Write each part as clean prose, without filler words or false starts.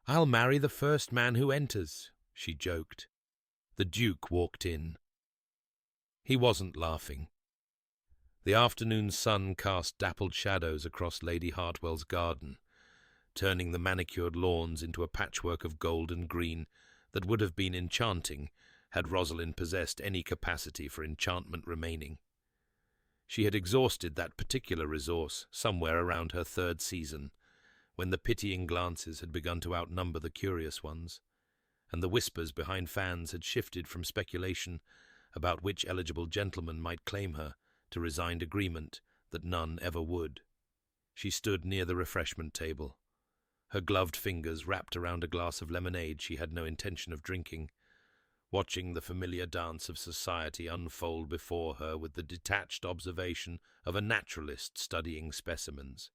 "I'll marry the first man who enters," she joked. The Duke walked in. He wasn't laughing. The afternoon sun cast dappled shadows across Lady Hartwell's garden, turning the manicured lawns into a patchwork of gold and green that would have been enchanting had Rosalind possessed any capacity for enchantment remaining. She had exhausted that particular resource somewhere around her third season, when the pitying glances had begun to outnumber the curious ones, and the whispers behind fans had shifted from speculation about which eligible gentleman might claim her to resigned agreement that none ever would. She stood near the refreshment table, her gloved fingers wrapped around a glass of lemonade she had no intention of drinking, watching the familiar dance of society unfold before her with the detached observation of a naturalist studying specimens.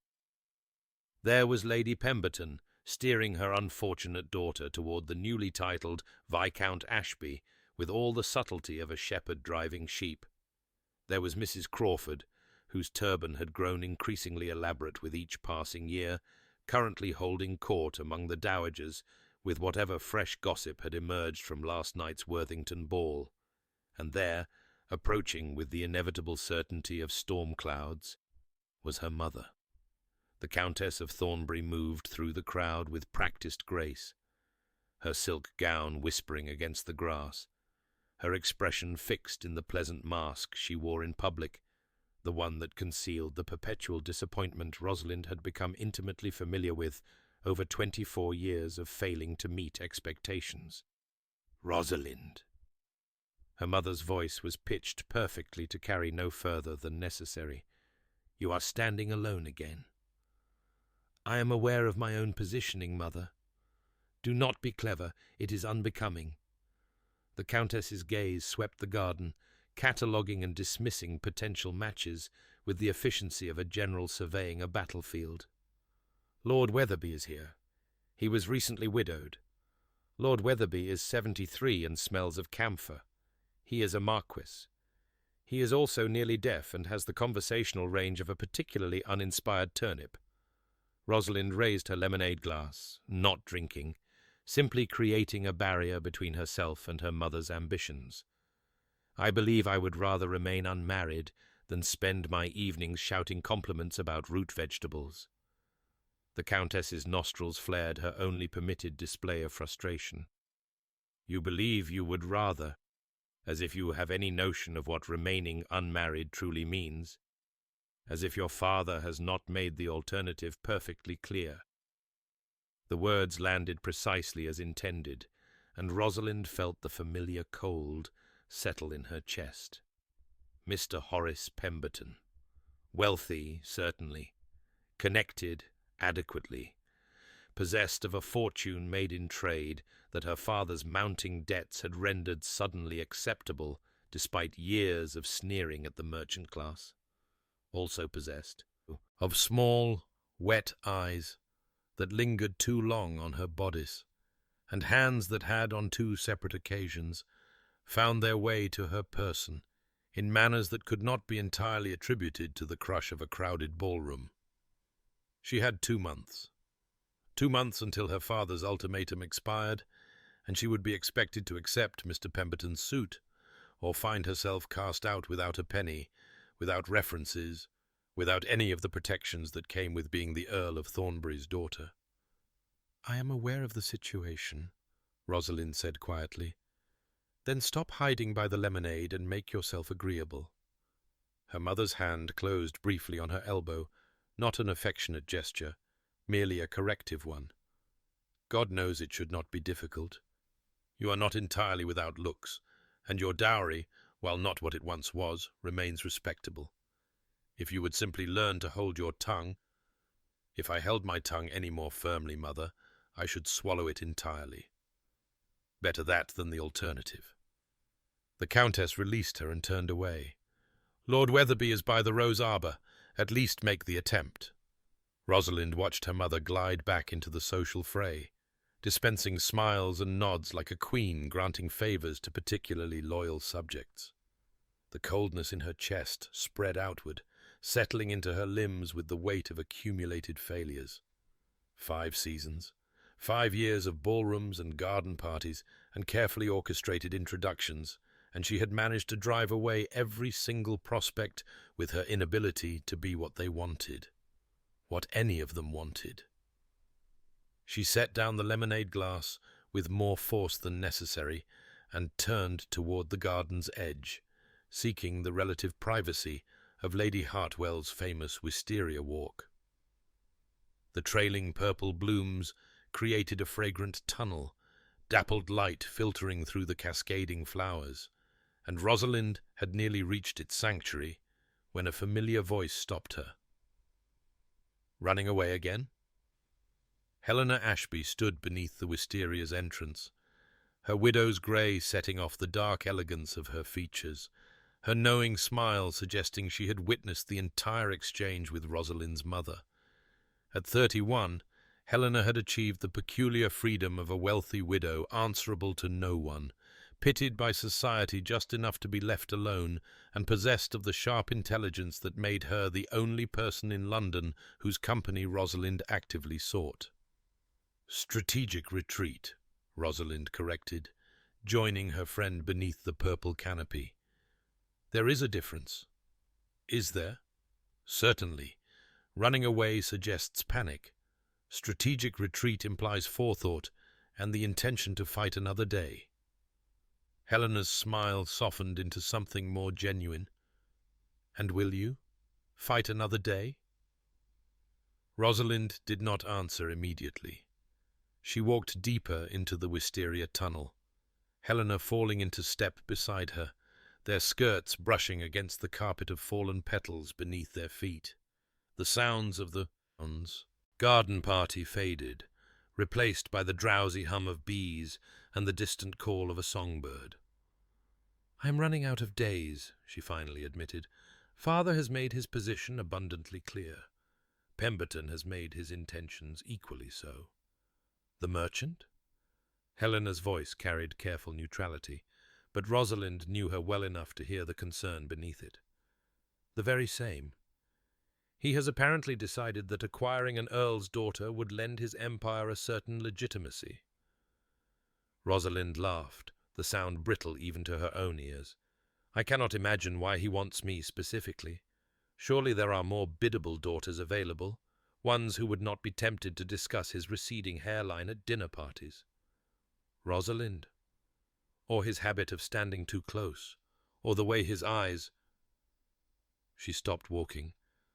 There was Lady Pemberton, steering her unfortunate daughter toward the newly titled Viscount Ashby with all the subtlety of a shepherd driving sheep. There was Mrs. Crawford, whose turban had grown increasingly elaborate with each passing year, currently holding court among the dowagers with whatever fresh gossip had emerged from last night's Worthington ball. And there, approaching with the inevitable certainty of storm clouds, was her mother. The Countess of Thornbury moved through the crowd with practised grace, her silk gown whispering against the grass, her expression fixed in the pleasant mask she wore in public, the one that concealed the perpetual disappointment Rosalind had become intimately familiar with over 24 years of failing to meet expectations. "Rosalind." Her mother's voice was pitched perfectly to carry no further than necessary. "You are standing alone again." "I am aware of my own positioning, mother. Do not be clever, it is unbecoming." The Countess's gaze swept the garden, cataloguing and dismissing potential matches with the efficiency of a general surveying a battlefield. "Lord Wetherby is here. He was recently widowed. Lord Wetherby is 73 and smells of camphor. He is a marquis. He is also nearly deaf and has the conversational range of a particularly uninspired turnip." Rosalind raised her lemonade glass, not drinking, simply creating a barrier between herself and her mother's ambitions. "I believe I would rather remain unmarried than spend my evenings shouting compliments about root vegetables." The Countess's nostrils flared her only permitted display of frustration. "You believe you would rather, as if you have any notion of what remaining unmarried truly means, as if your father has not made the alternative perfectly clear." The words landed precisely as intended, and Rosalind felt the familiar cold settle in her chest. Mr. Horace Pemberton. Wealthy, certainly. Connected, adequately. Possessed of a fortune made in trade that her father's mounting debts had rendered suddenly acceptable despite years of sneering at the merchant class. Also possessed of small, wet eyes that lingered too long on her bodice, and hands that had, on 2 separate occasions, found their way to her person in manners that could not be entirely attributed to the crush of a crowded ballroom. She had 2 months. 2 months until her father's ultimatum expired, and she would be expected to accept Mr. Pemberton's suit, or find herself cast out without a penny, without references, without any of the protections that came with being the Earl of Thornbury's daughter. "I am aware of the situation," Rosalind said quietly. "Then stop hiding by the lemonade and make yourself agreeable." Her mother's hand closed briefly on her elbow, not an affectionate gesture, merely a corrective one. "God knows it should not be difficult. You are not entirely without looks, and your dowry, while not what it once was, remains respectable. If you would simply learn to hold your tongue—" "If I held my tongue any more firmly, mother, I should swallow it entirely. Better that than the alternative." The Countess released her and turned away. "Lord Wetherby is by the rose arbour. At least make the attempt." Rosalind watched her mother glide back into the social fray, dispensing smiles and nods like a queen granting favours to particularly loyal subjects. The coldness in her chest spread outward, settling into her limbs with the weight of accumulated failures. 5 seasons, 5 years of ballrooms and garden parties and carefully orchestrated introductions, and she had managed to drive away every single prospect with her inability to be what they wanted, what any of them wanted. She set down the lemonade glass with more force than necessary and turned toward the garden's edge, seeking the relative privacy of Lady Hartwell's famous wisteria walk. The trailing purple blooms created a fragrant tunnel, dappled light filtering through the cascading flowers, and Rosalind had nearly reached its sanctuary when a familiar voice stopped her. Running away again? Helena Ashby stood beneath the wistaria's entrance, her widow's grey setting off the dark elegance of her features, her knowing smile suggesting she had witnessed the entire exchange with Rosalind's mother. At 31, Helena had achieved the peculiar freedom of a wealthy widow answerable to no one, pitied by society just enough to be left alone, and possessed of the sharp intelligence that made her the only person in London whose company Rosalind actively sought. "Strategic retreat," Rosalind corrected, joining her friend beneath the purple canopy. "There is a difference." "Is there?" "Certainly. Running away suggests panic. Strategic retreat implies forethought and the intention to fight another day." Helena's smile softened into something more genuine. "And will you fight another day?" Rosalind did not answer immediately. She walked deeper into the wisteria tunnel, Helena falling into step beside her, their skirts brushing against the carpet of fallen petals beneath their feet. The sounds of the garden party faded, replaced by the drowsy hum of bees and the distant call of a songbird. "I am running out of days," she finally admitted. "Father has made his position abundantly clear. Pemberton has made his intentions equally so." "The merchant?" Helena's voice carried careful neutrality, but Rosalind knew her well enough to hear the concern beneath it. "The very same. He has apparently decided that acquiring an earl's daughter would lend his empire a certain legitimacy." Rosalind laughed, the sound brittle even to her own ears. "I cannot imagine why he wants me specifically. Surely there are more biddable daughters available, ones who would not be tempted to discuss his receding hairline at dinner parties." "Rosalind, or his habit of standing too close, or the way his eyes—" She stopped walking,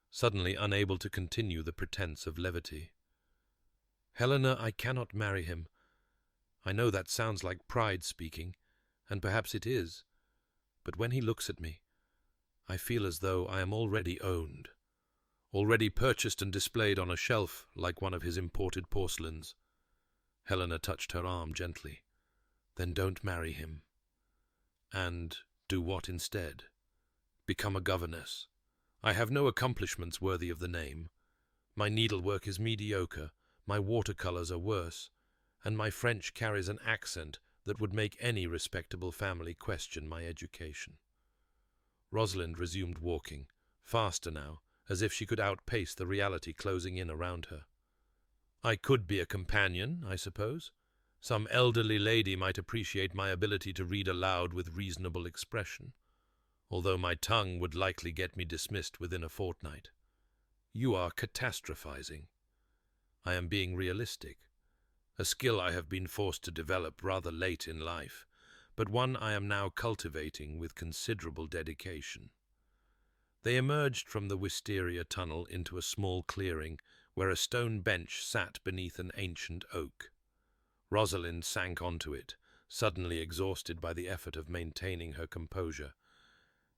suddenly unable to continue the pretense of levity. "Helena, I cannot marry him. I know that sounds like pride speaking, and perhaps it is, but when he looks at me, I feel as though I am already owned, already purchased and displayed on a shelf like one of his imported porcelains." Helena touched her arm gently. "Then don't marry him." "And do what instead?" "Become a governess. I have no accomplishments worthy of the name. My needlework is mediocre, my watercolors are worse, and my French carries an accent that would make any respectable family question my education." Rosalind resumed walking, faster now, as if she could outpace the reality closing in around her. "I could be a companion, I suppose. Some elderly lady might appreciate my ability to read aloud with reasonable expression, although my tongue would likely get me dismissed within a fortnight." "You are catastrophizing." "I am being realistic. A skill I have been forced to develop rather late in life, but one I am now cultivating with considerable dedication." They emerged from the wisteria tunnel into a small clearing where a stone bench sat beneath an ancient oak. Rosalind sank onto it, suddenly exhausted by the effort of maintaining her composure.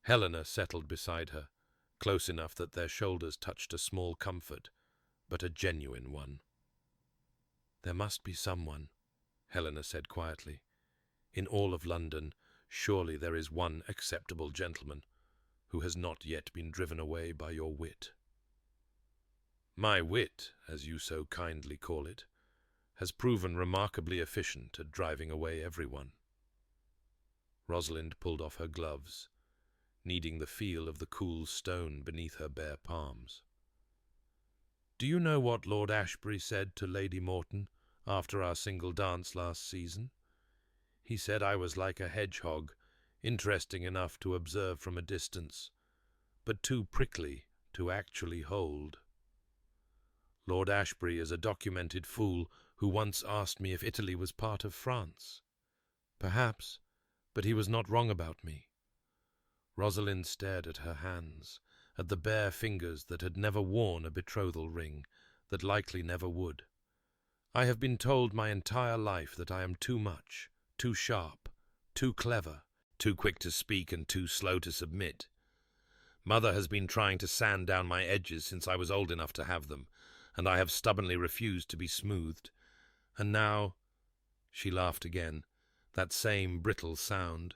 Helena settled beside her, close enough that their shoulders touched a small comfort, but a genuine one. "There must be someone," Helena said quietly. "In all of London, surely there is one acceptable gentleman who has not yet been driven away by your wit." "My wit, as you so kindly call it, has proven remarkably efficient at driving away everyone." Rosalind pulled off her gloves, needing the feel of the cool stone beneath her bare palms. "Do you know what Lord Ashbury said to Lady Morton after our single dance last season. He said I was like a hedgehog, interesting enough to observe from a distance, but too prickly to actually hold. Lord Ashbury is a documented fool who once asked me if Italy was part of France. Perhaps, but he was not wrong about me. Rosalind stared at her hands, at the bare fingers that had never worn a betrothal ring, that likely never would. I have been told my entire life that I am too much, too sharp, too clever, too quick to speak and too slow to submit. Mother has been trying to sand down my edges since I was old enough to have them, and I have stubbornly refused to be smoothed. And now, she laughed again, that same brittle sound.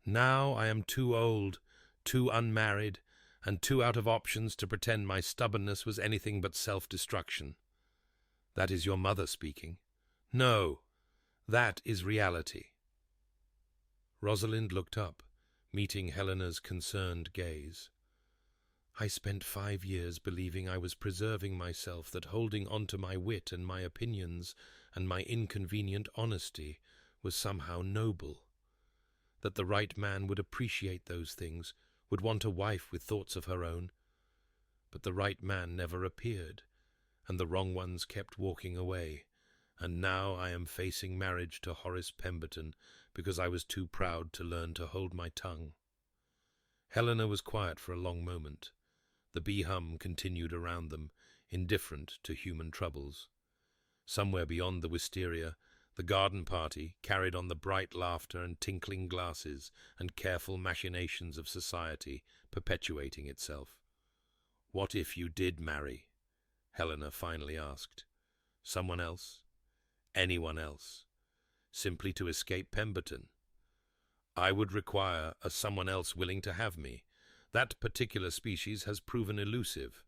Now I am too old, too unmarried, and too out of options to pretend my stubbornness was anything but self-destruction. That is your mother speaking. No, that is reality. Rosalind looked up, meeting Helena's concerned gaze. I spent 5 years believing I was preserving myself, that holding on to my wit and my opinions and my inconvenient honesty was somehow noble, that the right man would appreciate those things, would want a wife with thoughts of her own. But the right man never appeared, and the wrong ones kept walking away, and now I am facing marriage to Horace Pemberton because I was too proud to learn to hold my tongue. Helena was quiet for a long moment. The bee-hum continued around them, indifferent to human troubles. Somewhere beyond the wisteria, the garden party carried on the bright laughter and tinkling glasses and careful machinations of society, perpetuating itself. "What if you did marry?" Helena finally asked. "Someone else? Anyone else? Simply to escape Pemberton? I would require a someone else willing to have me. That particular species has proven elusive."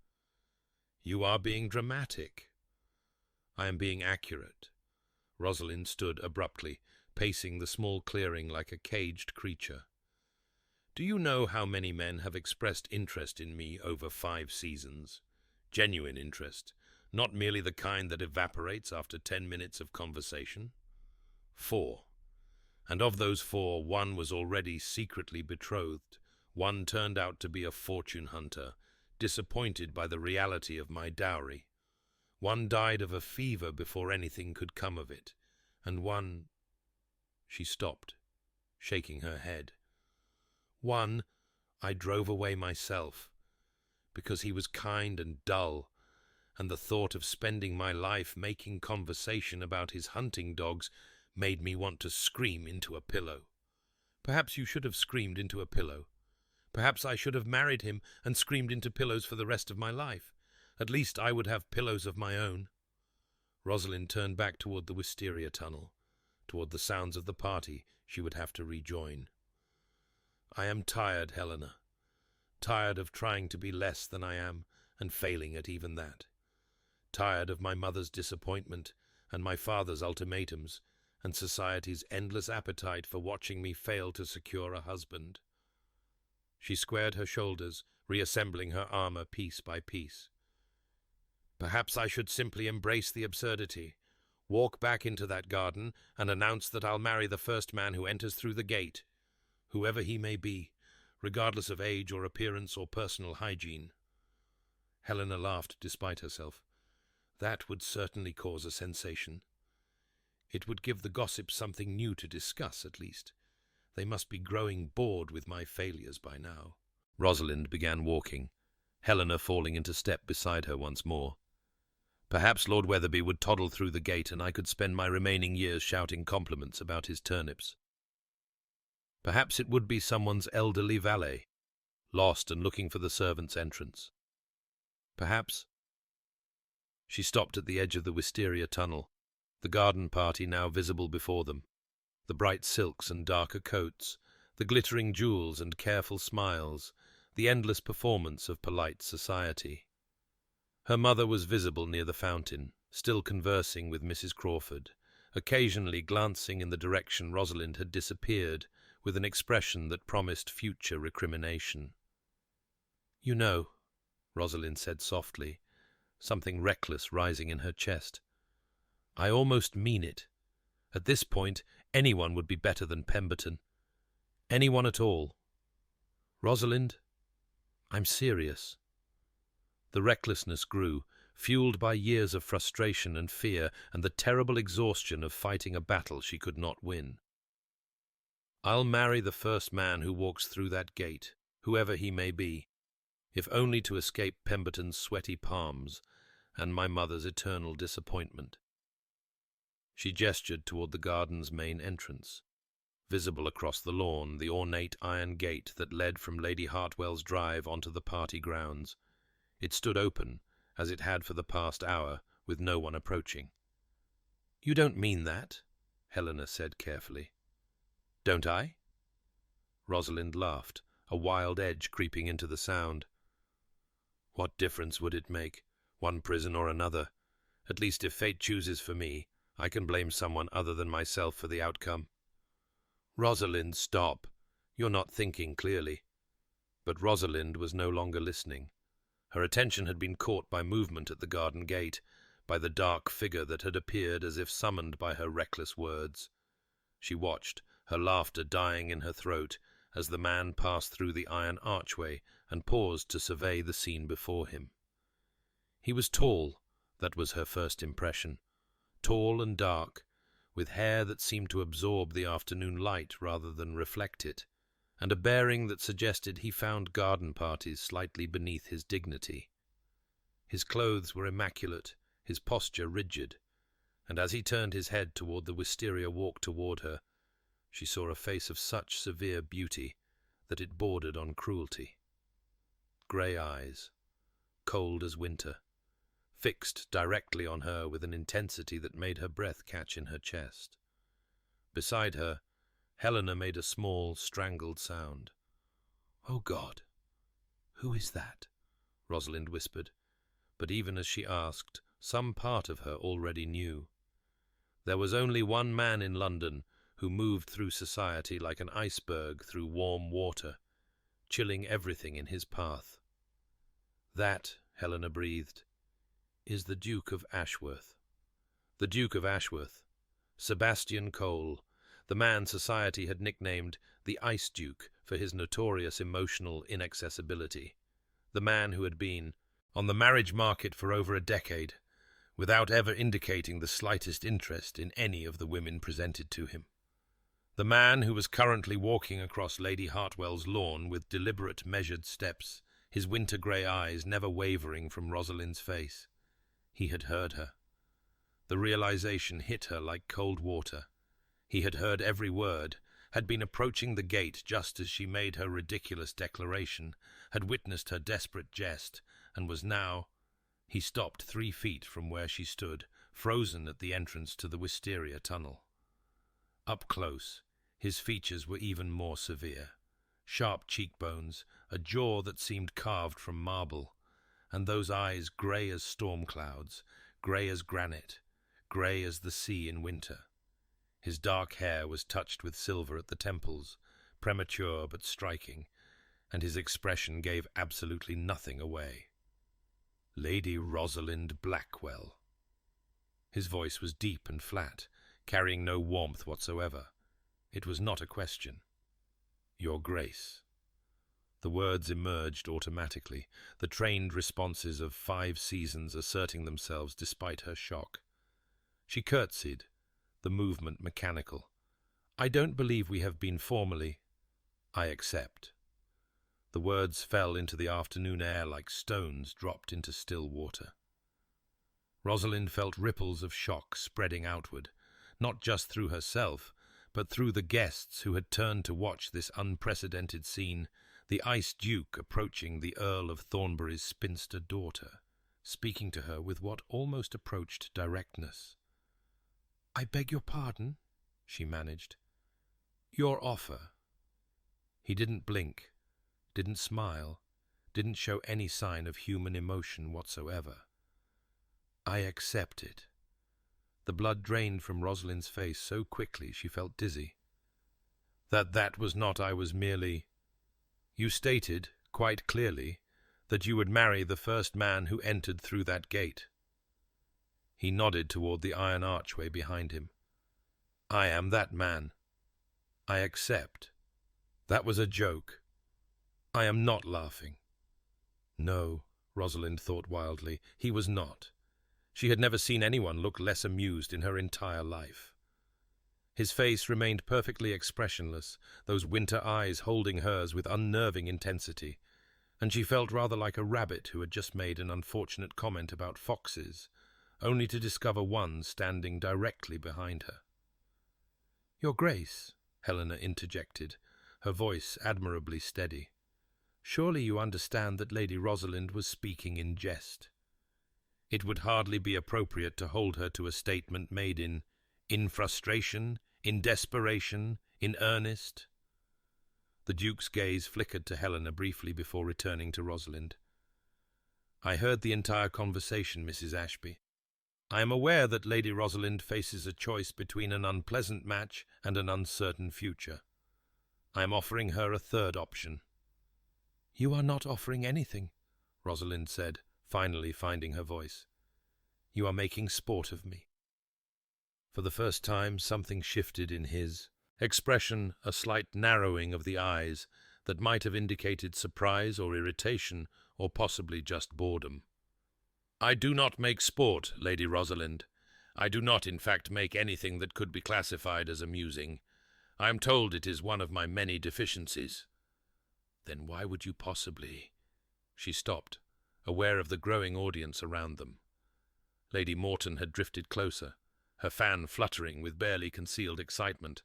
"You are being dramatic." "I am being accurate." Rosalind stood abruptly, pacing the small clearing like a caged creature. "Do you know how many men have expressed interest in me over 5 seasons? Genuine interest, not merely the kind that evaporates after 10 minutes of conversation? 4. And of those 4, 1 was already secretly betrothed. 1 turned out to be a fortune hunter, disappointed by the reality of my dowry. 1 died of a fever before anything could come of it, and 1—" She stopped, shaking her head. "1 I drove away myself, because he was kind and dull, and the thought of spending my life making conversation about his hunting dogs made me want to scream into a pillow. Perhaps you should have screamed into a pillow. Perhaps I should have married him and screamed into pillows for the rest of my life. At least I would have pillows of my own." Rosalind turned back toward the wisteria tunnel, toward the sounds of the party she would have to rejoin. "I am tired, Helena. Tired of trying to be less than I am and failing at even that. Tired of my mother's disappointment and my father's ultimatums and society's endless appetite for watching me fail to secure a husband." She squared her shoulders, reassembling her armor piece by piece. "Perhaps I should simply embrace the absurdity, walk back into that garden and announce that I'll marry the first man who enters through the gate, whoever he may be, regardless of age or appearance or personal hygiene." Helena laughed despite herself. "That would certainly cause a sensation. It would give the gossips something new to discuss, at least. They must be growing bored with my failures by now." Rosalind began walking, Helena falling into step beside her once more. Perhaps Lord Weatherby would toddle through the gate and I could spend my remaining years shouting compliments about his turnips. Perhaps it would be someone's elderly valet, lost and looking for the servants' entrance. Perhaps— She stopped at the edge of the wisteria tunnel, the garden party now visible before them, the bright silks and darker coats, the glittering jewels and careful smiles, the endless performance of polite society. Her mother was visible near the fountain, still conversing with Mrs. Crawford, occasionally glancing in the direction Rosalind had disappeared, with an expression that promised future recrimination. "You know," Rosalind said softly, something reckless rising in her chest, I almost mean it. At this point, anyone would be better than Pemberton. Anyone at all. Rosalind, I'm serious." The recklessness grew, fueled by years of frustration and fear and the terrible exhaustion of fighting a battle she could not win. "I'll marry the first man who walks through that gate, whoever he may be, if only to escape Pemberton's sweaty palms and my mother's eternal disappointment." She gestured toward the garden's main entrance. Visible across the lawn, the ornate iron gate that led from Lady Hartwell's drive onto the party grounds. It stood open, as it had for the past hour, with no one approaching. "You don't mean that," Helena said carefully. "Don't I?" Rosalind laughed, a wild edge creeping into the sound. "What difference would it make, one prison or another? At least if fate chooses for me, I can blame someone other than myself for the outcome." "Rosalind, stop. You're not thinking clearly." But Rosalind was no longer listening. Her attention had been caught by movement at the garden gate, by the dark figure that had appeared as if summoned by her reckless words. She watched, her laughter dying in her throat, as the man passed through the iron archway and paused to survey the scene before him. He was tall, that was her first impression. Tall and dark, with hair that seemed to absorb the afternoon light rather than reflect it, and a bearing that suggested he found garden parties slightly beneath his dignity. His clothes were immaculate, his posture rigid, and as he turned his head toward the wisteria walk toward her, she saw a face of such severe beauty that it bordered on cruelty. Grey eyes, cold as winter, fixed directly on her with an intensity that made her breath catch in her chest. Beside her, Helena made a small, strangled sound. "Oh, God! Who is that?" Rosalind whispered, but even as she asked, some part of her already knew. There was only one man in London who moved through society like an iceberg through warm water, chilling everything in his path. "That," Helena breathed, "is the Duke of Ashworth." The Duke of Ashworth, Sebastian Cole, the man society had nicknamed the Ice Duke for his notorious emotional inaccessibility, the man who had been on the marriage market for over a decade, without ever indicating the slightest interest in any of the women presented to him. The man who was currently walking across Lady Hartwell's lawn with deliberate, measured steps, his winter-grey eyes never wavering from Rosalind's face. He had heard her. The realization hit her like cold water. He had heard every word, had been approaching the gate just as she made her ridiculous declaration, had witnessed her desperate jest, and was now— He stopped 3 feet from where she stood, frozen at the entrance to the wisteria tunnel. Up close, his features were even more severe. Sharp cheekbones, a jaw that seemed carved from marble, and those eyes grey as storm clouds, grey as granite, grey as the sea in winter. His dark hair was touched with silver at the temples, premature but striking, and his expression gave absolutely nothing away. "Lady Rosalind Blackwell." His voice was deep and flat, carrying no warmth whatsoever. It was not a question. "Your Grace." The words emerged automatically, the trained responses of 5 seasons asserting themselves despite her shock. She curtsied, the movement mechanical. "I don't believe we have been formally—" "I accept." The words fell into the afternoon air like stones dropped into still water. Rosalind felt ripples of shock spreading outward, not just through herself, but through the guests who had turned to watch this unprecedented scene, the Ice Duke approaching the Earl of Thornbury's spinster daughter, speaking to her with what almost approached directness. "I beg your pardon," she managed. "Your offer." He didn't blink, didn't smile, didn't show any sign of human emotion whatsoever. "I accept it." The blood drained from Rosalind's face so quickly she felt dizzy. That was not I was merely— You stated, quite clearly, that you would marry the first man who entered through that gate." He nodded toward the iron archway behind him. I am that man. I accept. That was a joke. I am not laughing. No, Rosalind thought wildly, he was not. She had never seen anyone look less amused in her entire life. His face remained perfectly expressionless, those winter eyes holding hers with unnerving intensity, and she felt rather like a rabbit who had just made an unfortunate comment about foxes, only to discover one standing directly behind her. "Your Grace," Helena interjected, her voice admirably steady. "Surely you understand that Lady Rosalind was speaking in jest." It would hardly be appropriate to hold her to a statement made in frustration, in desperation, in earnest. The Duke's gaze flickered to Helena briefly before returning to Rosalind. "I heard the entire conversation, Mrs. Ashby. I am aware that Lady Rosalind faces a choice between an unpleasant match and an uncertain future. I am offering her a third option." "You are not offering anything," Rosalind said, finally finding her voice. "You are making sport of me." For the first time something shifted in his expression, a slight narrowing of the eyes that might have indicated surprise or irritation, or possibly just boredom. "I do not make sport, Lady Rosalind. I do not, in fact, make anything that could be classified as amusing. I am told it is one of my many deficiencies." "Then why would you possibly—" She stopped, aware of the growing audience around them. Lady Morton had drifted closer, her fan fluttering with barely concealed excitement.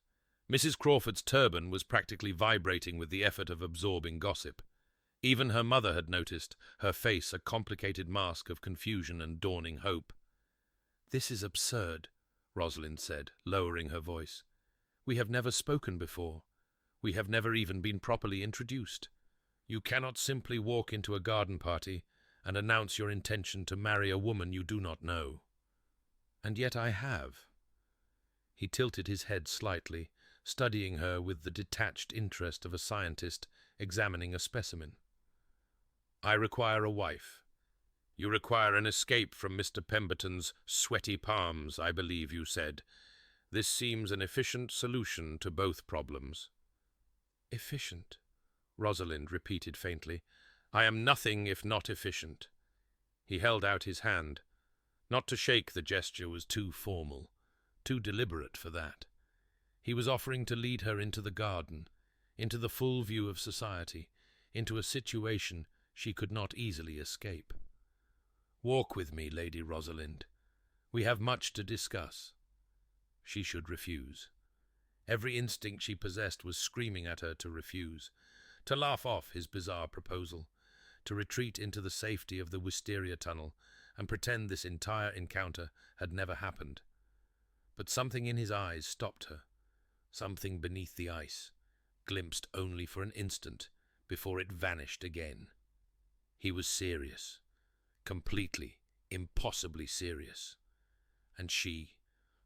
Mrs. Crawford's turban was practically vibrating with the effort of absorbing gossip. Even her mother had noticed, her face a complicated mask of confusion and dawning hope. "This is absurd," Rosalind said, lowering her voice. "We have never spoken before. We have never even been properly introduced. You cannot simply walk into a garden party and announce your intention to marry a woman you do not know." "And yet I have." He tilted his head slightly, studying her with the detached interest of a scientist examining a specimen. "I require a wife. You require an escape from Mr. Pemberton's sweaty palms, I believe you said. This seems an efficient solution to both problems." "Efficient?" Rosalind repeated faintly. "I am nothing if not efficient." He held out his hand. Not to shake, the gesture was too formal, too deliberate for that. He was offering to lead her into the garden, into the full view of society, into a situation she could not easily escape. "Walk with me, Lady Rosalind. We have much to discuss." She should refuse. Every instinct she possessed was screaming at her to refuse, to laugh off his bizarre proposal, to retreat into the safety of the wisteria tunnel and pretend this entire encounter had never happened. But something in his eyes stopped her, something beneath the ice, glimpsed only for an instant before it vanished again. He was serious, completely, impossibly serious. And she,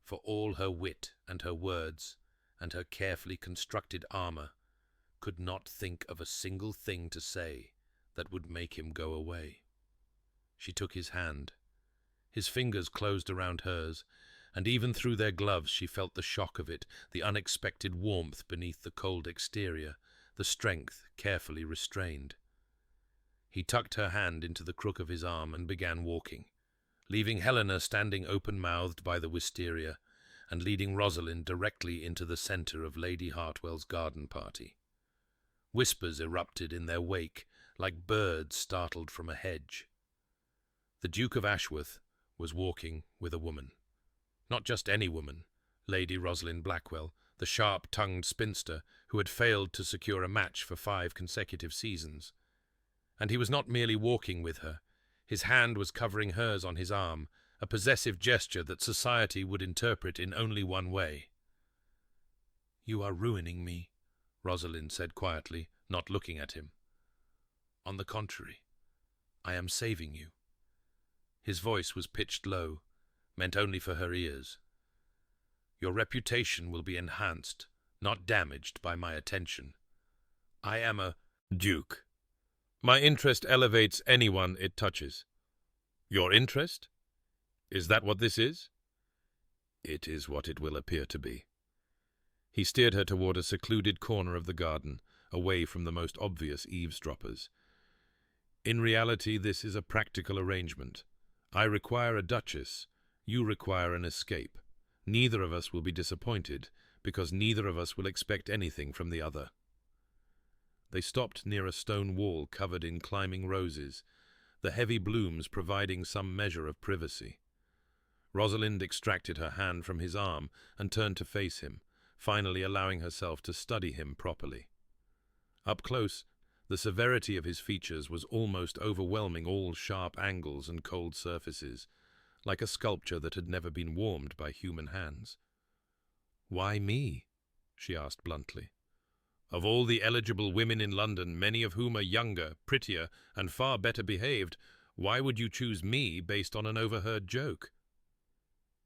for all her wit and her words and her carefully constructed armor, could not think of a single thing to say that would make him go away. She took his hand. His fingers closed around hers, and even through their gloves she felt the shock of it, the unexpected warmth beneath the cold exterior, the strength carefully restrained. He tucked her hand into the crook of his arm and began walking, leaving Helena standing open-mouthed by the wisteria and leading Rosalind directly into the centre of Lady Hartwell's garden party. Whispers erupted in their wake, like birds startled from a hedge. The Duke of Ashworth was walking with a woman. Not just any woman, Lady Rosalind Blackwell, the sharp-tongued spinster who had failed to secure a match for 5 consecutive seasons. And he was not merely walking with her. His hand was covering hers on his arm, a possessive gesture that society would interpret in only one way. "You are ruining me," Rosalind said quietly, not looking at him. "On the contrary, I am saving you." His voice was pitched low, meant only for her ears. "Your reputation will be enhanced, not damaged by my attention. I am a duke. My interest elevates anyone it touches." "Your interest?" Is that what this is? It is what it will appear to be. He steered her toward a secluded corner of the garden, away from the most obvious eavesdroppers. In reality, this is a practical arrangement. I require a duchess, you require an escape. Neither of us will be disappointed, because neither of us will expect anything from the other. They stopped near a stone wall covered in climbing roses, the heavy blooms providing some measure of privacy. Rosalind extracted her hand from his arm and turned to face him, finally allowing herself to study him properly. Up close, the severity of his features was almost overwhelming all sharp angles and cold surfaces, like a sculpture that had never been warmed by human hands. "Why me?" she asked bluntly. "Of all the eligible women in London, many of whom are younger, prettier, and far better behaved, why would you choose me based on an overheard joke?"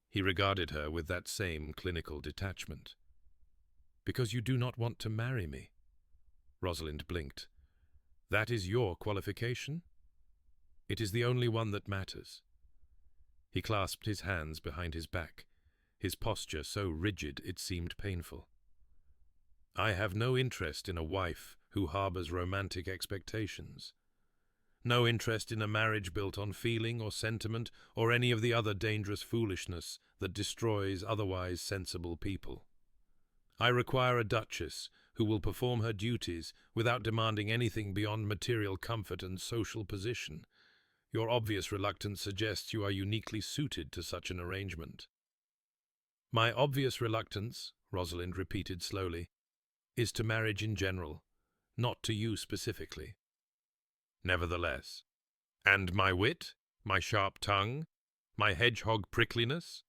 He regarded her with that same clinical detachment. "Because you do not want to marry me." Rosalind blinked. "That is your qualification?" "It is the only one that matters." He clasped his hands behind his back, his posture so rigid it seemed painful. "I have no interest in a wife who harbors romantic expectations. No interest in a marriage built on feeling or sentiment or any of the other dangerous foolishness that destroys otherwise sensible people. I require a duchess who will perform her duties without demanding anything beyond material comfort and social position. Your obvious reluctance suggests you are uniquely suited to such an arrangement." "My obvious reluctance," Rosalind repeated slowly, "is to marriage in general, not to you specifically." "Nevertheless. And my wit, my sharp tongue, my hedgehog prickliness?"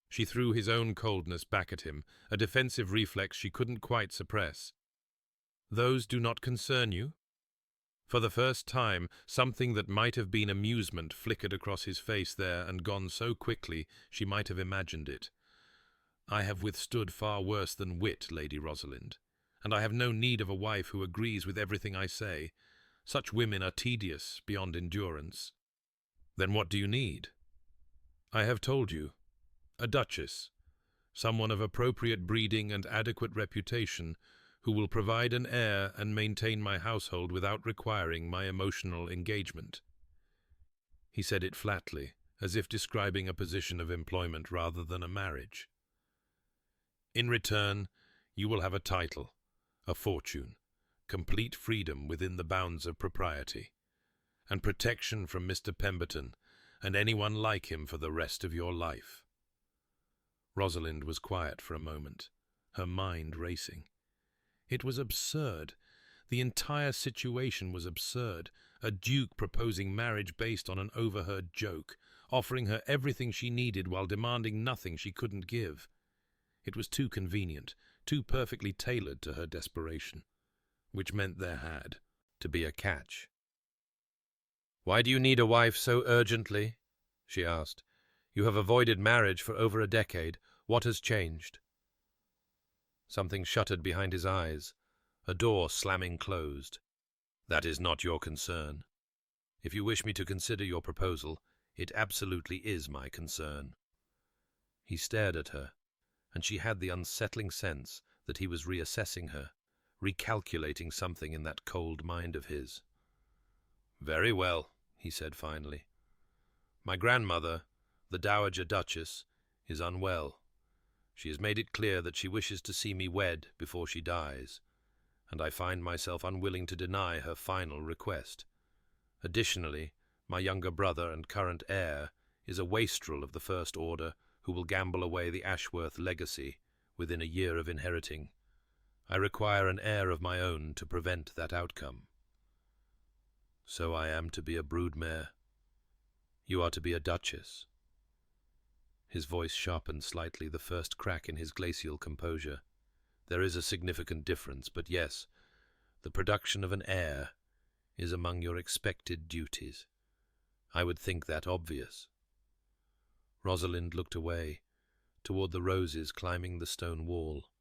She threw his own coldness back at him, a defensive reflex she couldn't quite suppress. "Those do not concern you?" For the first time, something that might have been amusement flickered across his face there and gone so quickly she might have imagined it. "I have withstood far worse than wit, Lady Rosalind, and I have no need of a wife who agrees with everything I say. Such women are tedious beyond endurance." "Then what do you need?" "I have told you. A duchess, someone of appropriate breeding and adequate reputation, who will provide an heir and maintain my household without requiring my emotional engagement." He said it flatly, as if describing a position of employment rather than a marriage. "In return, you will have a title, a fortune, complete freedom within the bounds of propriety, and protection from Mr. Pemberton and anyone like him for the rest of your life." Rosalind was quiet for a moment, her mind racing. It was absurd. The entire situation was absurd. A duke proposing marriage based on an overheard joke, offering her everything she needed while demanding nothing she couldn't give. It was too convenient, too perfectly tailored to her desperation, which meant there had to be a catch. "Why do you need a wife so urgently?" she asked. "You have avoided marriage for over a decade. What has changed?" Something shuttered behind his eyes, a door slamming closed. "That is not your concern. If you wish me to consider your proposal, it absolutely is my concern." He stared at her, and she had the unsettling sense that he was reassessing her, recalculating something in that cold mind of his. "Very well," he said finally. "My grandmother, the Dowager Duchess, is unwell. She has made it clear that she wishes to see me wed before she dies, and I find myself unwilling to deny her final request. Additionally, my younger brother and current heir is a wastrel of the First Order who will gamble away the Ashworth legacy within a year of inheriting. I require an heir of my own to prevent that outcome." "So I am to be a broodmare. You are to be a duchess." His voice sharpened slightly, the first crack in his glacial composure. "There is a significant difference, but yes, the production of an heir is among your expected duties. I would think that obvious." Rosalind looked away, toward the roses climbing the stone wall.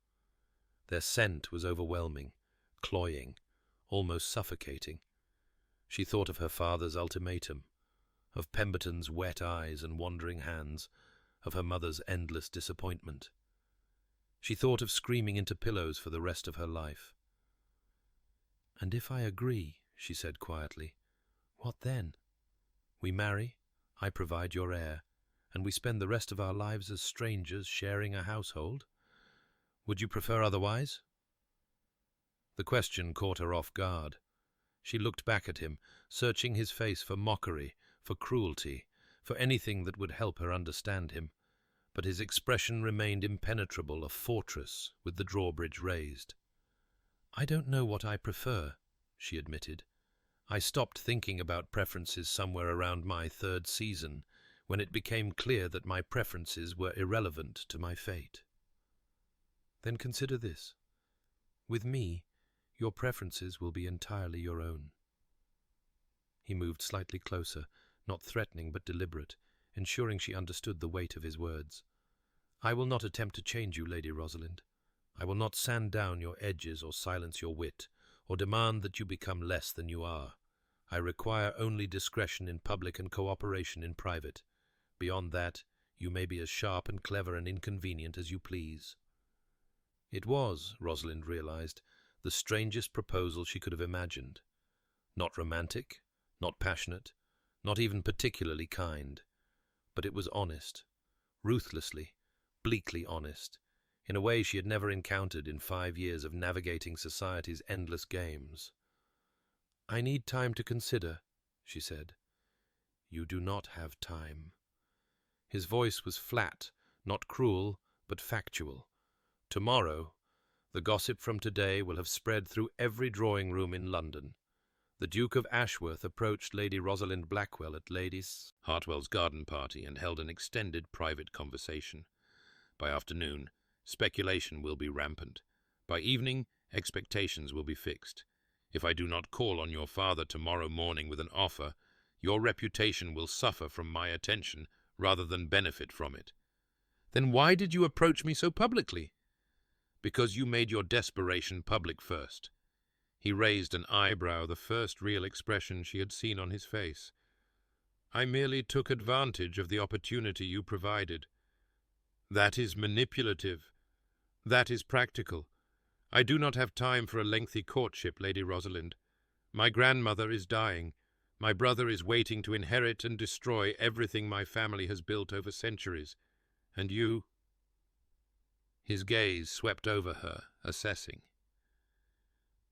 Their scent was overwhelming, cloying, almost suffocating. She thought of her father's ultimatum, of Pemberton's wet eyes and wandering hands, of her mother's endless disappointment. She thought of screaming into pillows for the rest of her life. "And if I agree," she said quietly, "what then? We marry, I provide your heir, and we spend the rest of our lives as strangers sharing a household? Would you prefer otherwise?" The question caught her off guard. She looked back at him, searching his face for mockery, for cruelty, for anything that would help her understand him, but his expression remained impenetrable, a fortress with the drawbridge raised. "I don't know what I prefer," she admitted. "I stopped thinking about preferences somewhere around my third season, when it became clear that my preferences were irrelevant to my fate." "Then consider this. With me, your preferences will be entirely your own." He moved slightly closer, not threatening but deliberate, ensuring she understood the weight of his words. "I will not attempt to change you, Lady Rosalind. I will not sand down your edges or silence your wit, or demand that you become less than you are. I require only discretion in public and cooperation in private. Beyond that, you may be as sharp and clever and inconvenient as you please." It was, Rosalind realized, the strangest proposal she could have imagined. Not romantic, not passionate, not even particularly kind. But it was honest, ruthlessly, bleakly honest, in a way she had never encountered in 5 years of navigating society's endless games. "I need time to consider," she said. "You do not have time." His voice was flat, not cruel, but factual. "Tomorrow, the gossip from today will have spread through every drawing-room in London. The Duke of Ashworth approached Lady Rosalind Blackwell at Lady Hartwell's garden party and held an extended private conversation. By afternoon, speculation will be rampant. By evening, expectations will be fixed. If I do not call on your father tomorrow morning with an offer, your reputation will suffer from my attention rather than benefit from it." "Then why did you approach me so publicly?" "Because you made your desperation public first." He raised an eyebrow, the first real expression she had seen on his face. "I merely took advantage of the opportunity you provided. That is manipulative. That is practical. I do not have time for a lengthy courtship, Lady Rosalind. My grandmother is dying. My brother is waiting to inherit and destroy everything my family has built over centuries. And you—" His gaze swept over her, assessing.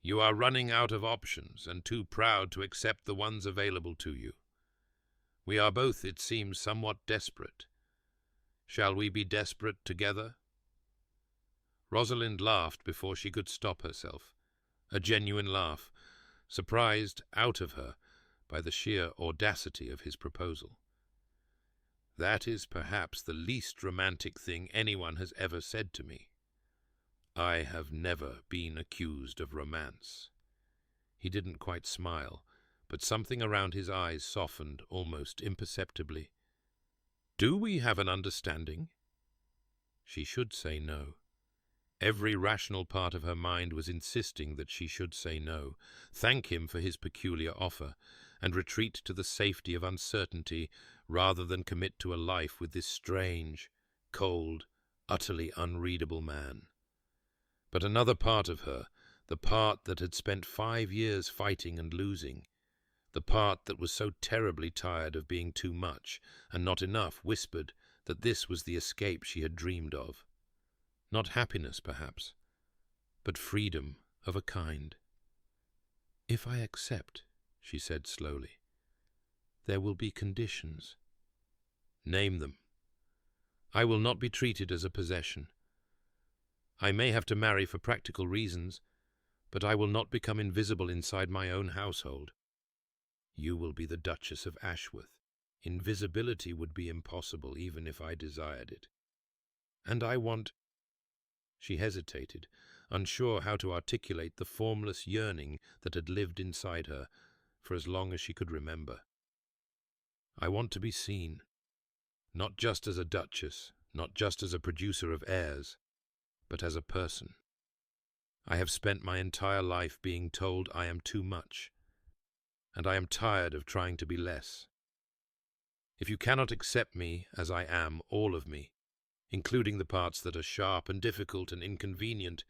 "You are running out of options and too proud to accept the ones available to you. We are both, it seems, somewhat desperate. Shall we be desperate together?" Rosalind laughed before she could stop herself, a genuine laugh, surprised out of her by the sheer audacity of his proposal. "That is perhaps the least romantic thing anyone has ever said to me. I have never been accused of romance." He didn't quite smile, but something around his eyes softened almost imperceptibly. "Do we have an understanding?" She should say no. Every rational part of her mind was insisting that she should say no, thank him for his peculiar offer, and retreat to the safety of uncertainty rather than commit to a life with this strange, cold, utterly unreadable man. But another part of her, the part that had spent 5 years fighting and losing, the part that was so terribly tired of being too much and not enough, whispered that this was the escape she had dreamed of. Not happiness, perhaps, but freedom of a kind. "If I accept," she said slowly, "there will be conditions." "Name them." "I will not be treated as a possession. I may have to marry for practical reasons, but I will not become invisible inside my own household. You will be the Duchess of Ashworth. Invisibility would be impossible even if I desired it. And I want—" She hesitated, unsure how to articulate the formless yearning that had lived inside her for as long as she could remember. "I want to be seen, not just as a duchess, not just as a producer of heirs, but as a person. I have spent my entire life being told I am too much, and I am tired of trying to be less. If you cannot accept me as I am, all of me, including the parts that are sharp and difficult and inconvenient,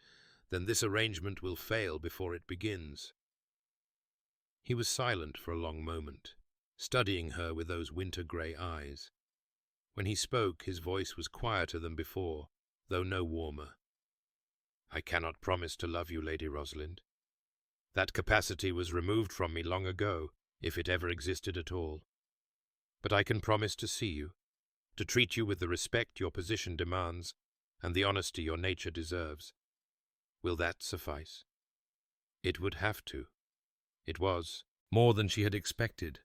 then this arrangement will fail before it begins." He was silent for a long moment, studying her with those winter-grey eyes. When he spoke, his voice was quieter than before, though no warmer. "I cannot promise to love you, Lady Rosalind. That capacity was removed from me long ago, if it ever existed at all. But I can promise to see you, to treat you with the respect your position demands, and the honesty your nature deserves. Will that suffice?" It would have to. It was more than she had expected,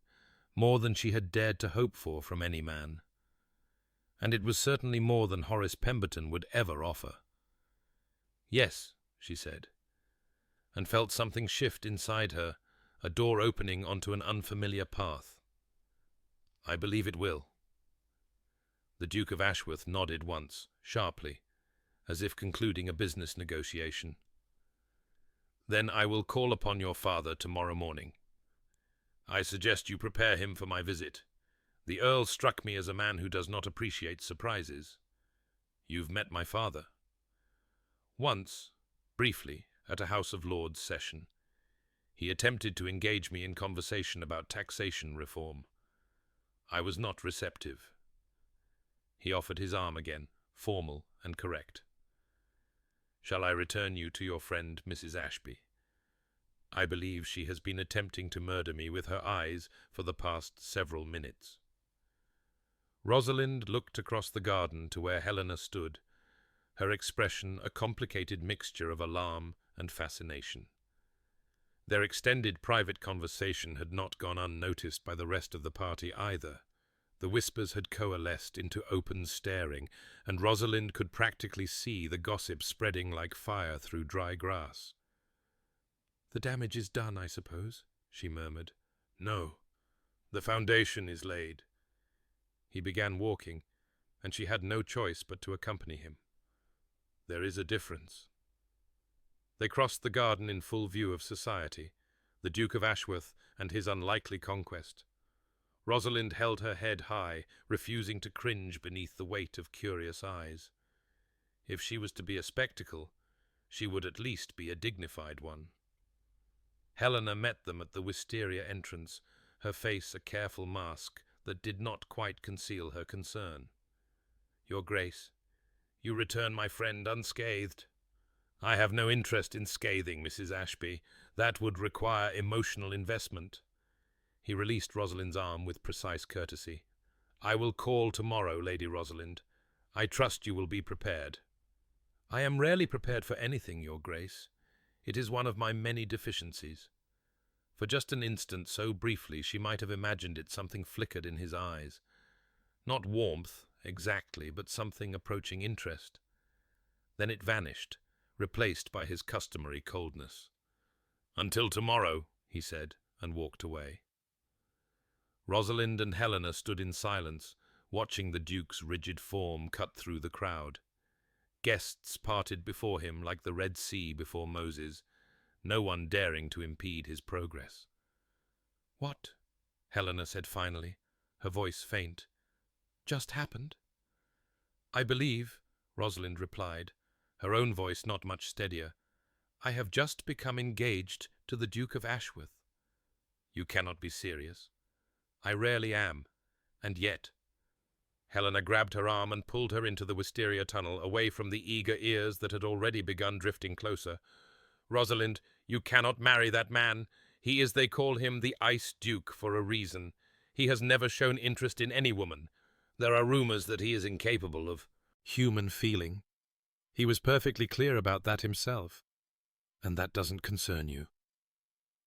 more than she had dared to hope for from any man. And it was certainly more than Horace Pemberton would ever offer. "Yes," she said, and felt something shift inside her, a door opening onto an unfamiliar path. "I believe it will." The Duke of Ashworth nodded once, sharply, as if concluding a business negotiation. "Then I will call upon your father tomorrow morning. I suggest you prepare him for my visit. The Earl struck me as a man who does not appreciate surprises. You've met my father?" "Once, briefly, at a House of Lords session. He attempted to engage me in conversation about taxation reform. I was not receptive." He offered his arm again, formal and correct. "Shall I return you to your friend Mrs. Ashby? I believe she has been attempting to murder me with her eyes for the past several minutes." Rosalind looked across the garden to where Helena stood, her expression a complicated mixture of alarm and fascination. Their extended private conversation had not gone unnoticed by the rest of the party either. The whispers had coalesced into open staring, and Rosalind could practically see the gossip spreading like fire through dry grass. "The damage is done, I suppose," she murmured. "No, the foundation is laid." He began walking, and she had no choice but to accompany him. "There is a difference." They crossed the garden in full view of society, the Duke of Ashworth and his unlikely conquest. Rosalind held her head high, refusing to cringe beneath the weight of curious eyes. If she was to be a spectacle, she would at least be a dignified one. Helena met them at the wisteria entrance, her face a careful mask that did not quite conceal her concern. "Your Grace, you return my friend unscathed." "I have no interest in scathing, Mrs. Ashby. That would require emotional investment." He released Rosalind's arm with precise courtesy. "I will call tomorrow, Lady Rosalind. I trust you will be prepared." "I am rarely prepared for anything, Your Grace. It is one of my many deficiencies." For just an instant, so briefly, she might have imagined it, something flickered in his eyes. Not warmth, exactly, but something approaching interest. Then it vanished, replaced by his customary coldness. "Until tomorrow," he said, and walked away. Rosalind and Helena stood in silence, watching the Duke's rigid form cut through the crowd. Guests parted before him like the Red Sea before Moses, no one daring to impede his progress. "What?" Helena said finally, her voice faint. "Just happened?" "I believe," Rosalind replied, her own voice not much steadier, "I have just become engaged to the Duke of Ashworth." "You cannot be serious." "I rarely am. And yet—" Helena grabbed her arm and pulled her into the wisteria tunnel, away from the eager ears that had already begun drifting closer. "Rosalind, you cannot marry that man. He is, they call him, the Ice Duke for a reason. He has never shown interest in any woman. There are rumors that he is incapable of human feeling. He was perfectly clear about that himself. And that doesn't concern you."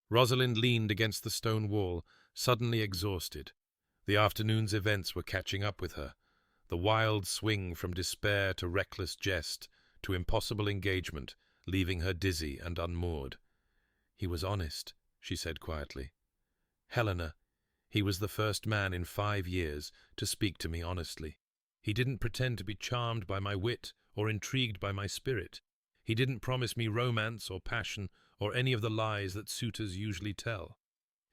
Rosalind leaned against the stone wall, suddenly exhausted. The afternoon's events were catching up with her. The wild swing from despair to reckless jest, to impossible engagement, leaving her dizzy and unmoored. "He was honest," she said quietly. "Helena, he was the first man in 5 years to speak to me honestly. He didn't pretend to be charmed by my wit or intrigued by my spirit. He didn't promise me romance or passion or any of the lies that suitors usually tell.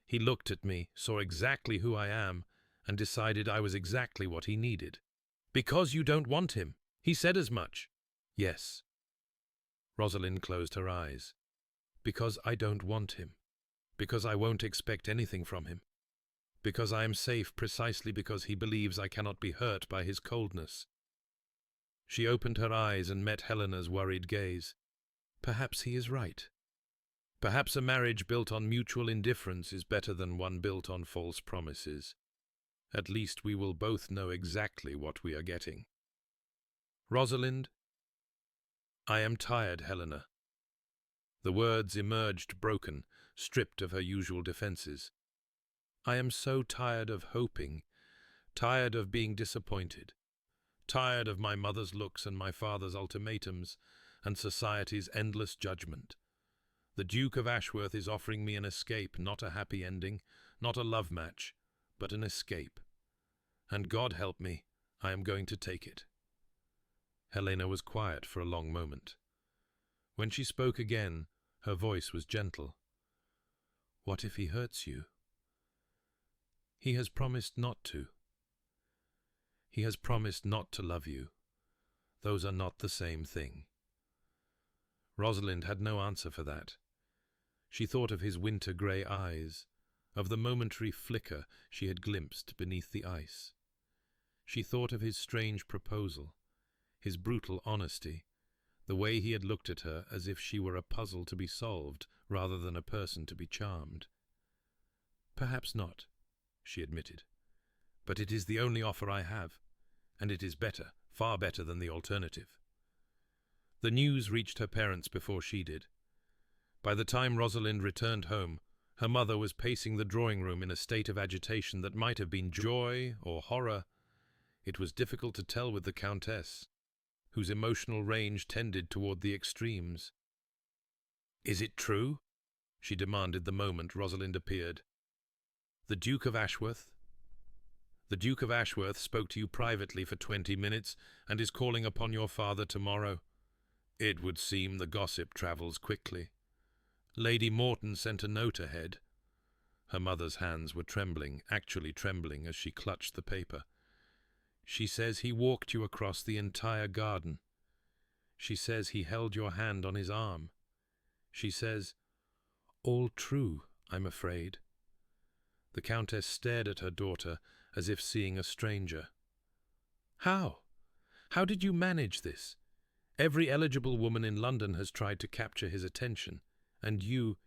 He looked at me, saw exactly who I am, and decided I was exactly what he needed. Because you don't want him. He said as much. Yes. Rosalind closed her eyes. Because I don't want him. Because I won't expect anything from him. Because I am safe precisely because he believes I cannot be hurt by his coldness. She opened her eyes and met Helena's worried gaze. Perhaps he is right. Perhaps a marriage built on mutual indifference is better than one built on false promises. At least we will both know exactly what we are getting. Rosalind, I am tired, Helena. The words emerged broken, stripped of her usual defenses. I am so tired of hoping, tired of being disappointed, tired of my mother's looks and my father's ultimatums, and society's endless judgment. The Duke of Ashworth is offering me an escape, not a happy ending, not a love match, but an escape. And God help me, I am going to take it. Helena was quiet for a long moment. When she spoke again, her voice was gentle. What if he hurts you? He has promised not to. He has promised not to love you. Those are not the same thing. Rosalind had no answer for that. She thought of his winter-grey eyes, of the momentary flicker she had glimpsed beneath the ice. She thought of his strange proposal, his brutal honesty, the way he had looked at her as if she were a puzzle to be solved rather than a person to be charmed. Perhaps not, she admitted, but it is the only offer I have, and it is better, far better than the alternative. The news reached her parents before she did. By the time Rosalind returned home, her mother was pacing the drawing room in a state of agitation that might have been joy or horror. It was difficult to tell with the Countess, whose emotional range tended toward the extremes. "Is it true?" she demanded the moment Rosalind appeared. "The Duke of Ashworth? The Duke of Ashworth spoke to you privately for 20 minutes and is calling upon your father tomorrow. It would seem the gossip travels quickly. Lady Morton sent a note ahead." Her mother's hands were trembling, actually trembling, as she clutched the paper. "She says he walked you across the entire garden. She says he held your hand on his arm. She says, all true, I'm afraid." The Countess stared at her daughter as if seeing a stranger. "How? How did you manage this? Every eligible woman in London has tried to capture his attention, and you,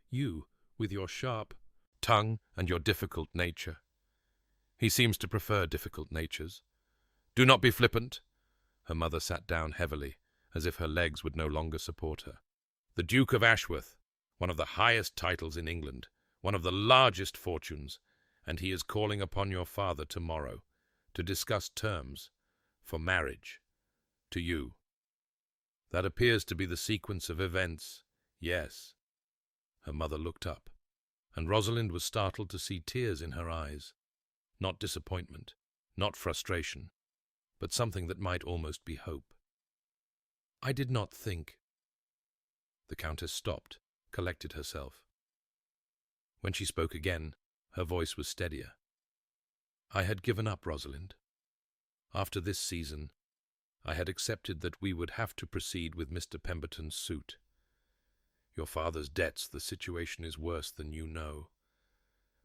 with your sharp tongue and your difficult nature. He seems to prefer difficult natures. Do not be flippant." Her mother sat down heavily, as if her legs would no longer support her. "The Duke of Ashworth, one of the highest titles in England, one of the largest fortunes, and he is calling upon your father tomorrow to discuss terms for marriage to you. That appears to be the sequence of events, yes." Her mother looked up, and Rosalind was startled to see tears in her eyes. Not disappointment, not frustration, but something that might almost be hope. "I did not think." The Countess stopped, collected herself. When she spoke again, her voice was steadier. "I had given up, Rosalind. After this season, I had accepted that we would have to proceed with Mr. Pemberton's suit. Your father's debts, the situation is worse than you know.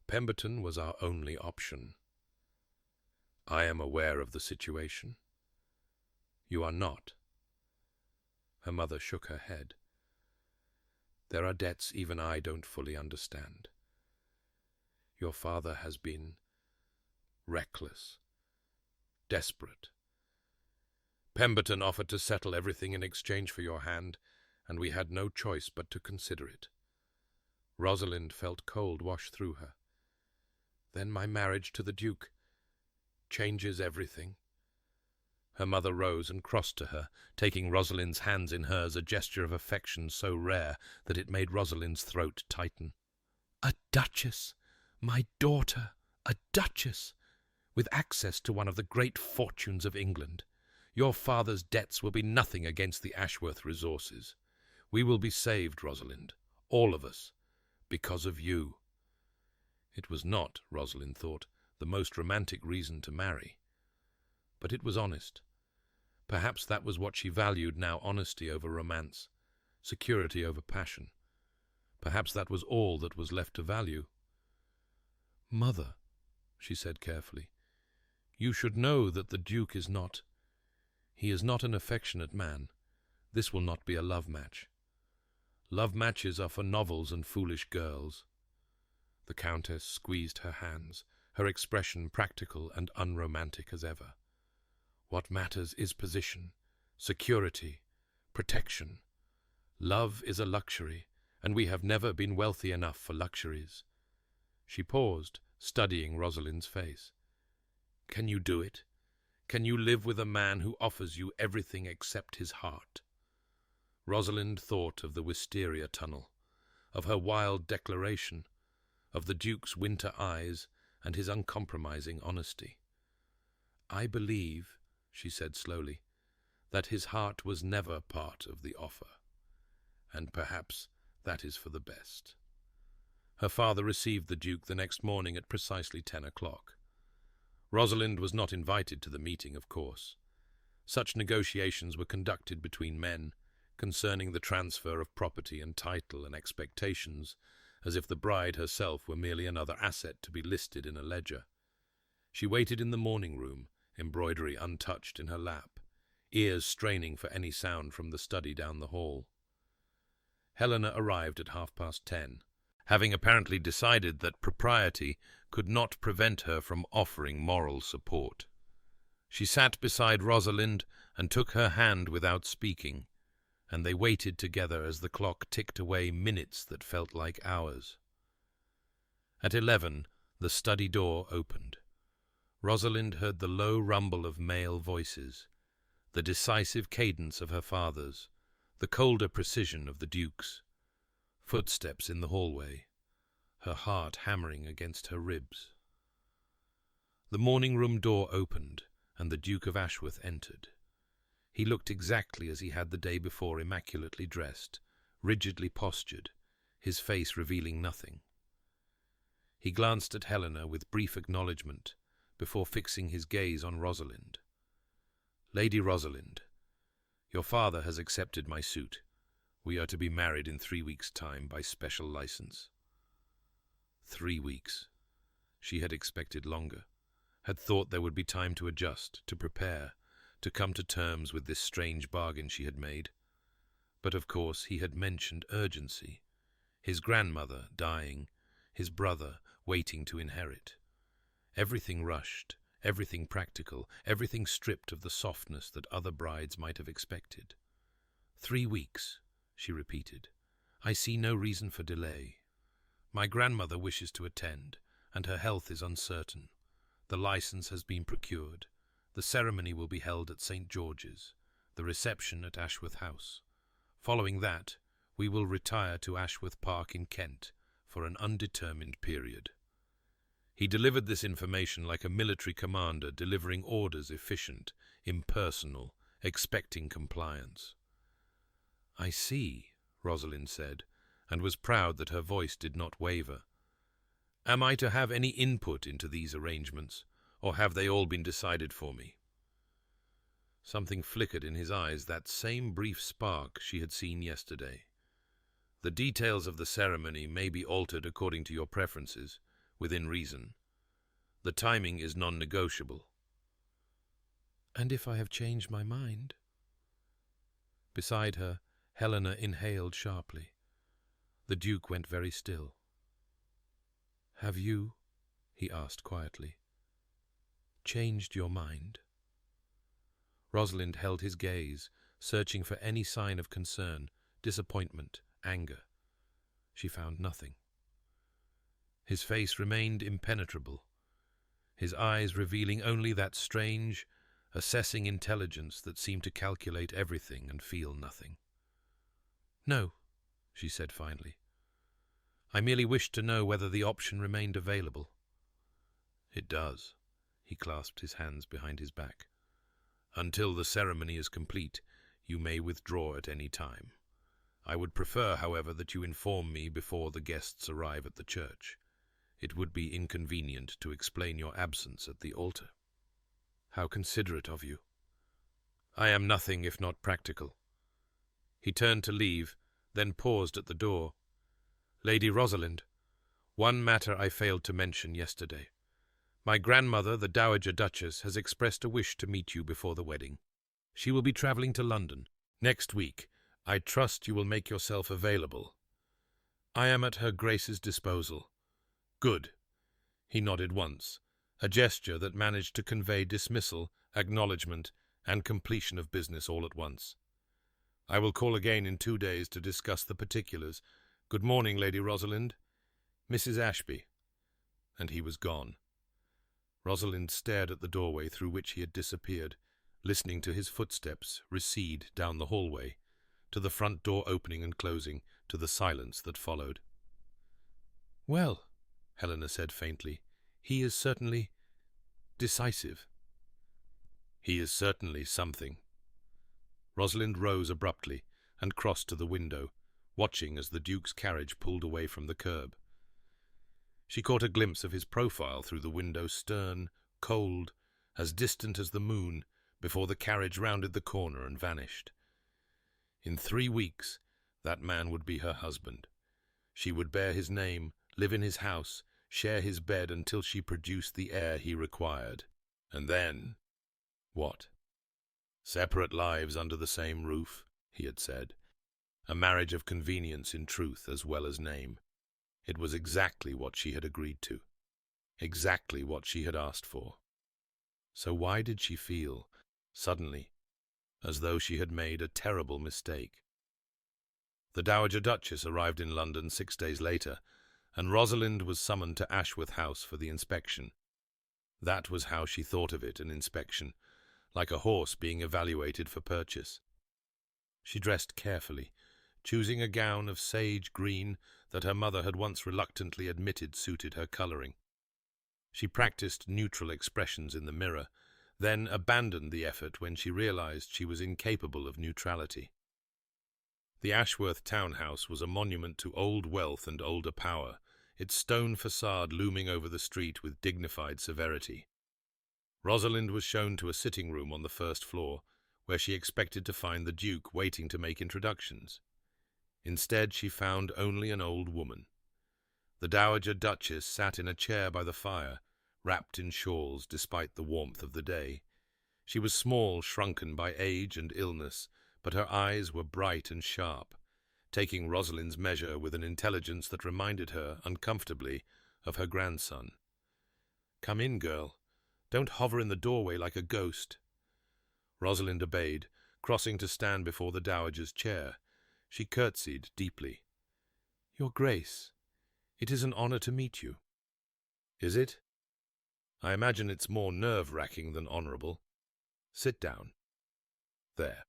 Pemberton was our only option. I am aware of the situation. You are not." Her mother shook her head. "There are debts even I don't fully understand. Your father has been reckless, desperate. Pemberton offered to settle everything in exchange for your hand, and we had no choice but to consider it." Rosalind felt cold wash through her. "Then my marriage to the Duke changes everything." Her mother rose and crossed to her, taking Rosalind's hands in hers, a gesture of affection so rare that it made Rosalind's throat tighten. "A duchess! My daughter! A duchess! With access to one of the great fortunes of England. Your father's debts will be nothing against the Ashworth resources. We will be saved, Rosalind, all of us, because of you." It was not, Rosalind thought, the most romantic reason to marry. But it was honest. Perhaps that was what she valued now, honesty over romance, security over passion. Perhaps that was all that was left to value. "Mother," she said carefully, "you should know that the Duke is not. He is not an affectionate man. This will not be a love match. Love matches are for novels and foolish girls." The Countess squeezed her hands, her expression practical and unromantic as ever. "What matters is position, security, protection. Love is a luxury, and we have never been wealthy enough for luxuries." She paused, studying Rosalind's face. "Can you do it? Can you live with a man who offers you everything except his heart?" Rosalind thought of the wisteria tunnel, of her wild declaration, of the Duke's winter eyes and his uncompromising honesty. "I believe," she said slowly, "that his heart was never part of the offer. And perhaps that is for the best." Her father received the Duke the next morning at precisely 10 o'clock. Rosalind was not invited to the meeting, of course. Such negotiations were conducted between men, concerning the transfer of property and title and expectations, as if the bride herself were merely another asset to be listed in a ledger. She waited in the morning room, embroidery untouched in her lap, ears straining for any sound from the study down the hall. Helena arrived at 10:30, having apparently decided that propriety could not prevent her from offering moral support. She sat beside Rosalind and took her hand without speaking, and they waited together as the clock ticked away minutes that felt like hours. At 11, the study door opened. Rosalind heard the low rumble of male voices, the decisive cadence of her father's, the colder precision of the Duke's. Footsteps in the hallway, her heart hammering against her ribs. The morning-room door opened, and the Duke of Ashworth entered. He looked exactly as he had the day before, immaculately dressed, rigidly postured, his face revealing nothing. He glanced at Helena with brief acknowledgment, before fixing his gaze on Rosalind. "Lady Rosalind, your father has accepted my suit. We are to be married in 3 weeks' time by special license." 3 weeks. She had expected longer, had thought there would be time to adjust, to prepare, to come to terms with this strange bargain she had made. But of course he had mentioned urgency. His grandmother dying, his brother waiting to inherit. Everything rushed, everything practical, everything stripped of the softness that other brides might have expected. 3 weeks, she repeated. "I see no reason for delay. My grandmother wishes to attend, and her health is uncertain. The license has been procured. The ceremony will be held at St. George's, the reception at Ashworth House. Following that, we will retire to Ashworth Park in Kent for an undetermined period." He delivered this information like a military commander delivering orders, efficient, impersonal, expecting compliance. "I see," Rosalind said, and was proud that her voice did not waver. "Am I to have any input into these arrangements, or have they all been decided for me?" Something flickered in his eyes, that same brief spark she had seen yesterday. "The details of the ceremony may be altered according to your preferences, within reason. The timing is non-negotiable." "And if I have changed my mind?" Beside her, Helena inhaled sharply. The Duke went very still. "Have you," he asked quietly, "changed your mind?" Rosalind held his gaze, searching for any sign of concern, disappointment, anger. She found nothing. His face remained impenetrable, his eyes revealing only that strange, assessing intelligence that seemed to calculate everything and feel nothing. "No," she said finally. "I merely wished to know whether the option remained available." "It does." He clasped his hands behind his back. "Until the ceremony is complete, you may withdraw at any time. I would prefer, however, that you inform me before the guests arrive at the church. It would be inconvenient to explain your absence at the altar." "How considerate of you." "I am nothing if not practical." He turned to leave, then paused at the door. "Lady Rosalind, one matter I failed to mention yesterday. My grandmother, the Dowager Duchess, has expressed a wish to meet you before the wedding. She will be travelling to London next week. I trust you will make yourself available. I am at her Grace's disposal." "Good." He nodded once, a gesture that managed to convey dismissal, acknowledgement, and completion of business all at once. "I will call again in 2 days to discuss the particulars. Good morning, Lady Rosalind. Mrs. Ashby." And he was gone. Rosalind stared at the doorway through which he had disappeared, listening to his footsteps recede down the hallway, to the front door opening and closing, to the silence that followed. "Well," Helena said faintly, "he is certainly decisive." "He is certainly something." Rosalind rose abruptly and crossed to the window, watching as the Duke's carriage pulled away from the curb. She caught a glimpse of his profile through the window, stern, cold, as distant as the moon, before the carriage rounded the corner and vanished. In 3 weeks, that man would be her husband. She would bear his name, live in his house, share his bed until she produced the heir he required. And then, what? Separate lives under the same roof, he had said. A marriage of convenience in truth as well as name. It was exactly what she had agreed to. Exactly what she had asked for. So why did she feel, suddenly, as though she had made a terrible mistake? The Dowager Duchess arrived in London 6 days later, and Rosalind was summoned to Ashworth House for the inspection. That was how she thought of it, an inspection, like a horse being evaluated for purchase. She dressed carefully, choosing a gown of sage green that her mother had once reluctantly admitted suited her colouring. She practised neutral expressions in the mirror, then abandoned the effort when she realised she was incapable of neutrality. The Ashworth townhouse was a monument to old wealth and older power, its stone facade looming over the street with dignified severity. Rosalind was shown to a sitting room on the first floor, where she expected to find the Duke waiting to make introductions. Instead, she found only an old woman. The Dowager Duchess sat in a chair by the fire, wrapped in shawls despite the warmth of the day. She was small, shrunken by age and illness, but her eyes were bright and sharp, taking Rosalind's measure with an intelligence that reminded her, uncomfortably, of her grandson. "Come in, girl. Don't hover in the doorway like a ghost." Rosalind obeyed, crossing to stand before the Dowager's chair. She curtsied deeply. "Your Grace, it is an honour to meet you." "Is it? I imagine it's more nerve-wracking than honourable. Sit down. There."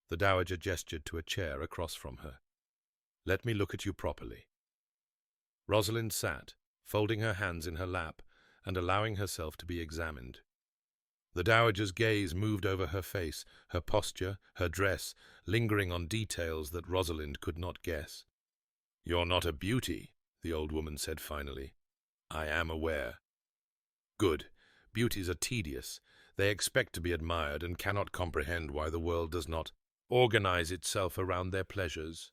The Dowager gestured to a chair across from her. "Let me look at you properly." Rosalind sat, folding her hands in her lap and allowing herself to be examined. The Dowager's gaze moved over her face, her posture, her dress, lingering on details that Rosalind could not guess. "You're not a beauty," the old woman said finally. "I am aware." "Good. Beauties are tedious. They expect to be admired and cannot comprehend why the world does not organize itself around their pleasures."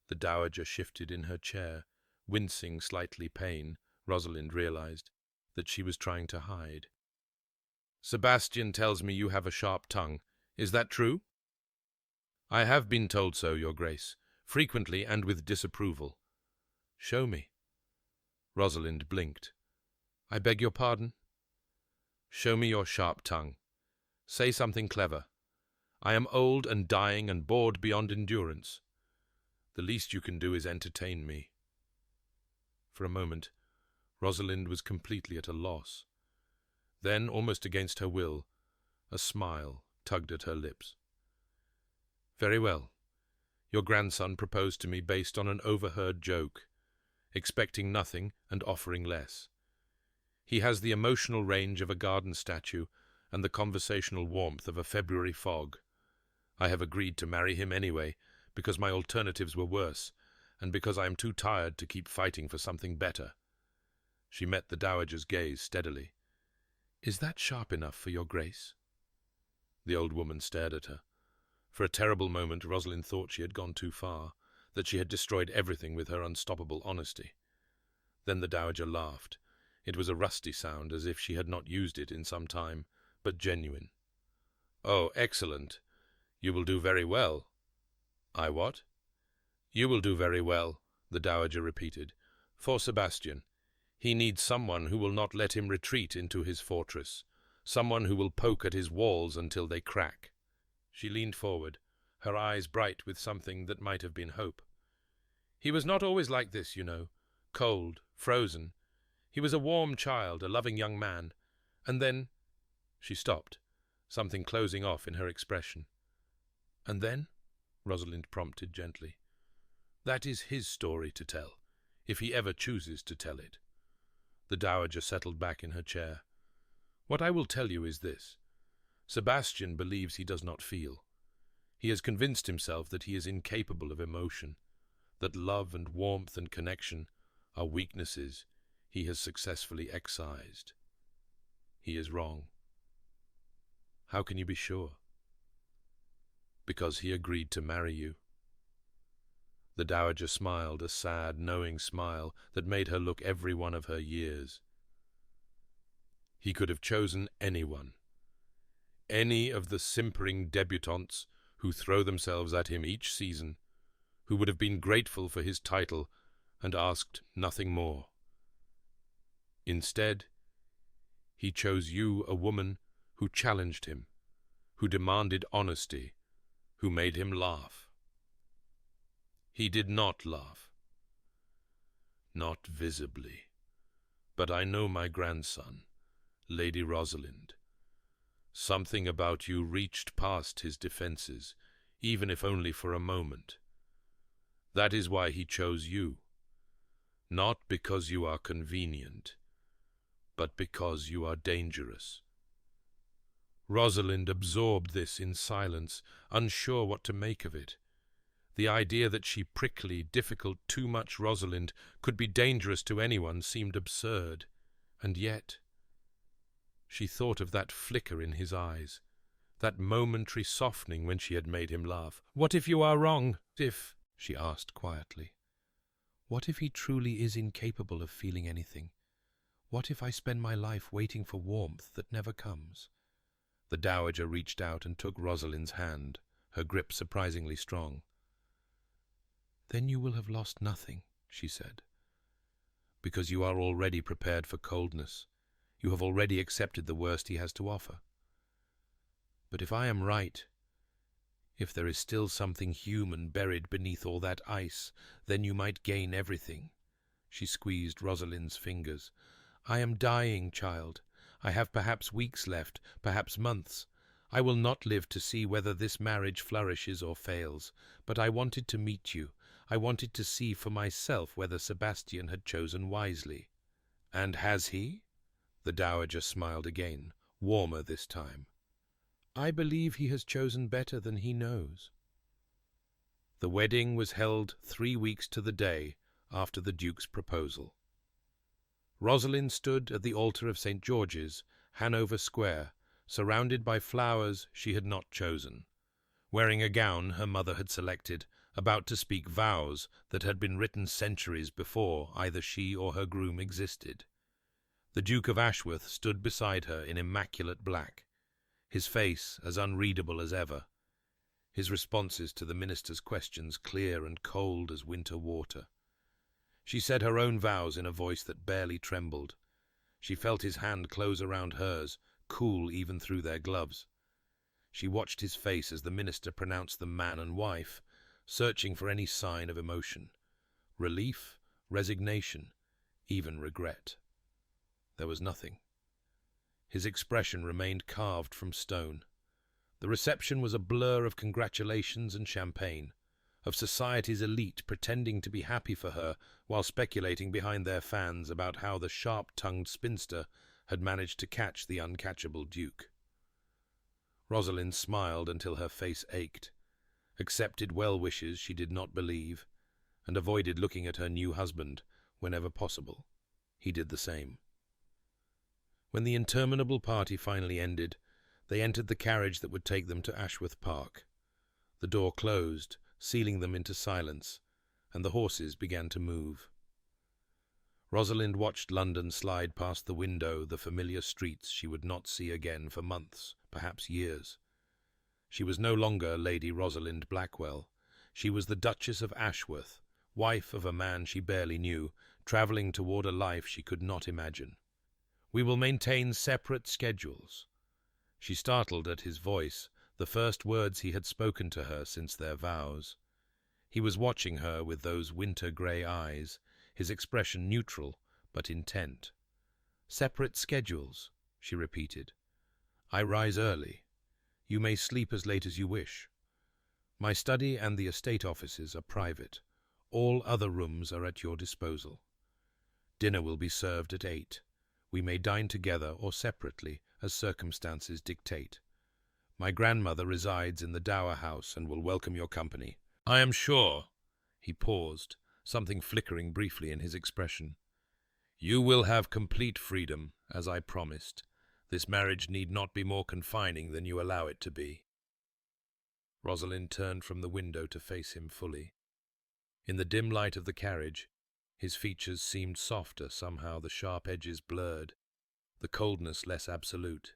The Dowager shifted in her chair, wincing slightly pain, Rosalind realized, that she was trying to hide. "Sebastian tells me you have a sharp tongue. Is that true?" "I have been told so, Your Grace, frequently and with disapproval." "Show me." Rosalind blinked. "I beg your pardon?" "Show me your sharp tongue. Say something clever. I am old and dying and bored beyond endurance. The least you can do is entertain me." For a moment, Rosalind was completely at a loss. Then, almost against her will, a smile tugged at her lips. "Very well. Your grandson proposed to me based on an overheard joke, expecting nothing and offering less. He has the emotional range of a garden statue and the conversational warmth of a February fog. I have agreed to marry him anyway, because my alternatives were worse, and because I am too tired to keep fighting for something better. She met the dowager's gaze steadily. "Is that sharp enough for your grace?" The old woman stared at her. For a terrible moment Rosalind thought she had gone too far, that she had destroyed everything with her unstoppable honesty. Then the dowager laughed. It was a rusty sound, as if she had not used it in some time, but genuine. "Oh, excellent. You will do very well." "I what?" "You will do very well," the dowager repeated. "For Sebastian. He needs someone who will not let him retreat into his fortress, someone who will poke at his walls until they crack." She leaned forward, her eyes bright with something that might have been hope. "He was not always like this, you know, cold, frozen. He was a warm child, a loving young man. And then—" She stopped, something closing off in her expression. "And then?" Rosalind prompted gently. "That is his story to tell, if he ever chooses to tell it." The dowager settled back in her chair. "What I will tell you is this. Sebastian believes he does not feel. He has convinced himself that he is incapable of emotion, that love and warmth and connection are weaknesses he has successfully excised. He is wrong." "How can you be sure?" "Because he agreed to marry you." The dowager smiled, a sad, knowing smile that made her look every one of her years. "He could have chosen anyone. Any of the simpering debutantes who throw themselves at him each season, who would have been grateful for his title and asked nothing more. Instead, he chose you, a woman who challenged him, who demanded honesty, who made him laugh." "He did not laugh." "Not visibly. But I know my grandson, Lady Rosalind. Something about you reached past his defenses, even if only for a moment. That is why he chose you. Not because you are convenient, but because you are dangerous." Rosalind absorbed this in silence, unsure what to make of it. The idea that she prickly, difficult, too much Rosalind could be dangerous to anyone seemed absurd. And yet, she thought of that flicker in his eyes, that momentary softening when she had made him laugh. "What if you are wrong? If," she asked quietly, "what if he truly is incapable of feeling anything? What if I spend my life waiting for warmth that never comes?" The dowager reached out and took Rosalind's hand, her grip surprisingly strong. "Then you will have lost nothing," she said, "because you are already prepared for coldness. You have already accepted the worst he has to offer. But if I am right, if there is still something human buried beneath all that ice, then you might gain everything." She squeezed Rosalind's fingers. "I am dying, child. I have perhaps weeks left, perhaps months. I will not live to see whether this marriage flourishes or fails. But I wanted to meet you. I wanted to see for myself whether Sebastian had chosen wisely." "And has he?" The dowager smiled again, warmer this time. "I believe he has chosen better than he knows." The wedding was held 3 weeks to the day after the Duke's proposal. Rosalind stood at the altar of St. George's, Hanover Square, surrounded by flowers she had not chosen, wearing a gown her mother had selected, about to speak vows that had been written centuries before either she or her groom existed. The Duke of Ashworth stood beside her in immaculate black, his face as unreadable as ever, his responses to the minister's questions clear and cold as winter water. She said her own vows in a voice that barely trembled. She felt his hand close around hers, cool even through their gloves. She watched his face as the minister pronounced them man and wife, searching for any sign of emotion, relief, resignation, even regret. There was nothing. His expression remained carved from stone. The reception was a blur of congratulations and champagne, of society's elite pretending to be happy for her while speculating behind their fans about how the sharp-tongued spinster had managed to catch the uncatchable Duke. Rosalind smiled until her face ached, accepted well-wishes she did not believe, and avoided looking at her new husband whenever possible. He did the same. When the interminable party finally ended, they entered the carriage that would take them to Ashworth Park. The door closed, sealing them into silence, and the horses began to move. Rosalind watched London slide past the window, the familiar streets she would not see again for months, perhaps years. She was no longer Lady Rosalind Blackwell. She was the Duchess of Ashworth, wife of a man she barely knew, travelling toward a life she could not imagine. "We will maintain separate schedules." She startled at his voice, the first words he had spoken to her since their vows. He was watching her with those winter-grey eyes, his expression neutral but intent. "Separate schedules," she repeated. "I rise early. You may sleep as late as you wish. My study and the estate offices are private. All other rooms are at your disposal. Dinner will be served at 8. We may dine together or separately, as circumstances dictate. My grandmother resides in the Dower House and will welcome your company. I am sure—" He paused, something flickering briefly in his expression. "You will have complete freedom, as I promised. This marriage need not be more confining than you allow it to be." Rosalind turned from the window to face him fully. In the dim light of the carriage, his features seemed softer, somehow the sharp edges blurred, the coldness less absolute.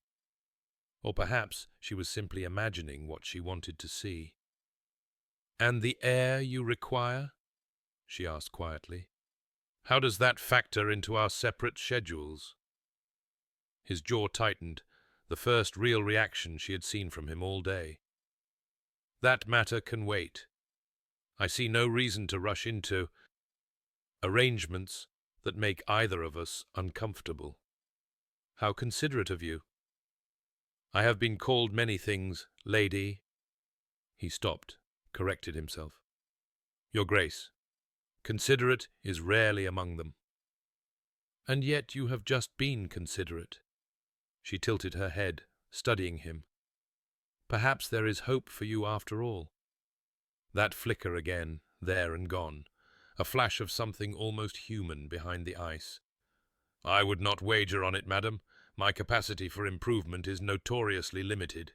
Or perhaps she was simply imagining what she wanted to see. "And the air you require?" she asked quietly. "How does that factor into our separate schedules?" His jaw tightened, the first real reaction she had seen from him all day. "That matter can wait. I see no reason to rush into arrangements that make either of us uncomfortable." "How considerate of you." "I have been called many things, lady—" He stopped, corrected himself. "Your Grace. Considerate is rarely among them." "And yet you have just been considerate." She tilted her head, studying him. "Perhaps there is hope for you after all." That flicker again, there and gone, a flash of something almost human behind the ice. "I would not wager on it, madam. My capacity for improvement is notoriously limited."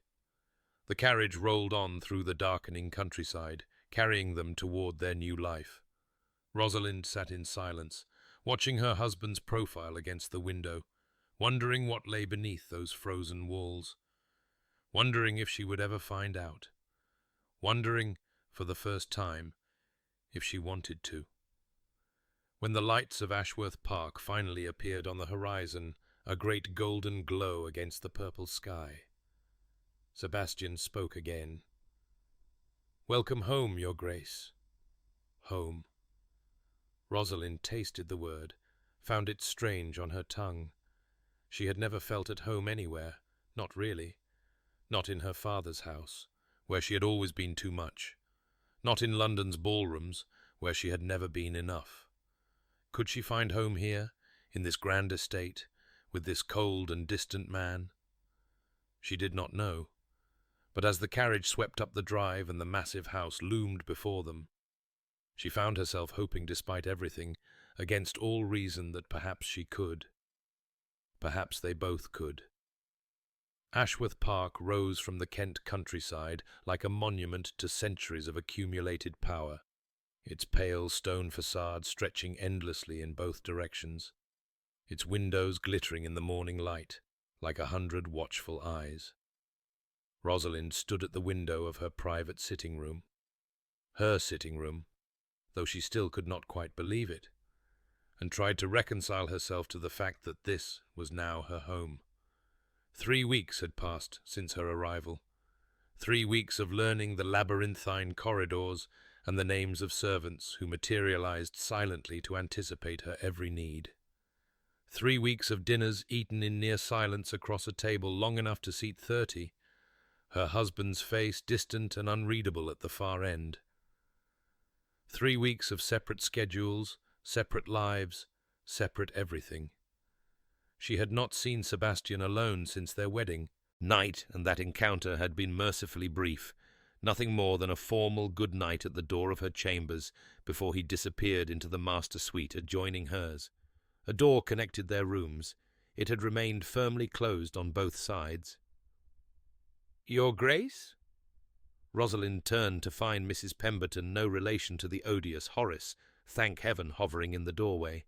The carriage rolled on through the darkening countryside, carrying them toward their new life. Rosalind sat in silence, watching her husband's profile against the window, wondering what lay beneath those frozen walls, wondering if she would ever find out, wondering, for the first time, if she wanted to. When the lights of Ashworth Park finally appeared on the horizon, a great golden glow against the purple sky, Sebastian spoke again. "Welcome home, Your Grace." Home. Rosalind tasted the word, found it strange on her tongue. She had never felt at home anywhere, not really. Not in her father's house, where she had always been too much. Not in London's ballrooms, where she had never been enough. Could she find home here, in this grand estate, with this cold and distant man? She did not know. But as the carriage swept up the drive and the massive house loomed before them, she found herself hoping, despite everything, against all reason, that perhaps she could. Perhaps they both could. Ashworth Park rose from the Kent countryside like a monument to centuries of accumulated power, its pale stone facade stretching endlessly in both directions, its windows glittering in the morning light like 100 watchful eyes. Rosalind stood at the window of her private sitting room. Her sitting room, though she still could not quite believe it, and tried to reconcile herself to the fact that this was now her home. 3 weeks had passed since her arrival. 3 weeks of learning the labyrinthine corridors and the names of servants who materialized silently to anticipate her every need. 3 weeks of dinners eaten in near silence across a table long enough to seat 30, her husband's face distant and unreadable at the far end. 3 weeks of separate schedules, separate lives, separate everything. She had not seen Sebastian alone since their wedding. Night and that encounter had been mercifully brief, nothing more than a formal good night at the door of her chambers before he disappeared into the master suite adjoining hers. A door connected their rooms. It had remained firmly closed on both sides. "Your Grace?" Rosalind turned to find Mrs. Pemberton no relation to the odious Horace, thank heaven, hovering in the doorway.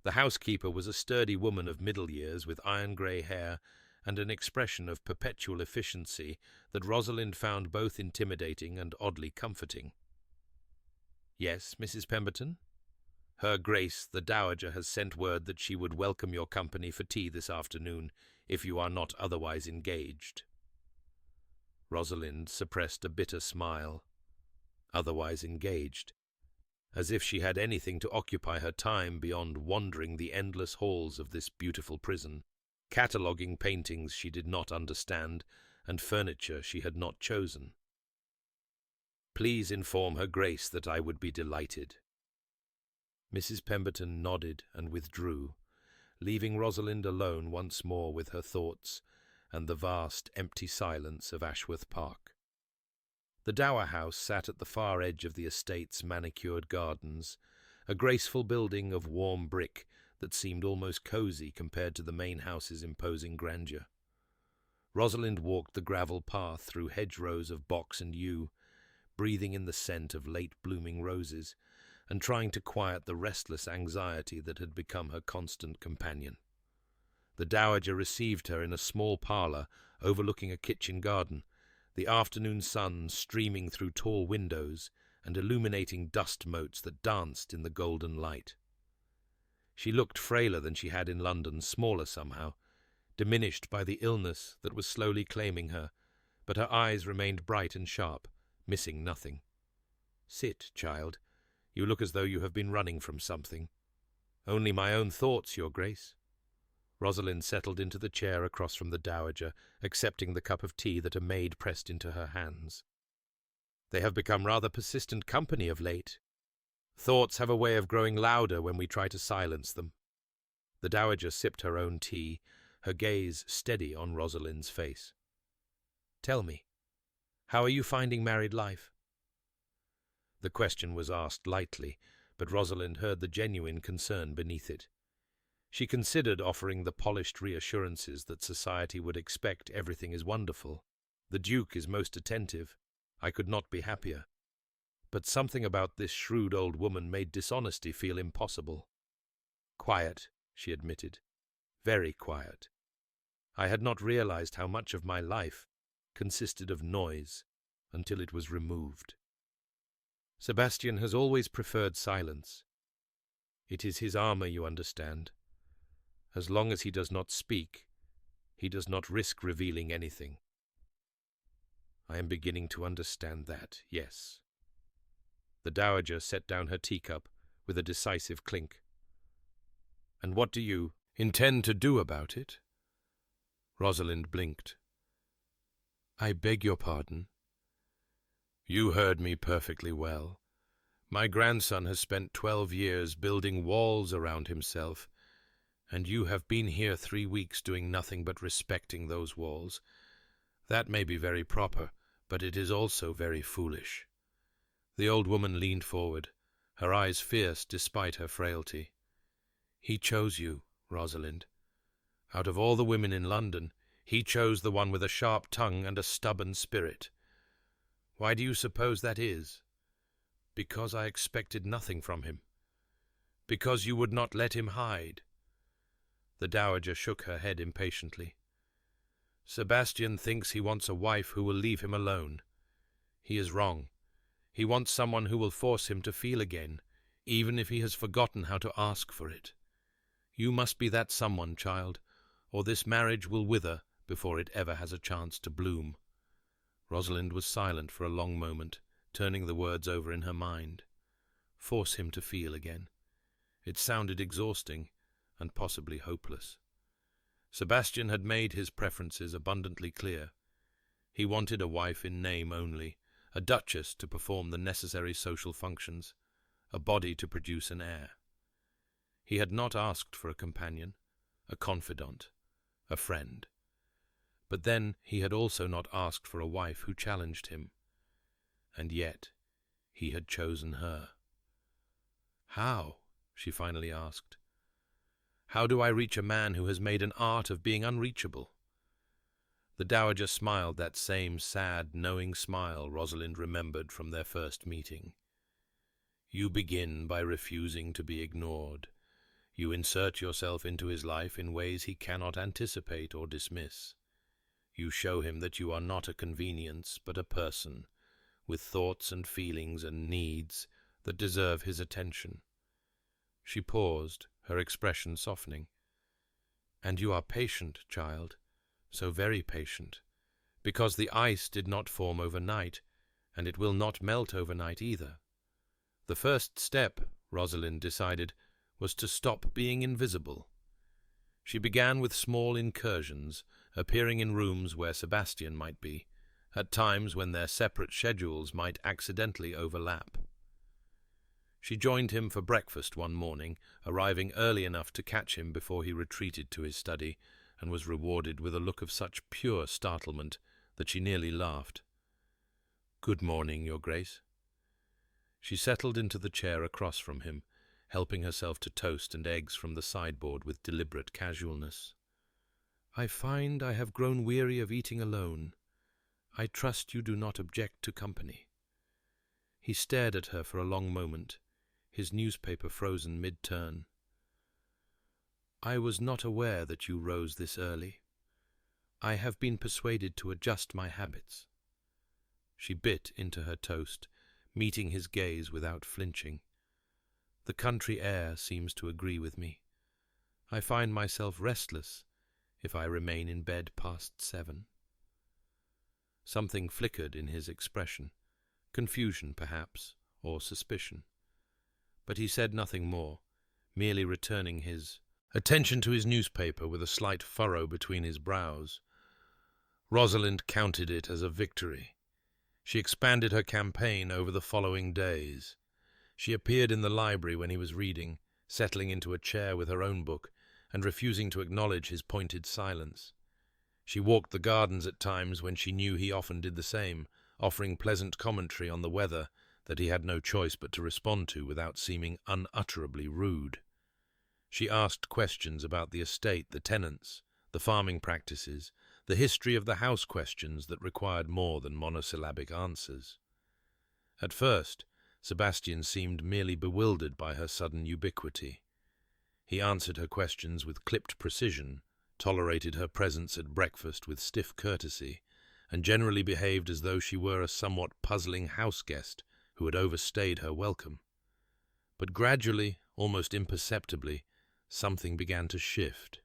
The housekeeper was a sturdy woman of middle years with iron-grey hair and an expression of perpetual efficiency that Rosalind found both intimidating and oddly comforting. "Yes, Mrs. Pemberton? Her Grace, the Dowager, has sent word that she would welcome your company for tea this afternoon, if you are not otherwise engaged." Rosalind suppressed a bitter smile. Otherwise engaged. As if she had anything to occupy her time beyond wandering the endless halls of this beautiful prison, cataloguing paintings she did not understand and furniture she had not chosen. "Please inform Her Grace that I would be delighted." Mrs. Pemberton nodded and withdrew, leaving Rosalind alone once more with her thoughts and the vast, empty silence of Ashworth Park. The Dower House sat at the far edge of the estate's manicured gardens, a graceful building of warm brick that seemed almost cosy compared to the main house's imposing grandeur. Rosalind walked the gravel path through hedgerows of box and yew, breathing in the scent of late-blooming roses, and trying to quiet the restless anxiety that had become her constant companion. The Dowager received her in a small parlour overlooking a kitchen garden, the afternoon sun streaming through tall windows and illuminating dust motes that danced in the golden light. She looked frailer than she had in London, smaller somehow, diminished by the illness that was slowly claiming her, but her eyes remained bright and sharp, missing nothing. "Sit, child. You look as though you have been running from something." "Only my own thoughts, Your Grace." Rosalind settled into the chair across from the Dowager, accepting the cup of tea that a maid pressed into her hands. "They have become rather persistent company of late. Thoughts have a way of growing louder when we try to silence them." The Dowager sipped her own tea, her gaze steady on Rosalind's face. "Tell me, how are you finding married life?" The question was asked lightly, but Rosalind heard the genuine concern beneath it. She considered offering the polished reassurances that society would expect everything is wonderful. "The Duke is most attentive. I could not be happier." But something about this shrewd old woman made dishonesty feel impossible. "Quiet," she admitted. "Very quiet. I had not realized how much of my life consisted of noise until it was removed. Sebastian has always preferred silence. It is his armor, you understand. As long as he does not speak, he does not risk revealing anything. I am beginning to understand that, yes." The Dowager set down her teacup with a decisive clink. "And what do you intend to do about it?" Rosalind blinked. "I beg your pardon." "You heard me perfectly well. My grandson has spent 12 years building walls around himself, and you have been here 3 weeks doing nothing but respecting those walls. That may be very proper, but it is also very foolish." The old woman leaned forward, her eyes fierce despite her frailty. "He chose you, Rosalind. Out of all the women in London, he chose the one with a sharp tongue and a stubborn spirit. Why do you suppose that is? Because I expected nothing from him. Because you would not let him hide." The Dowager shook her head impatiently. "Sebastian thinks he wants a wife who will leave him alone. He is wrong. He wants someone who will force him to feel again, even if he has forgotten how to ask for it. You must be that someone, child, or this marriage will wither before it ever has a chance to bloom." Rosalind was silent for a long moment, turning the words over in her mind. Force him to feel again. It sounded exhausting, and possibly hopeless. Sebastian had made his preferences abundantly clear. He wanted a wife in name only, a duchess to perform the necessary social functions, a body to produce an heir. He had not asked for a companion, a confidant, a friend. But then he had also not asked for a wife who challenged him. And yet he had chosen her. "How?" she finally asked. How do I reach a man who has made an art of being unreachable? The dowager smiled that same sad, knowing smile Rosalind remembered from their first meeting. You begin by refusing to be ignored. You insert yourself into his life in ways he cannot anticipate or dismiss. You show him that you are not a convenience, but a person, with thoughts and feelings and needs that deserve his attention. She paused, her expression softening. And you are patient, child, so very patient, because the ice did not form overnight, and it will not melt overnight either. The first step, Rosalind decided, was to stop being invisible. She began with small incursions, appearing in rooms where Sebastian might be, at times when their separate schedules might accidentally overlap. She joined him for breakfast one morning, arriving early enough to catch him before he retreated to his study, and was rewarded with a look of such pure startlement that she nearly laughed. "Good morning, Your Grace." She settled into the chair across from him, helping herself to toast and eggs from the sideboard with deliberate casualness. "I find I have grown weary of eating alone. I trust you do not object to company." He stared at her for a long moment, his newspaper frozen mid-turn. "I was not aware that you rose this early. I have been persuaded to adjust my habits." She bit into her toast, meeting his gaze without flinching. "The country air seems to agree with me. I find myself restless if I remain in bed past 7. Something flickered in his expression, confusion perhaps, or suspicion. But he said nothing more, merely returning his attention to his newspaper with a slight furrow between his brows. Rosalind counted it as a victory. She expanded her campaign over the following days. She appeared in the library when he was reading, settling into a chair with her own book, and refusing to acknowledge his pointed silence. She walked the gardens at times when she knew he often did the same, offering pleasant commentary on the weather that he had no choice but to respond to without seeming unutterably rude. She asked questions about the estate, the tenants, the farming practices, the history of the house, questions that required more than monosyllabic answers. At first, Sebastian seemed merely bewildered by her sudden ubiquity. He answered her questions with clipped precision, tolerated her presence at breakfast with stiff courtesy, and generally behaved as though she were a somewhat puzzling house guest who had overstayed her welcome. But gradually, almost imperceptibly, something began to shift.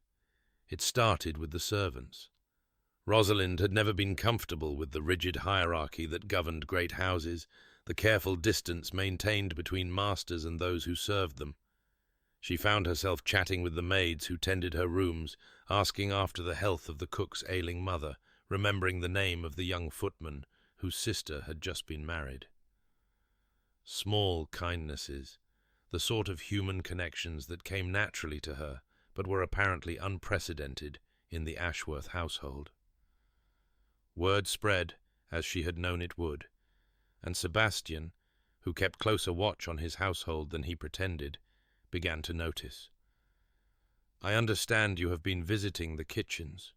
It started with the servants. Rosalind had never been comfortable with the rigid hierarchy that governed great houses, the careful distance maintained between masters and those who served them. She found herself chatting with the maids who tended her rooms, asking after the health of the cook's ailing mother, remembering the name of the young footman whose sister had just been married. Small kindnesses, the sort of human connections that came naturally to her, but were apparently unprecedented in the Ashworth household. Word spread, as she had known it would, and Sebastian, who kept closer watch on his household than he pretended, began to notice. "I understand you have been visiting the kitchens."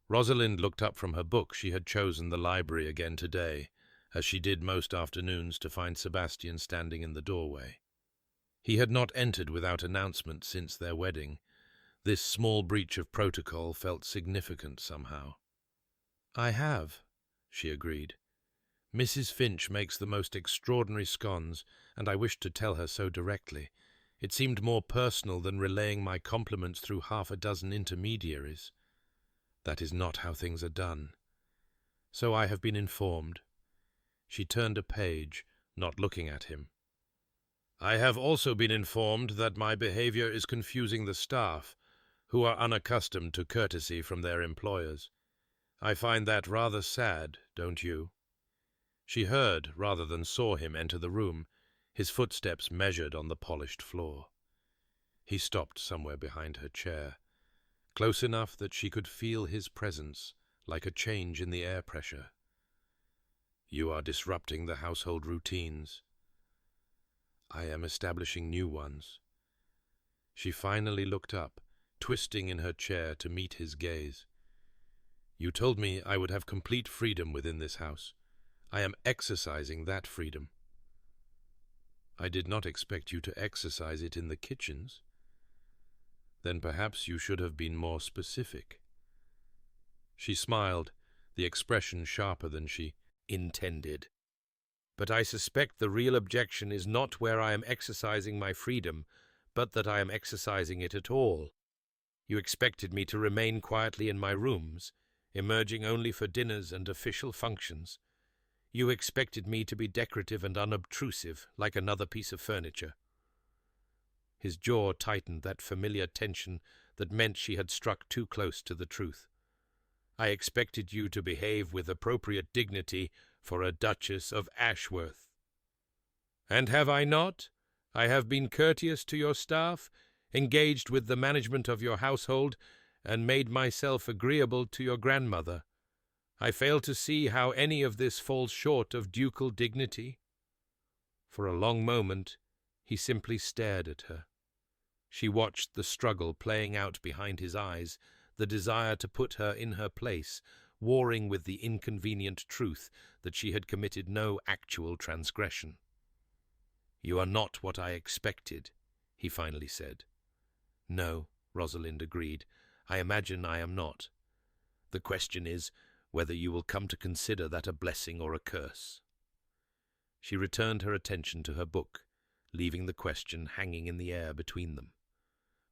Rosalind looked up from her book. She had chosen the library again today, as she did most afternoons, to find Sebastian standing in the doorway. He had not entered without announcement since their wedding. This small breach of protocol felt significant somehow. "I have," she agreed. "Mrs. Finch makes the most extraordinary scones, and I wished to tell her so directly. It seemed more personal than relaying my compliments through half a dozen intermediaries. That is not how things are done. So I have been informed." She turned a page, not looking at him. "I have also been informed that my behavior is confusing the staff, who are unaccustomed to courtesy from their employers. I find that rather sad, don't you?" She heard rather than saw him enter the room, his footsteps measured on the polished floor. He stopped somewhere behind her chair, close enough that she could feel his presence, like a change in the air pressure. "You are disrupting the household routines." "I am establishing new ones." She finally looked up, twisting in her chair to meet his gaze. "You told me I would have complete freedom within this house. I am exercising that freedom." "I did not expect you to exercise it in the kitchens." "Then perhaps you should have been more specific." She smiled, the expression sharper than she intended. "But I suspect the real objection is not where I am exercising my freedom, but that I am exercising it at all. You expected me to remain quietly in my rooms, emerging only for dinners and official functions. You expected me to be decorative and unobtrusive, like another piece of furniture." His jaw tightened, that familiar tension that meant she had struck too close to the truth. "I expected you to behave with appropriate dignity for a Duchess of Ashworth." "And have I not? I have been courteous to your staff, engaged with the management of your household, and made myself agreeable to your grandmother. I fail to see how any of this falls short of ducal dignity." For a long moment he simply stared at her. She watched the struggle playing out behind his eyes, the desire to put her in her place, warring with the inconvenient truth that she had committed no actual transgression. "You are not what I expected," he finally said. "No," Rosalind agreed. "I imagine I am not. The question is whether you will come to consider that a blessing or a curse." She returned her attention to her book, leaving the question hanging in the air between them.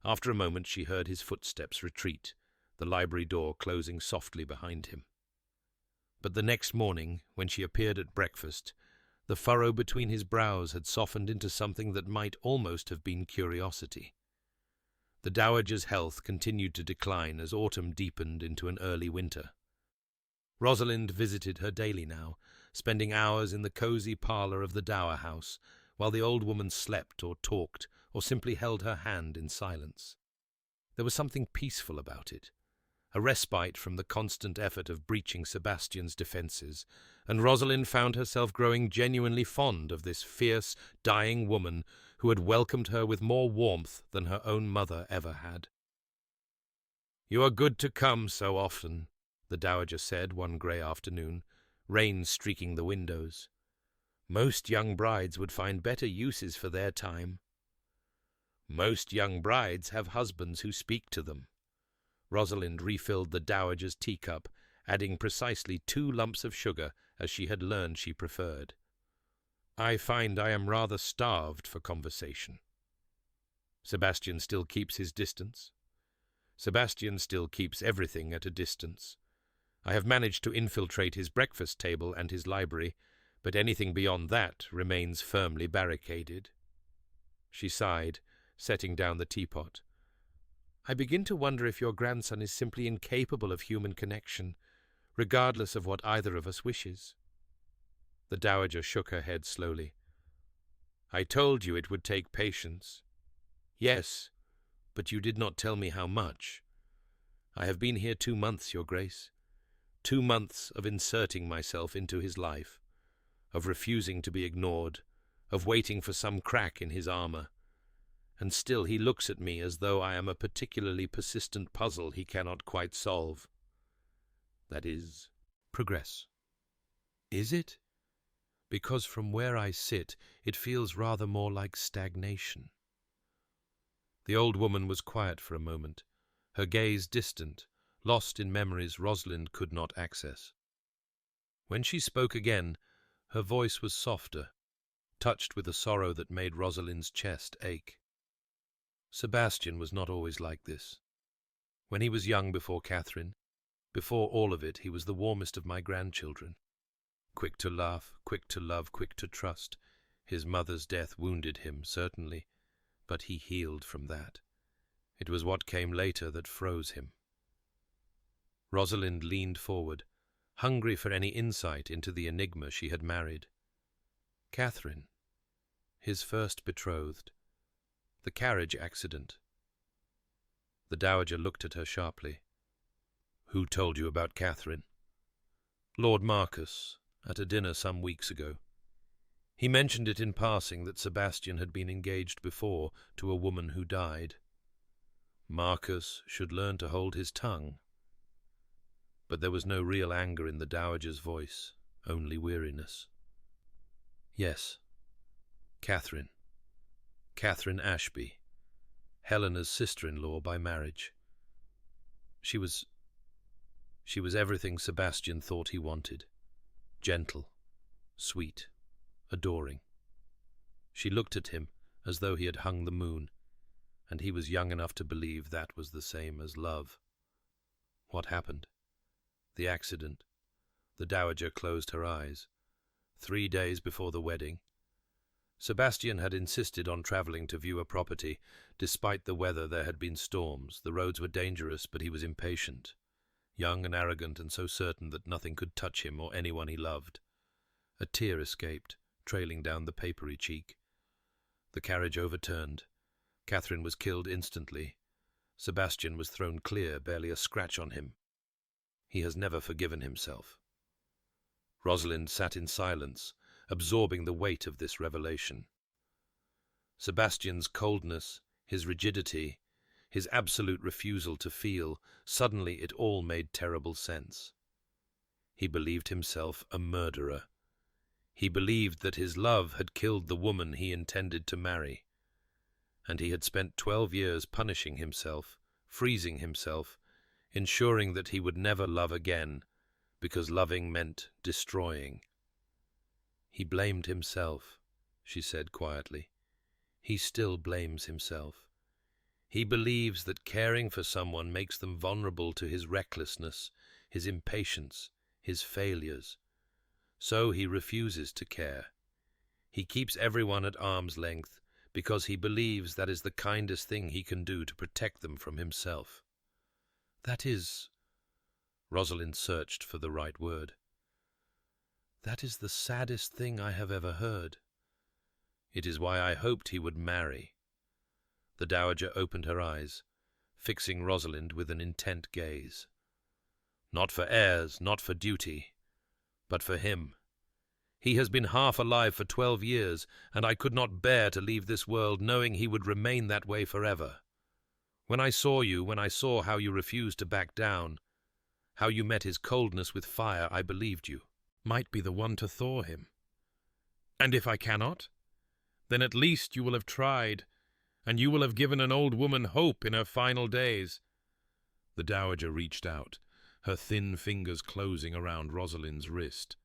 After a moment she heard his footsteps retreat, the library door closing softly behind him. But the next morning, when she appeared at breakfast, the furrow between his brows had softened into something that might almost have been curiosity. The dowager's health continued to decline as autumn deepened into an early winter. Rosalind visited her daily now, spending hours in the cosy parlour of the dower house, while the old woman slept or talked or simply held her hand in silence. There was something peaceful about it, a respite from the constant effort of breaching Sebastian's defences, and Rosalind found herself growing genuinely fond of this fierce, dying woman who had welcomed her with more warmth than her own mother ever had. "You are good to come so often," the dowager said one grey afternoon, rain streaking the windows. "Most young brides would find better uses for their time." "Most young brides have husbands who speak to them." Rosalind refilled the dowager's teacup, adding precisely 2 lumps of sugar, as she had learned she preferred. "I find I am rather starved for conversation." "Sebastian still keeps his distance?" "Sebastian still keeps everything at a distance. I have managed to infiltrate his breakfast table and his library, but anything beyond that remains firmly barricaded." She sighed, setting down the teapot. "I begin to wonder if your grandson is simply incapable of human connection, regardless of what either of us wishes." The dowager shook her head slowly. "I told you it would take patience." "Yes, but you did not tell me how much. I have been here 2 months, Your Grace. 2 months of inserting myself into his life, of refusing to be ignored, of waiting for some crack in his armour. And still he looks at me as though I am a particularly persistent puzzle he cannot quite solve. That is progress." "Is it? Because from where I sit, it feels rather more like stagnation." The old woman was quiet for a moment, her gaze distant, lost in memories Rosalind could not access. When she spoke again, her voice was softer, touched with a sorrow that made Rosalind's chest ache. "Sebastian was not always like this. When he was young before Catherine, before all of it, he was the warmest of my grandchildren. Quick to laugh, quick to love, quick to trust. His mother's death wounded him, certainly, but he healed from that. It was what came later that froze him." Rosalind leaned forward, hungry for any insight into the enigma she had married. "Catherine, his first betrothed, the carriage accident." The dowager looked at her sharply. "Who told you about Catherine?" "Lord Marcus, at a dinner some weeks ago. He mentioned it in passing that Sebastian had been engaged before to a woman who died." Marcus should learn to hold his tongue. But there was no real anger in the dowager's voice, only weariness. Yes, Catherine. Catherine Ashby, Helena's sister-in-law by marriage. She was everything Sebastian thought he wanted. Gentle, sweet, adoring. She looked at him as though he had hung the moon, and he was young enough to believe that was the same as love. What happened? The accident. The dowager closed her eyes. 3 days before the wedding. Sebastian had insisted on travelling to view a property. Despite the weather, there had been storms. The roads were dangerous, but he was impatient. Young and arrogant, and so certain that nothing could touch him or anyone he loved. A tear escaped, trailing down the papery cheek. The carriage overturned. Catherine was killed instantly. Sebastian was thrown clear, barely a scratch on him. He has never forgiven himself. Rosalind sat in silence, absorbing the weight of this revelation. Sebastian's coldness, his rigidity, his absolute refusal to feel, suddenly it all made terrible sense. He believed himself a murderer. He believed that his love had killed the woman he intended to marry. And he had spent 12 years punishing himself, freezing himself, ensuring that he would never love again, because loving meant destroying. He blamed himself, she said quietly. He still blames himself. He believes that caring for someone makes them vulnerable to his recklessness, his impatience, his failures. So he refuses to care. He keeps everyone at arm's length because he believes that is the kindest thing he can do to protect them from himself. That is... Rosalind searched for the right word. That is the saddest thing I have ever heard. It is why I hoped he would marry. The dowager opened her eyes, fixing Rosalind with an intent gaze. Not for heirs, not for duty, but for him. He has been half alive for 12 years, and I could not bear to leave this world knowing he would remain that way forever. When I saw you, when I saw how you refused to back down, how you met his coldness with fire, I believed you might be the one to thaw him. And if I cannot, then at least you will have tried, and you will have given an old woman hope in her final days. The dowager reached out, her thin fingers closing around Rosalind's wrist.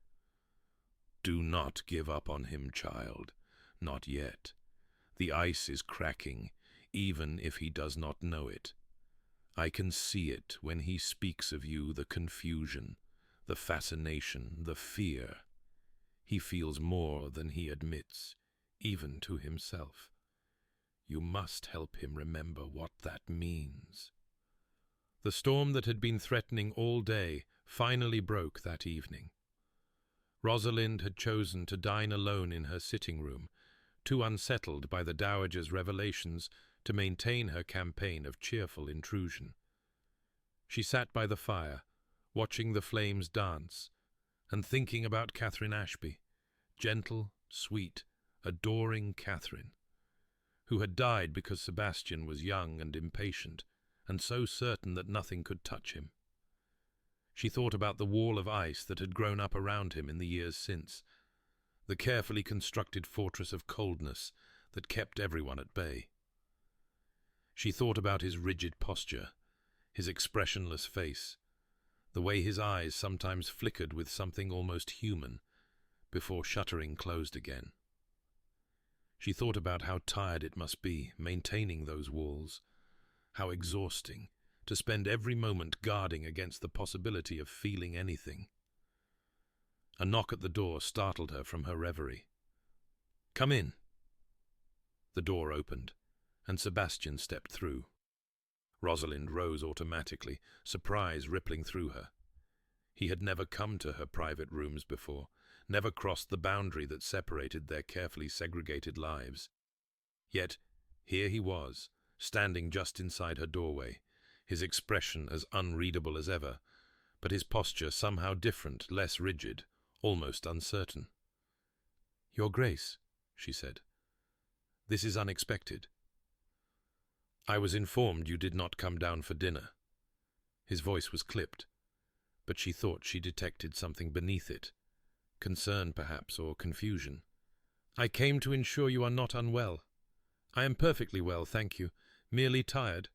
Do not give up on him, child. Not yet. The ice is cracking, even if he does not know it. I can see it when he speaks of you, the confusion, the fascination, the fear. He feels more than he admits, even to himself. You must help him remember what that means. The storm that had been threatening all day finally broke that evening. Rosalind had chosen to dine alone in her sitting room, too unsettled by the dowager's revelations to maintain her campaign of cheerful intrusion. She sat by the fire, watching the flames dance, and thinking about Catherine Ashby, gentle, sweet, adoring Catherine, who had died because Sebastian was young and impatient, and so certain that nothing could touch him. She thought about the wall of ice that had grown up around him in the years since, the carefully constructed fortress of coldness that kept everyone at bay. She thought about his rigid posture, his expressionless face, the way his eyes sometimes flickered with something almost human before shuttering closed again. She thought about how tired it must be maintaining those walls, how exhausting to spend every moment guarding against the possibility of feeling anything. A knock at the door startled her from her reverie. "Come in." The door opened, and Sebastian stepped through. Rosalind rose automatically, surprise rippling through her. He had never come to her private rooms before, never crossed the boundary that separated their carefully segregated lives. Yet here he was, standing just inside her doorway, his expression as unreadable as ever, but his posture somehow different, less rigid, almost uncertain. "Your Grace," she said, "this is unexpected." I was informed you did not come down for dinner. His voice was clipped, but she thought she detected something beneath it. Concern, perhaps, or confusion. I came to ensure you are not unwell. I am perfectly well, thank you, merely tired.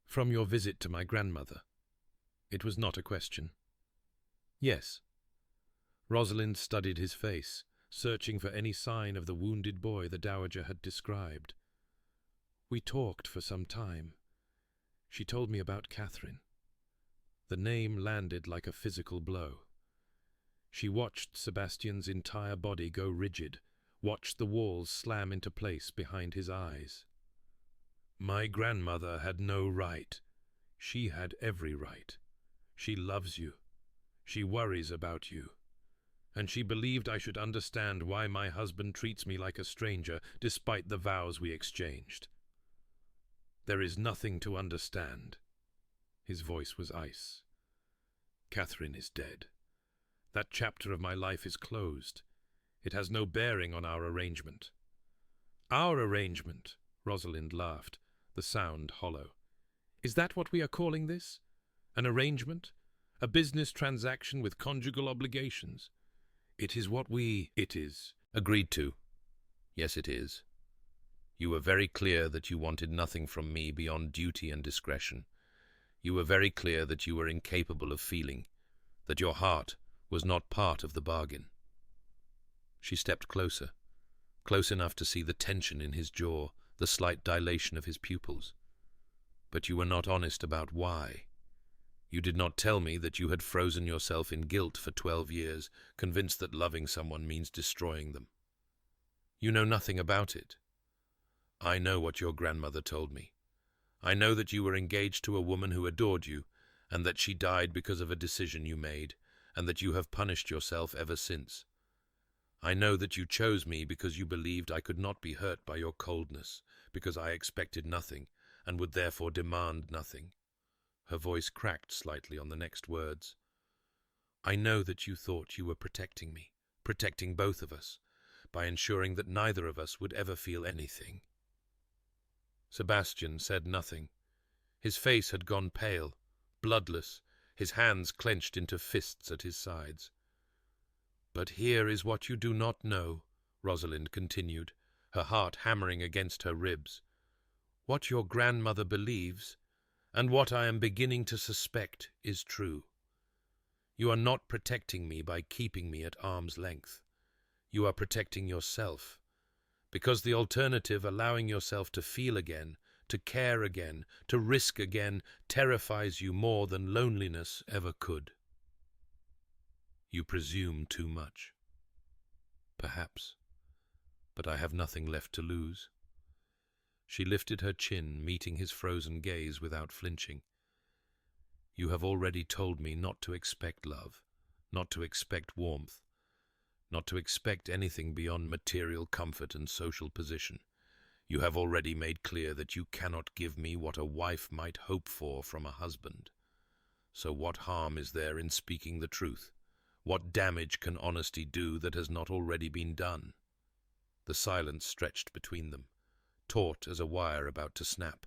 From your visit to my grandmother. It was not a question. Yes. Rosalind studied his face, searching for any sign of the wounded boy the dowager had described. We talked for some time. She told me about Catherine. The name landed like a physical blow. She watched Sebastian's entire body go rigid, watched the walls slam into place behind his eyes. My grandmother had no right. She had every right. She loves you. She worries about you. And she believed I should understand why my husband treats me like a stranger, despite the vows we exchanged. There is nothing to understand. His voice was ice. Catherine is dead. That chapter of my life is closed. It has no bearing on our arrangement. Our arrangement, Rosalind laughed, the sound hollow. Is that what we are calling this? An arrangement? A business transaction with conjugal obligations? It is what it is. Agreed to. Yes, it is. You were very clear that you wanted nothing from me beyond duty and discretion. You were very clear that you were incapable of feeling, that your heart was not part of the bargain. She stepped closer, close enough to see the tension in his jaw, the slight dilation of his pupils. But you were not honest about why. You did not tell me that you had frozen yourself in guilt for 12 years, convinced that loving someone means destroying them. You know nothing about it. I know what your grandmother told me. I know that you were engaged to a woman who adored you, and that she died because of a decision you made, and that you have punished yourself ever since. I know that you chose me because you believed I could not be hurt by your coldness, because I expected nothing, and would therefore demand nothing. Her voice cracked slightly on the next words. I know that you thought you were protecting me, protecting both of us, by ensuring that neither of us would ever feel anything. Sebastian said nothing. His face had gone pale, bloodless, his hands clenched into fists at his sides. But here is what you do not know, Rosalind continued, her heart hammering against her ribs. What your grandmother believes, and what I am beginning to suspect, is true. You are not protecting me by keeping me at arm's length. You are protecting yourself, because the alternative, allowing yourself to feel again, to care again, to risk again, terrifies you more than loneliness ever could. You presume too much. Perhaps, but I have nothing left to lose. She lifted her chin, meeting his frozen gaze without flinching. You have already told me not to expect love, not to expect warmth, not to expect anything beyond material comfort and social position. You have already made clear that you cannot give me what a wife might hope for from a husband. So what harm is there in speaking the truth? What damage can honesty do that has not already been done? The silence stretched between them, taut as a wire about to snap.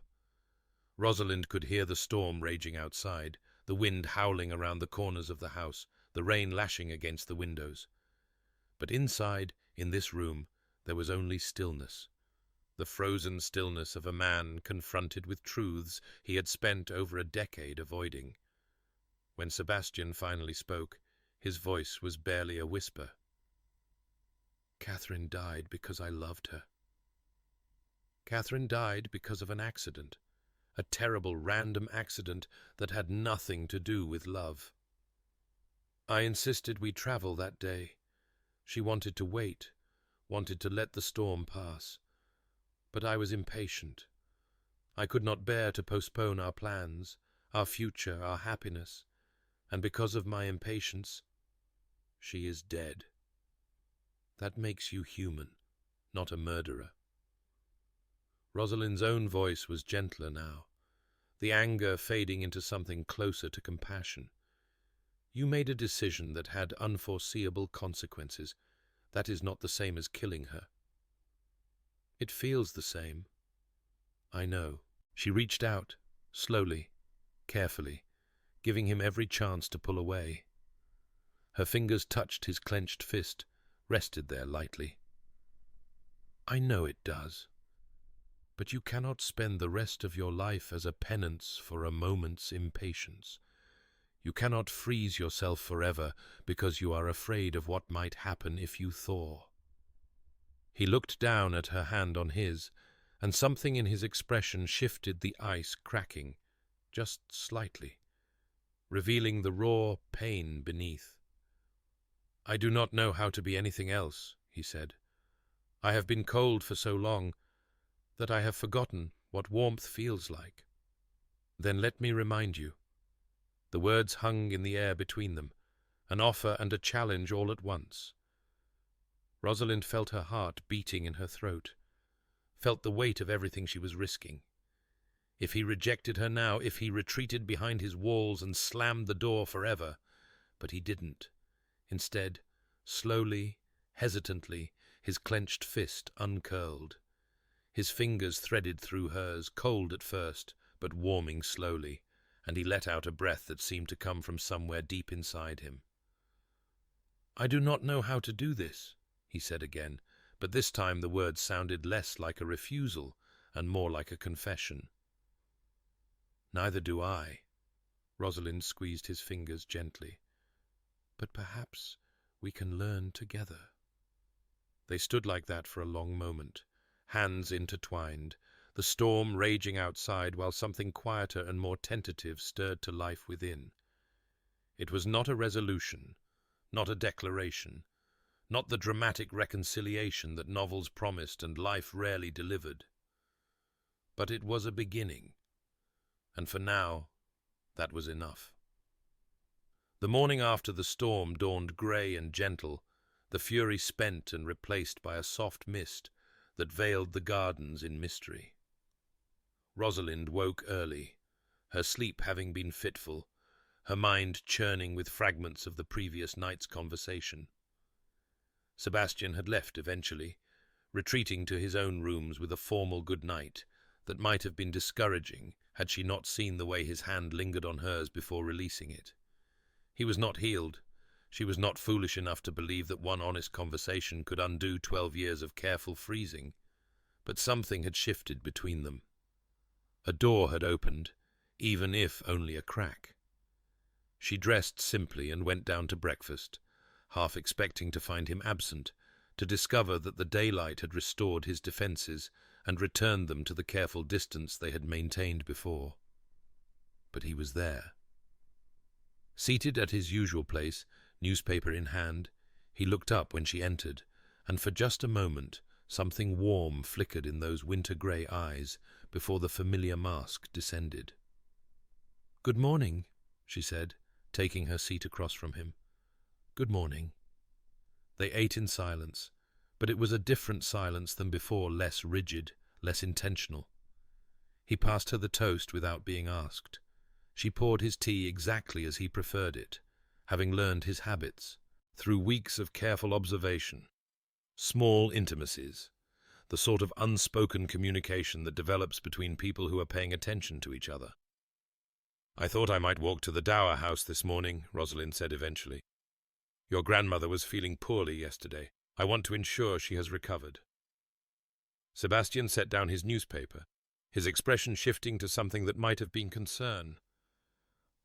Rosalind could hear the storm raging outside, the wind howling around the corners of the house, the rain lashing against the windows. But inside, in this room, there was only stillness. The frozen stillness of a man confronted with truths he had spent over a decade avoiding. When Sebastian finally spoke, his voice was barely a whisper. Catherine died because I loved her. Catherine died because of an accident, a terrible random accident that had nothing to do with love. I insisted we travel that day. She wanted to wait, wanted to let the storm pass. But I was impatient. I could not bear to postpone our plans, our future, our happiness, and because of my impatience, she is dead. That makes you human, not a murderer. Rosalind's own voice was gentler now, the anger fading into something closer to compassion. You made a decision that had unforeseeable consequences. That is not the same as killing her. It feels the same. I know. She reached out, slowly, carefully, giving him every chance to pull away. Her fingers touched his clenched fist, rested there lightly. "I know it does. But you cannot spend the rest of your life as a penance for a moment's impatience. You cannot freeze yourself forever because you are afraid of what might happen if you thaw." He looked down at her hand on his, and something in his expression shifted the ice cracking, just slightly, revealing the raw pain beneath. "I do not know how to be anything else," he said. "I have been cold for so long that I have forgotten what warmth feels like." "Then let me remind you." The words hung in the air between them, an offer and a challenge all at once. Rosalind felt her heart beating in her throat, felt the weight of everything she was risking. If he rejected her now, if he retreated behind his walls and slammed the door forever, but he didn't. Instead, slowly, hesitantly, his clenched fist uncurled. His fingers threaded through hers, cold at first, but warming slowly, and he let out a breath that seemed to come from somewhere deep inside him. "I do not know how to do this," he said again, but this time the words sounded less like a refusal and more like a confession. "Neither do I." Rosalind squeezed his fingers gently. "But perhaps we can learn together." They stood like that for a long moment, hands intertwined, the storm raging outside while something quieter and more tentative stirred to life within. It was not a resolution, not a declaration, not the dramatic reconciliation that novels promised and life rarely delivered. But it was a beginning, and for now, that was enough. The morning after the storm dawned grey and gentle, the fury spent and replaced by a soft mist that veiled the gardens in mystery. Rosalind woke early, her sleep having been fitful, her mind churning with fragments of the previous night's conversation. Sebastian had left eventually, retreating to his own rooms with a formal good night that might have been discouraging had she not seen the way his hand lingered on hers before releasing it. He was not healed. She was not foolish enough to believe that one honest conversation could undo 12 years of careful freezing, but something had shifted between them. A door had opened, even if only a crack. She dressed simply and went down to breakfast, half expecting to find him absent, to discover that the daylight had restored his defences and returned them to the careful distance they had maintained before. But he was there. Seated at his usual place, newspaper in hand, he looked up when she entered, and for just a moment something warm flickered in those winter-grey eyes before the familiar mask descended. "Good morning," she said, taking her seat across from him. "Good morning." They ate in silence, but it was a different silence than before, less rigid, less intentional. He passed her the toast without being asked. She poured his tea exactly as he preferred it, having learned his habits, through weeks of careful observation. Small intimacies, the sort of unspoken communication that develops between people who are paying attention to each other. "I thought I might walk to the Dower House this morning," Rosalind said eventually. "Your grandmother was feeling poorly yesterday. I want to ensure she has recovered." Sebastian set down his newspaper, his expression shifting to something that might have been concern.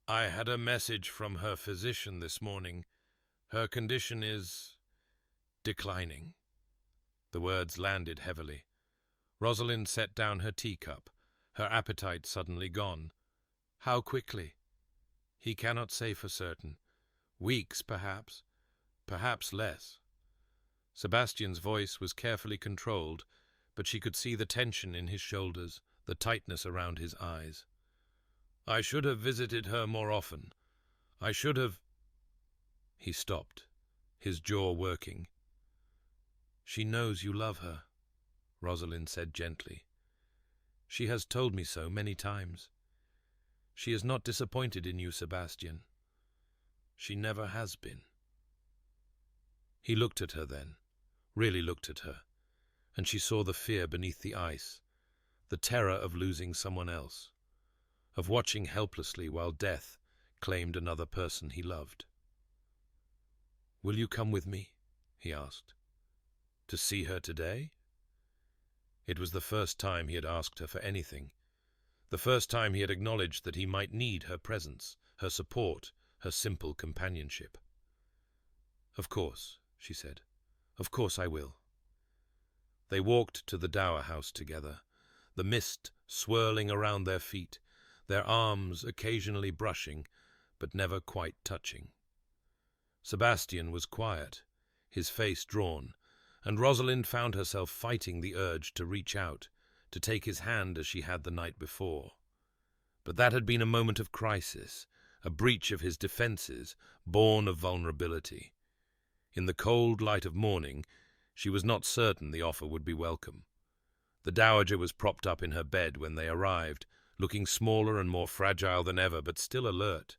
"I had a message from her physician this morning. Her condition is declining." The words landed heavily. Rosalind set down her teacup, her appetite suddenly gone. "How quickly?" "He cannot say for certain. Weeks, perhaps. Perhaps less." Sebastian's voice was carefully controlled, but she could see the tension in his shoulders, the tightness around his eyes. "I should have visited her more often. I should have—" He stopped, his jaw working. "She knows you love her," Rosalind said gently. "She has told me so many times. She is not disappointed in you, Sebastian. She never has been." He looked at her then, really looked at her, and she saw the fear beneath the ice, the terror of losing someone else, of watching helplessly while death claimed another person he loved. "Will you come with me?" he asked. "To see her today?" It was the first time he had asked her for anything, the first time he had acknowledged that he might need her presence, her support, her simple companionship. "Of course," she said. "Of course I will." They walked to the dower house together, the mist swirling around their feet, their arms occasionally brushing, but never quite touching. Sebastian was quiet, his face drawn, and Rosalind found herself fighting the urge to reach out, to take his hand as she had the night before. But that had been a moment of crisis, a breach of his defenses, born of vulnerability. In the cold light of morning, she was not certain the offer would be welcome. The dowager was propped up in her bed when they arrived, looking smaller and more fragile than ever, but still alert,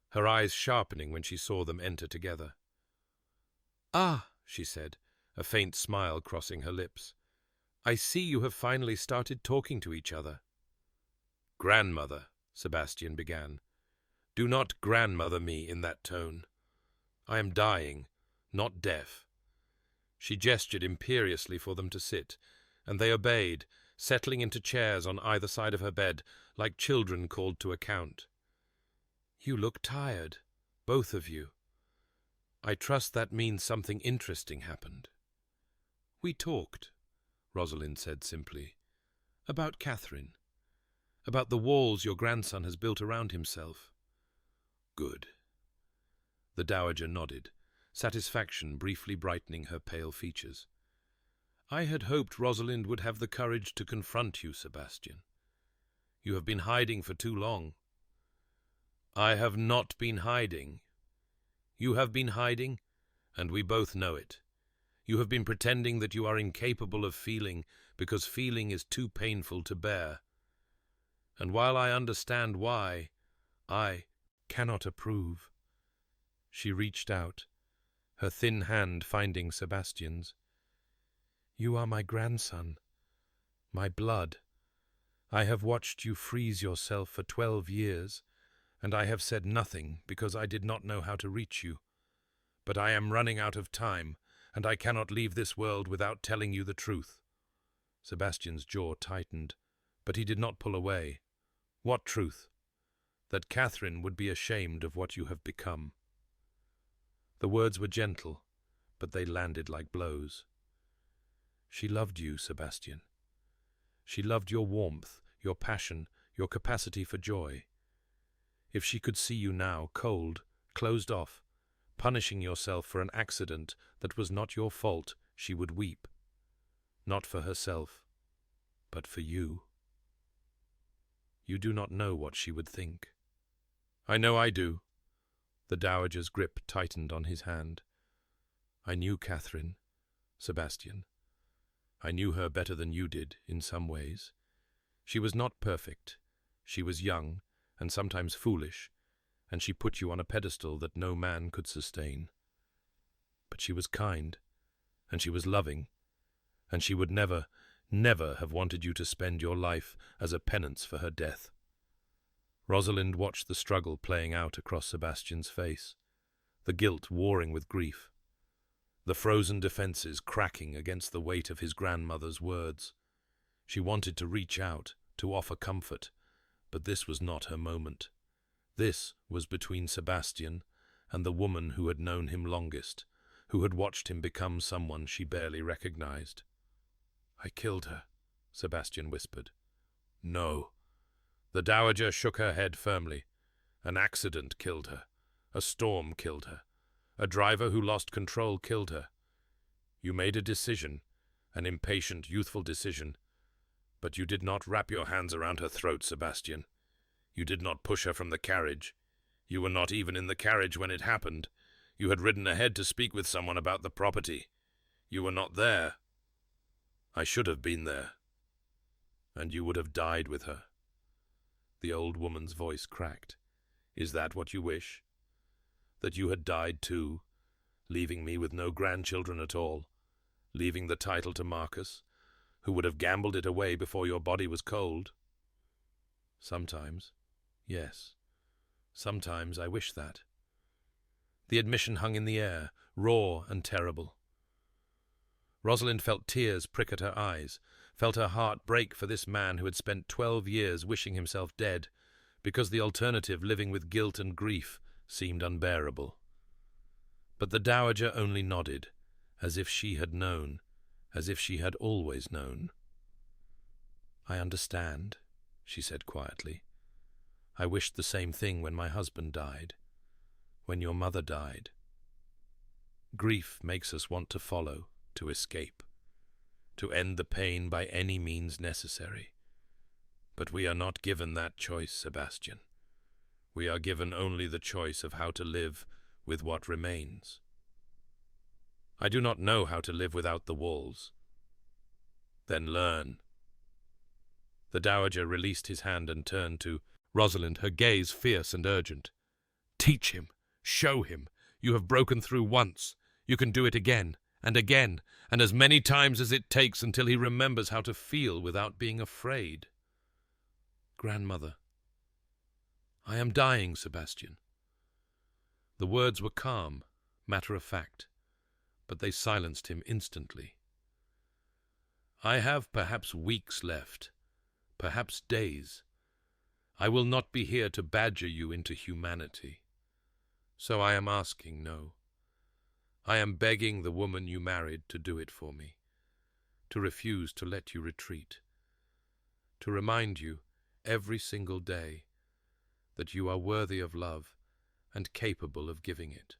her eyes sharpening when she saw them enter together. "Ah," she said, a faint smile crossing her lips. "I see you have finally started talking to each other." "Grandmother," Sebastian began. "Do not grandmother me in that tone. I am dying, not deaf." She gestured imperiously for them to sit, and they obeyed, settling into chairs on either side of her bed, like children called to account. "You look tired, both of you. I trust that means something interesting happened." "We talked," Rosalind said simply, "about Catherine, about the walls your grandson has built around himself." "Good." The dowager nodded, satisfaction briefly brightening her pale features. "I had hoped Rosalind would have the courage to confront you, Sebastian. You have been hiding for too long." "I have not been hiding. You have been hiding, and we both know it. You have been pretending that you are incapable of feeling because feeling is too painful to bear. And while I understand why, I cannot approve." She reached out, her thin hand finding Sebastian's. "You are my grandson, my blood. I have watched you freeze yourself for 12 years, and I have said nothing because I did not know how to reach you. But I am running out of time, and I cannot leave this world without telling you the truth." Sebastian's jaw tightened, but he did not pull away. "What truth?" "That Catherine would be ashamed of what you have become." The words were gentle, but they landed like blows. "She loved you, Sebastian. She loved your warmth, your passion, your capacity for joy. If she could see you now, cold, closed off, punishing yourself for an accident that was not your fault, she would weep. Not for herself, but for you. You do not know what she would think." "I know I do." The dowager's grip tightened on his hand. "I knew Catherine, Sebastian. I knew her better than you did, in some ways. She was not perfect. She was young, and sometimes foolish, and she put you on a pedestal that no man could sustain. But she was kind, and she was loving, and she would never, never have wanted you to spend your life as a penance for her death." Rosalind watched the struggle playing out across Sebastian's face, the guilt warring with grief, the frozen defenses cracking against the weight of his grandmother's words. She wanted to reach out, to offer comfort, but this was not her moment. This was between Sebastian and the woman who had known him longest, who had watched him become someone she barely recognized. "I killed her," Sebastian whispered. "No." The dowager shook her head firmly. "An accident killed her. A storm killed her. A driver who lost control killed her. You made a decision, an impatient, youthful decision. But you did not wrap your hands around her throat, Sebastian. You did not push her from the carriage. You were not even in the carriage when it happened. You had ridden ahead to speak with someone about the property. You were not there. I should have been there. And you would have died with her." The old woman's voice cracked. "Is that what you wish? That you had died too, leaving me with no grandchildren at all, leaving the title to Marcus, who would have gambled it away before your body was cold. Sometimes, yes, sometimes I wish that. The admission hung in the air, raw and terrible. Rosalind felt tears prick at her eyes, felt her heart break for this man who had spent 12 years wishing himself dead, because the alternative, living with guilt and grief, seemed unbearable. But the dowager only nodded, as if she had known, as if she had always known. "I understand," she said quietly. "I wished the same thing when my husband died, when your mother died. Grief makes us want to follow, to escape, to end the pain by any means necessary. But we are not given that choice, Sebastian. We are given only the choice of how to live with what remains. I do not know how to live without the walls." "Then learn." The dowager released his hand and turned to Rosalind, her gaze fierce and urgent. "Teach him. Show him. You have broken through once. You can do it again, and as many times as it takes until he remembers how to feel without being afraid." "Grandmother." "I am dying, Sebastian." The words were calm, matter-of-fact, but they silenced him instantly. "I have perhaps weeks left, perhaps days. I will not be here to badger you into humanity. So I am asking no. I am begging the woman you married to do it for me, to refuse to let you retreat, to remind you every single day that you are worthy of love and capable of giving it."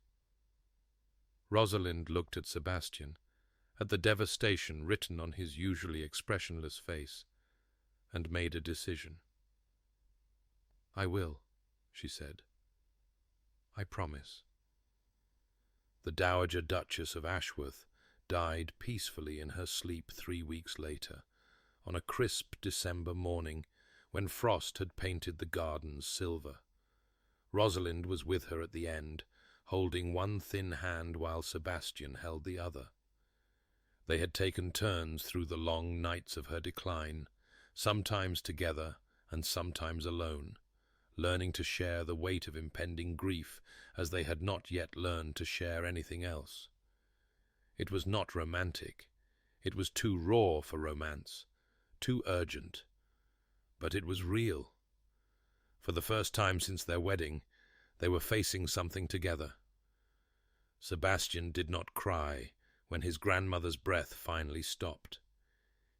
Rosalind looked at Sebastian, at the devastation written on his usually expressionless face, and made a decision. "I will," she said. "I promise." The Dowager Duchess of Ashworth died peacefully in her sleep 3 weeks later, on a crisp December morning when frost had painted the gardens silver. Rosalind was with her at the end, holding one thin hand while Sebastian held the other. They had taken turns through the long nights of her decline, sometimes together and sometimes alone, learning to share the weight of impending grief as they had not yet learned to share anything else. It was not romantic. It was too raw for romance, too urgent. But it was real. For the first time since their wedding, they were facing something together. Sebastian did not cry when his grandmother's breath finally stopped.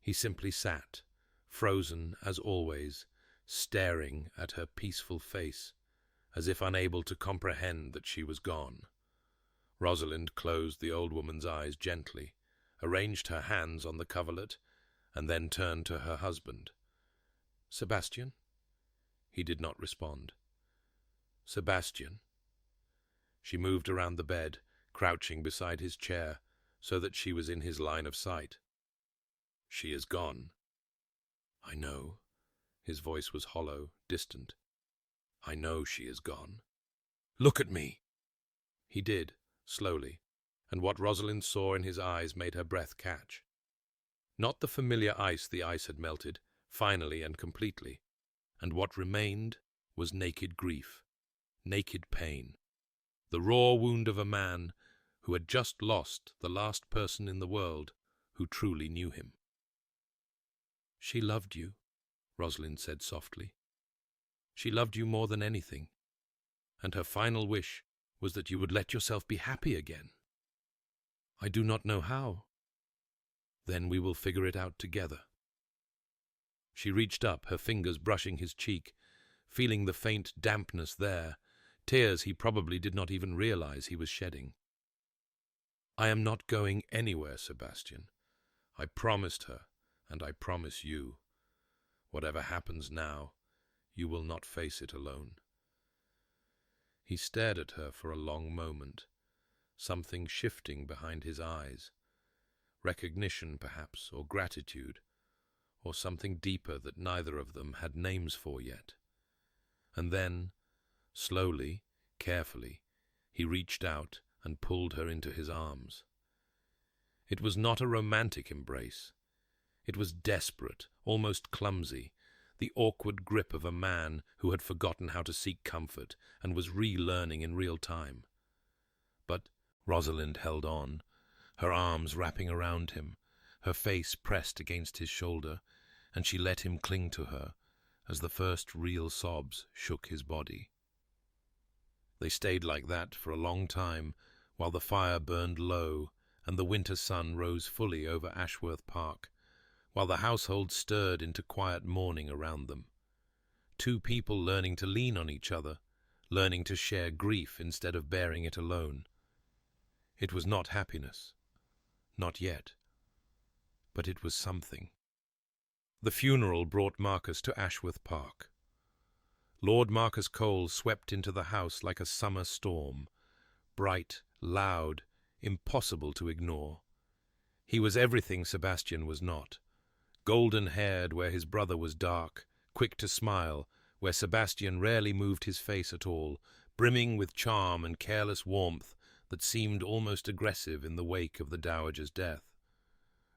He simply sat, frozen as always, staring at her peaceful face, as if unable to comprehend that she was gone. Rosalind closed the old woman's eyes gently, arranged her hands on the coverlet, and then turned to her husband. "Sebastian?" He did not respond. "Sebastian?" She moved around the bed, crouching beside his chair, so that she was in his line of sight. "She is gone." "I know." His voice was hollow, distant. "I know she is gone. Look at me." He did, slowly, and what Rosalind saw in his eyes made her breath catch. Not the familiar ice, the ice had melted, finally and completely, and what remained was naked grief, naked pain, the raw wound of a man who had just lost the last person in the world who truly knew him. "She loved you," Rosalind said softly. "She loved you more than anything, and her final wish was that you would let yourself be happy again. I do not know how. Then we will figure it out together." She reached up, her fingers brushing his cheek, feeling the faint dampness there, tears he probably did not even realize he was shedding. "I am not going anywhere, Sebastian. I promised her, and I promise you. Whatever happens now, you will not face it alone." He stared at her for a long moment, something shifting behind his eyes. Recognition, perhaps, or gratitude, or something deeper that neither of them had names for yet. And then, slowly, carefully, he reached out and pulled her into his arms. It was not a romantic embrace. It was desperate, almost clumsy, the awkward grip of a man who had forgotten how to seek comfort and was relearning in real time. But Rosalind held on, her arms wrapping around him, her face pressed against his shoulder, and she let him cling to her as the first real sobs shook his body. They stayed like that for a long time, while the fire burned low and the winter sun rose fully over Ashworth Park, while the household stirred into quiet mourning around them. Two people learning to lean on each other, learning to share grief instead of bearing it alone. It was not happiness. Not yet. But it was something. The funeral brought Marcus to Ashworth Park. Lord Marcus Cole swept into the house like a summer storm, bright, loud, impossible to ignore. He was everything Sebastian was not, golden-haired where his brother was dark, quick to smile where Sebastian rarely moved his face at all, brimming with charm and careless warmth that seemed almost aggressive in the wake of the dowager's death.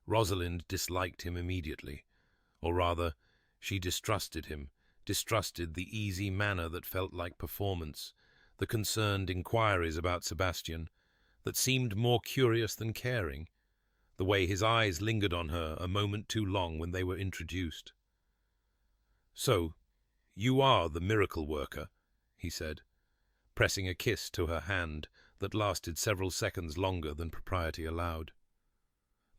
Rosalind disliked him immediately, or rather, she distrusted him, distrusted the easy manner that felt like performance, the concerned inquiries about Sebastian, that seemed more curious than caring, the way his eyes lingered on her a moment too long when they were introduced. "So, you are the miracle worker," he said, pressing a kiss to her hand that lasted several seconds longer than propriety allowed.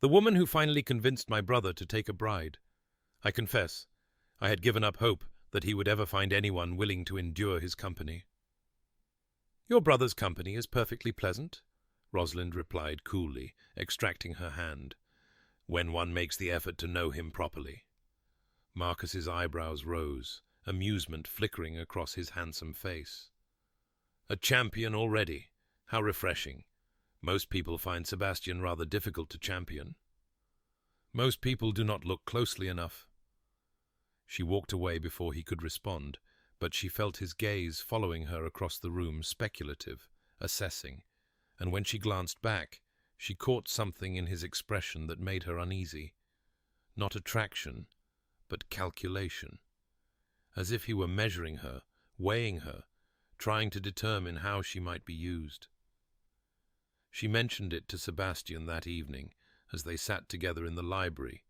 "The woman who finally convinced my brother to take a bride. I confess, I had given up hope that he would ever find anyone willing to endure his company." "Your brother's company is perfectly pleasant," Rosalind replied coolly, extracting her hand, "when one makes the effort to know him properly." Marcus's eyebrows rose, amusement flickering across his handsome face. "A champion already. How refreshing. Most people find Sebastian rather difficult to champion." "Most people do not look closely enough." She walked away before he could respond, but she felt his gaze following her across the room, speculative, assessing, and when she glanced back, she caught something in his expression that made her uneasy. Not attraction, but calculation. As if he were measuring her, weighing her, trying to determine how she might be used. She mentioned it to Sebastian that evening, as they sat together in the library,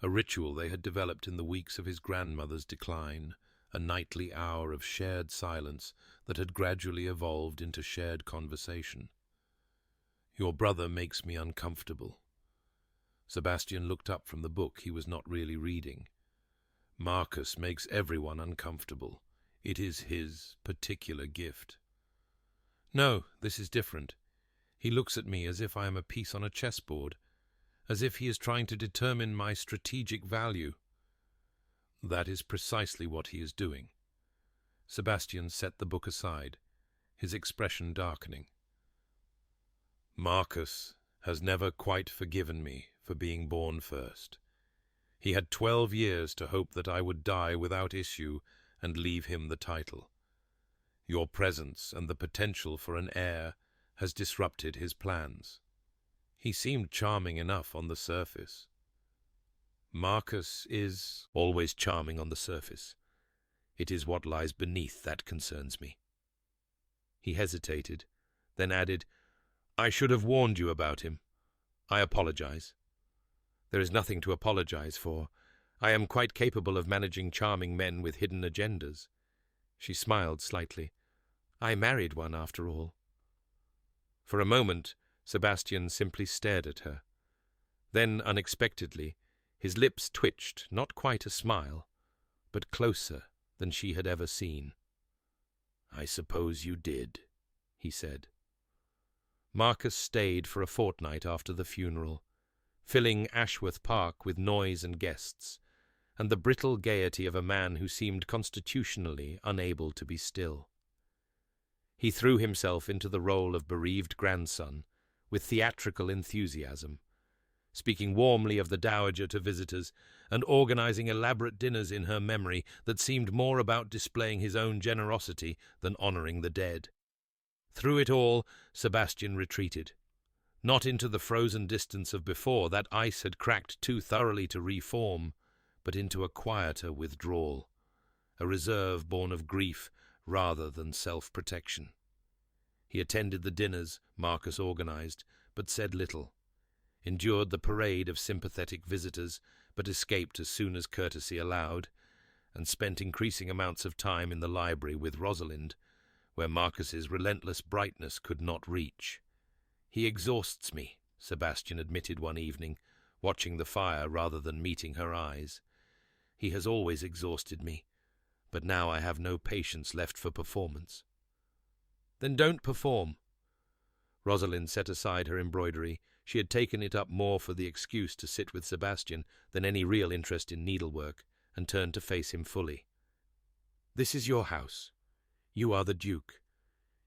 a ritual they had developed in the weeks of his grandmother's decline, a nightly hour of shared silence that had gradually evolved into shared conversation. "Your brother makes me uncomfortable." Sebastian looked up from the book he was not really reading. "Marcus makes everyone uncomfortable. It is his particular gift." "No, this is different. He looks at me as if I am a piece on a chessboard, as if he is trying to determine my strategic value." "That is precisely what he is doing." Sebastian set the book aside, his expression darkening. "Marcus has never quite forgiven me for being born first. He had 12 years to hope that I would die without issue and leave him the title. Your presence and the potential for an heir has disrupted his plans. He seemed charming enough on the surface." "Marcus is always charming on the surface. It is what lies beneath that concerns me." He hesitated, then added, "I should have warned you about him. I apologize." "There is nothing to apologize for. I am quite capable of managing charming men with hidden agendas." She smiled slightly. "I married one, after all." For a moment, Sebastian simply stared at her. Then, unexpectedly, his lips twitched, not quite a smile, but closer than she had ever seen. "I suppose you did," he said. Marcus stayed for a fortnight after the funeral, filling Ashworth Park with noise and guests, and the brittle gaiety of a man who seemed constitutionally unable to be still. He threw himself into the role of bereaved grandson with theatrical enthusiasm, speaking warmly of the dowager to visitors and organizing elaborate dinners in her memory that seemed more about displaying his own generosity than honoring the dead. Through it all, Sebastian retreated. Not into the frozen distance of before, that ice had cracked too thoroughly to reform, but into a quieter withdrawal, a reserve born of grief rather than self-protection. He attended the dinners Marcus organized, but said little, endured the parade of sympathetic visitors, but escaped as soon as courtesy allowed, and spent increasing amounts of time in the library with Rosalind, where Marcus's relentless brightness could not reach. "He exhausts me," Sebastian admitted one evening, watching the fire rather than meeting her eyes. "He has always exhausted me, but now I have no patience left for performance." "Then don't perform." Rosalind set aside her embroidery. She had taken it up more for the excuse to sit with Sebastian than any real interest in needlework, and turned to face him fully. "This is your house. You are the Duke.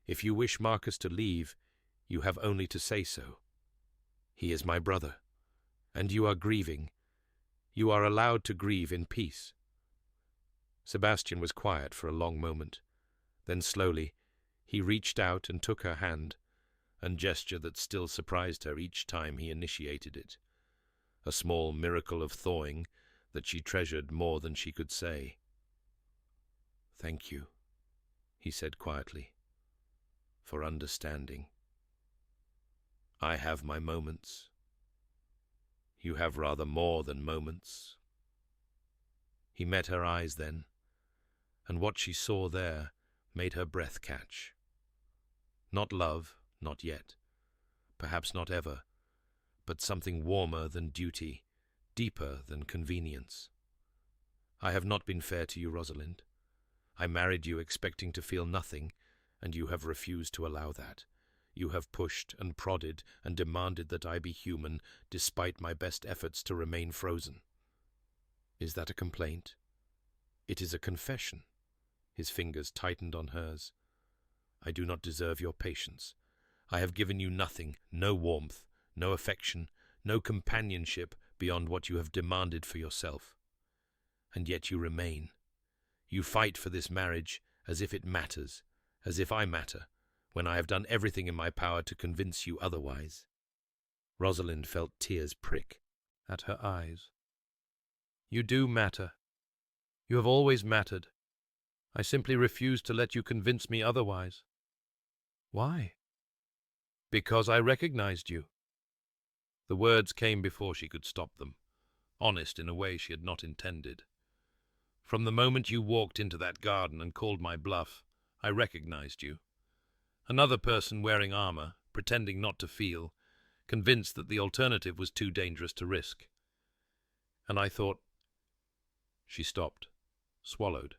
If you wish Marcus to leave, you have only to say so. He is my brother, and you are grieving. You are allowed to grieve in peace." Sebastian was quiet for a long moment. Then slowly he reached out and took her hand, a gesture that still surprised her each time he initiated it, a small miracle of thawing that she treasured more than she could say. "Thank you," he said quietly, "for understanding. I have my moments. You have rather more than moments." He met her eyes then, and what she saw there made her breath catch. Not love, not yet, perhaps not ever, but something warmer than duty, deeper than convenience. "I have not been fair to you, Rosalind. I married you expecting to feel nothing, and you have refused to allow that. You have pushed and prodded and demanded that I be human, despite my best efforts to remain frozen. Is that a complaint? It is a confession." His fingers tightened on hers. "I do not deserve your patience. I have given you nothing, no warmth, no affection, no companionship beyond what you have demanded for yourself. And yet you remain. You fight for this marriage as if it matters, as if I matter, when I have done everything in my power to convince you otherwise." Rosalind felt tears prick at her eyes. "You do matter. You have always mattered. I simply refuse to let you convince me otherwise." "Why?" "Because I recognized you." The words came before she could stop them, honest in a way she had not intended. "From the moment you walked into that garden and called my bluff, I recognized you. Another person wearing armor, pretending not to feel, convinced that the alternative was too dangerous to risk. And I thought—" She stopped, swallowed.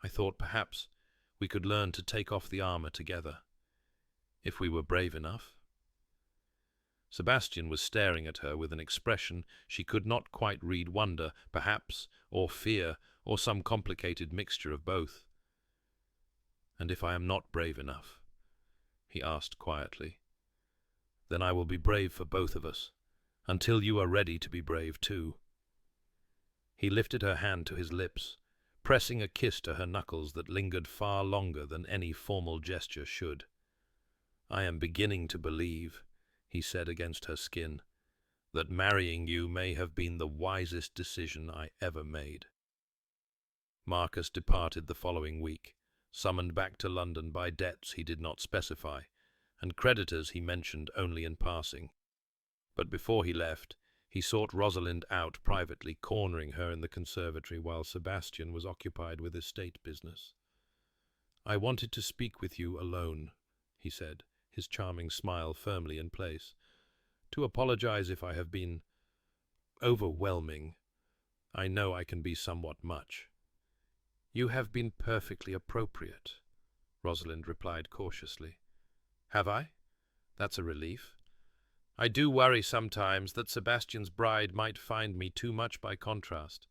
"I thought perhaps we could learn to take off the armor together, if we were brave enough." Sebastian was staring at her with an expression she could not quite read, wonder, perhaps, or fear, or some complicated mixture of both. "And if I am not brave enough," he asked quietly, "then I will be brave for both of us, until you are ready to be brave too." He lifted her hand to his lips, pressing a kiss to her knuckles that lingered far longer than any formal gesture should. "I am beginning to believe," he said against her skin, "that marrying you may have been the wisest decision I ever made." Marcus departed the following week, summoned back to London by debts he did not specify, and creditors he mentioned only in passing. But before he left, he sought Rosalind out privately, cornering her in the conservatory while Sebastian was occupied with estate business. "I wanted to speak with you alone," he said, his charming smile firmly in place, "to apologize if I have been overwhelming. I know I can be somewhat much." "You have been perfectly appropriate," Rosalind replied cautiously. "Have I? That's a relief. I do worry sometimes that Sebastian's bride might find me too much by contrast.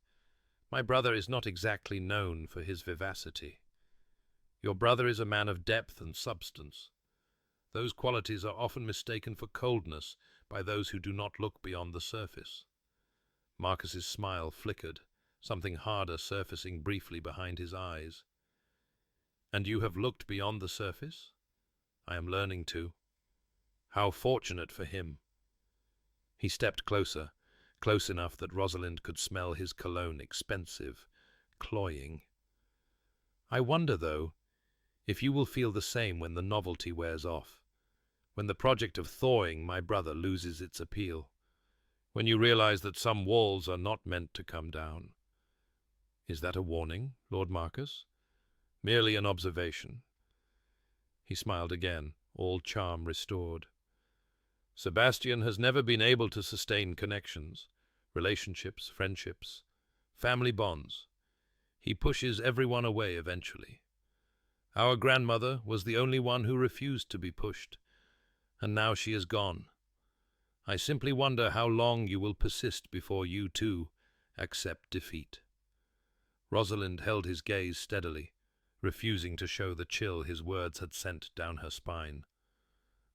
My brother is not exactly known for his vivacity. Your brother is a man of depth and substance. Those qualities are often mistaken for coldness by those who do not look beyond the surface." Marcus's smile flickered, something harder surfacing briefly behind his eyes. "And you have looked beyond the surface?" "I am learning to." How fortunate for him. He stepped closer, close enough that Rosalind could smell his cologne, expensive, cloying. I wonder, though, if you will feel the same when the novelty wears off, when the project of thawing my brother loses its appeal, when you realize that some walls are not meant to come down. Is that a warning, Lord Marcus? Merely an observation. He smiled again, all charm restored. Sebastian has never been able to sustain connections, relationships, friendships, family bonds. He pushes everyone away eventually. Our grandmother was the only one who refused to be pushed, and now she is gone. I simply wonder how long you will persist before you, too, accept defeat. Rosalind held his gaze steadily, refusing to show the chill his words had sent down her spine.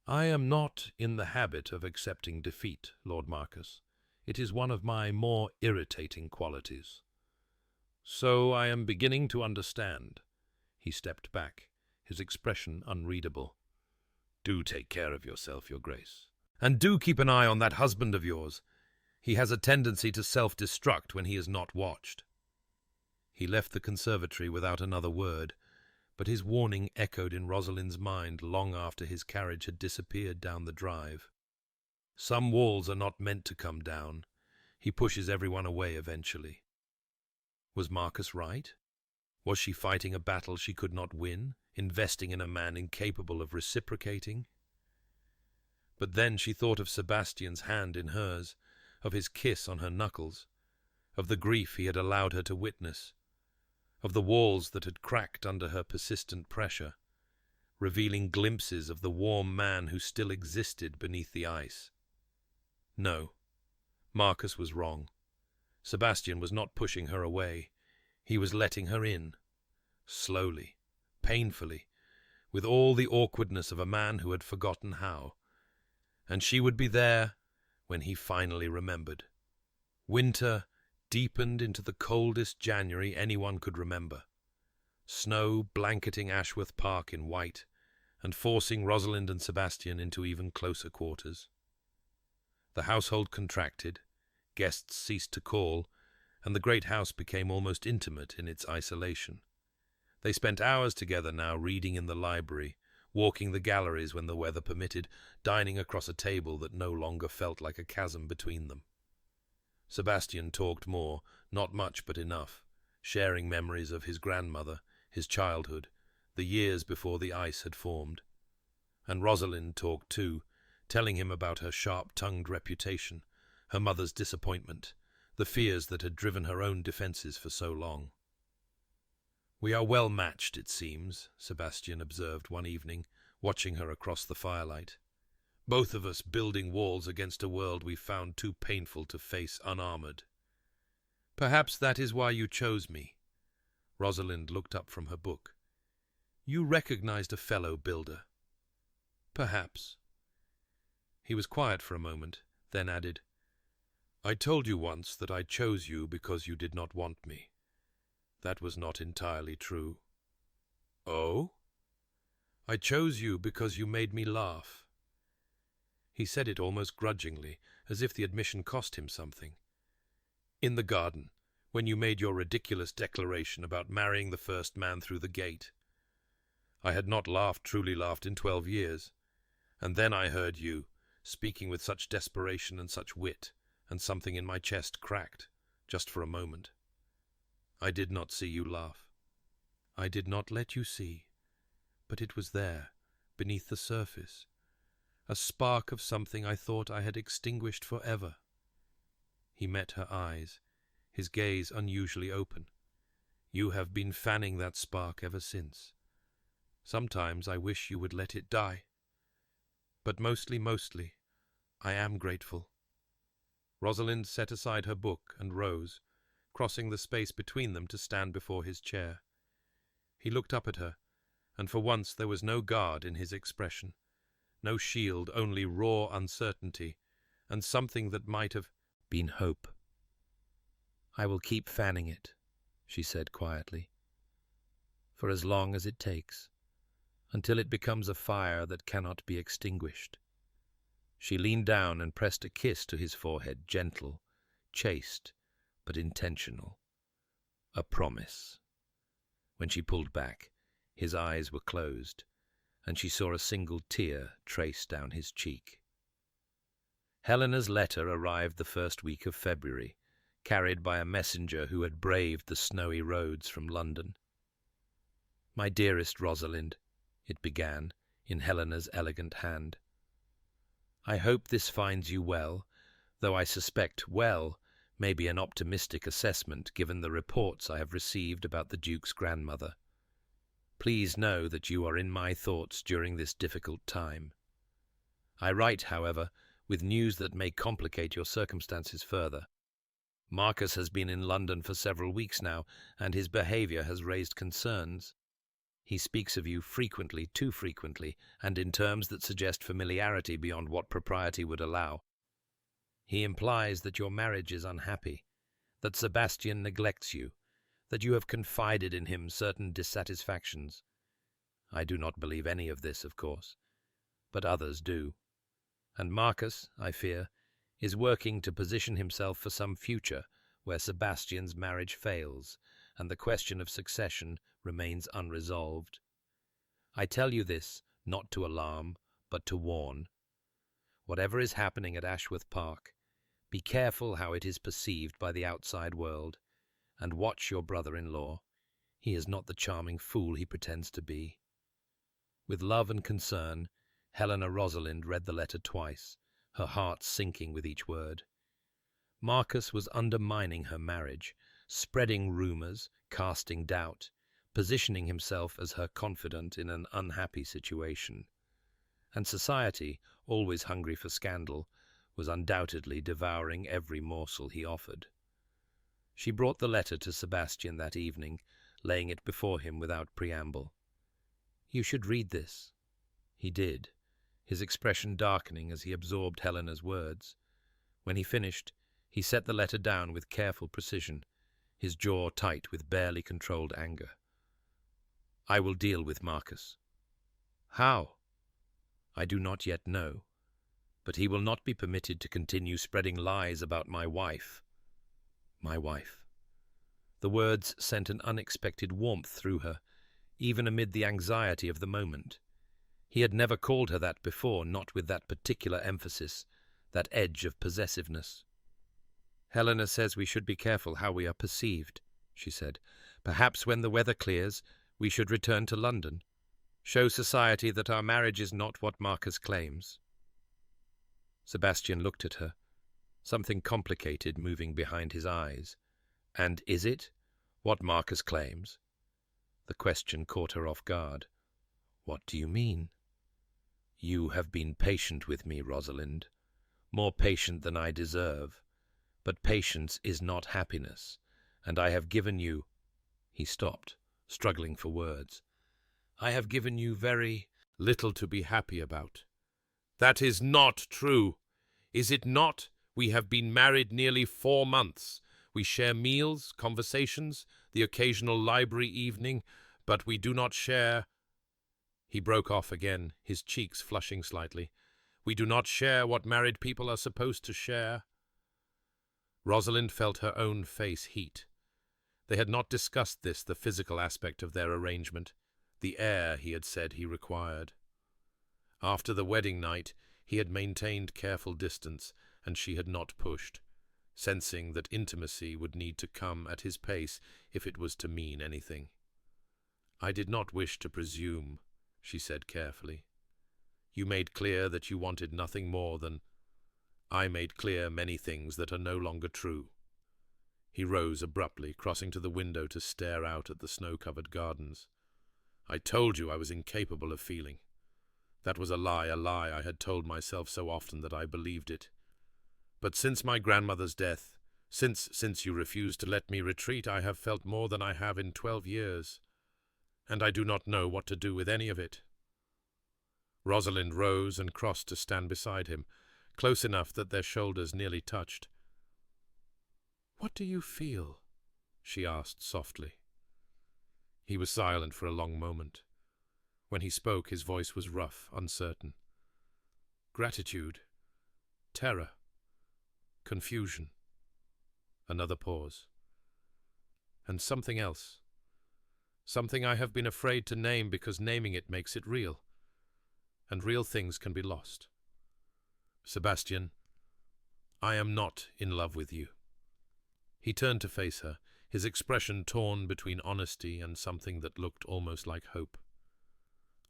I am not in the habit of accepting defeat, Lord Marcus. It is one of my more irritating qualities. So I am beginning to understand. He stepped back, his expression unreadable. Do take care of yourself, Your Grace. And do keep an eye on that husband of yours. He has a tendency to self-destruct when he is not watched. He left the conservatory without another word, but his warning echoed in Rosalind's mind long after his carriage had disappeared down the drive. Some walls are not meant to come down. He pushes everyone away eventually. Was Marcus right? Was she fighting a battle she could not win, investing in a man incapable of reciprocating? But then she thought of Sebastian's hand in hers, of his kiss on her knuckles, of the grief he had allowed her to witness, of the walls that had cracked under her persistent pressure, revealing glimpses of the warm man who still existed beneath the ice. No, Marcus was wrong. Sebastian was not pushing her away. He was letting her in, slowly, painfully, with all the awkwardness of a man who had forgotten how. And she would be there when he finally remembered. Winter deepened into the coldest January anyone could remember. Snow blanketing Ashworth Park in white and forcing Rosalind and Sebastian into even closer quarters. The household contracted, guests ceased to call, and the great house became almost intimate in its isolation. They spent hours together now, reading in the library, walking the galleries when the weather permitted, dining across a table that no longer felt like a chasm between them. Sebastian talked more, not much but enough, sharing memories of his grandmother, his childhood, the years before the ice had formed. And Rosalind talked too, telling him about her sharp-tongued reputation, her mother's disappointment, the fears that had driven her own defences for so long. "We are well matched, it seems," Sebastian observed one evening, watching her across the firelight. "Both of us building walls against a world we found too painful to face unarmoured." "Perhaps that is why you chose me." Rosalind looked up from her book. "You recognized a fellow builder." "Perhaps." He was quiet for a moment, then added, "I told you once that I chose you because you did not want me. That was not entirely true." "Oh?" "I chose you because you made me laugh." He said it almost grudgingly, as if the admission cost him something. "In the garden, when you made your ridiculous declaration about marrying the first man through the gate. I had not truly laughed in 12 years. And then I heard you, speaking with such desperation and such wit, and something in my chest cracked, just for a moment. I did not see you laugh. I did not let you see, but it was there, beneath the surface, a spark of something I thought I had extinguished forever." He met her eyes, his gaze unusually open. "You have been fanning that spark ever since. Sometimes I wish you would let it die. But mostly, I am grateful." Rosalind set aside her book and rose, crossing the space between them to stand before his chair. He looked up at her, and for once there was no guard in his expression, no shield, only raw uncertainty, and something that might have been hope. "I will keep fanning it," she said quietly, "for as long as it takes, until it becomes a fire that cannot be extinguished." She leaned down and pressed a kiss to his forehead, gentle, chaste, but intentional. A promise. When she pulled back, his eyes were closed, and she saw a single tear trace down his cheek. Helena's letter arrived the first week of February, carried by a messenger who had braved the snowy roads from London. "My dearest Rosalind," it began, in Helena's elegant hand, "I hope this finds you well, though I suspect 'well' may be an optimistic assessment given the reports I have received about the Duke's grandmother. Please know that you are in my thoughts during this difficult time. I write, however, with news that may complicate your circumstances further. Marcus has been in London for several weeks now, and his behaviour has raised concerns. He speaks of you frequently, too frequently, and in terms that suggest familiarity beyond what propriety would allow. He implies that your marriage is unhappy, that Sebastian neglects you, that you have confided in him certain dissatisfactions. I do not believe any of this, of course, but others do. And Marcus, I fear, is working to position himself for some future where Sebastian's marriage fails and the question of succession remains unresolved. I tell you this not to alarm, but to warn. Whatever is happening at Ashworth Park, be careful how it is perceived by the outside world, and watch your brother-in-law. He is not the charming fool he pretends to be." With love and concern, Helena Rosalind read the letter twice, her heart sinking with each word. Marcus was undermining her marriage, spreading rumours, casting doubt, positioning himself as her confidant in an unhappy situation. And society, always hungry for scandal, was undoubtedly devouring every morsel he offered. She brought the letter to Sebastian that evening, laying it before him without preamble. "You should read this." He did, his expression darkening as he absorbed Helena's words. When he finished, he set the letter down with careful precision, his jaw tight with barely controlled anger. "I will deal with Marcus." "How?" "I do not yet know, but he will not be permitted to continue spreading lies about my wife." My wife. The words sent an unexpected warmth through her, even amid the anxiety of the moment. He had never called her that before, not with that particular emphasis, that edge of possessiveness. "Helena says we should be careful how we are perceived," she said. "Perhaps when the weather clears, we should return to London. Show society that our marriage is not what Marcus claims." Sebastian looked at her, something complicated moving behind his eyes. "And is it what Marcus claims?" The question caught her off guard. "What do you mean?" "You have been patient with me, Rosalind, more patient than I deserve. But patience is not happiness, and I have given you—" He stopped, struggling for words. "I have given you very little to be happy about." "That is not true. Is it not? We have been married nearly 4 months. We share meals, conversations, the occasional library evening, but we do not share—" He broke off again, his cheeks flushing slightly. "We do not share what married people are supposed to share." Rosalind felt her own face heat. They had not discussed this, the physical aspect of their arrangement, the air he had said he required. After the wedding night, he had maintained careful distance, and she had not pushed, sensing that intimacy would need to come at his pace if it was to mean anything. "I did not wish to presume," she said carefully. "You made clear that you wanted nothing more than—" "I made clear many things that are no longer true." He rose abruptly, crossing to the window to stare out at the snow-covered gardens. "I told you I was incapable of feeling. That was a lie I had told myself so often that I believed it. But since my grandmother's death, since you refused to let me retreat, I have felt more than I have in 12 years, and I do not know what to do with any of it." Rosalind rose and crossed to stand beside him, close enough that their shoulders nearly touched. "What do you feel?" she asked softly. He was silent for a long moment. When he spoke, his voice was rough, uncertain. "Gratitude," Terror. Confusion. Another pause. And something else. Something I have been afraid to name because naming it makes it real. And real things can be lost. Sebastian, I am not in love with you. He turned to face her, his expression torn between honesty and something that looked almost like hope.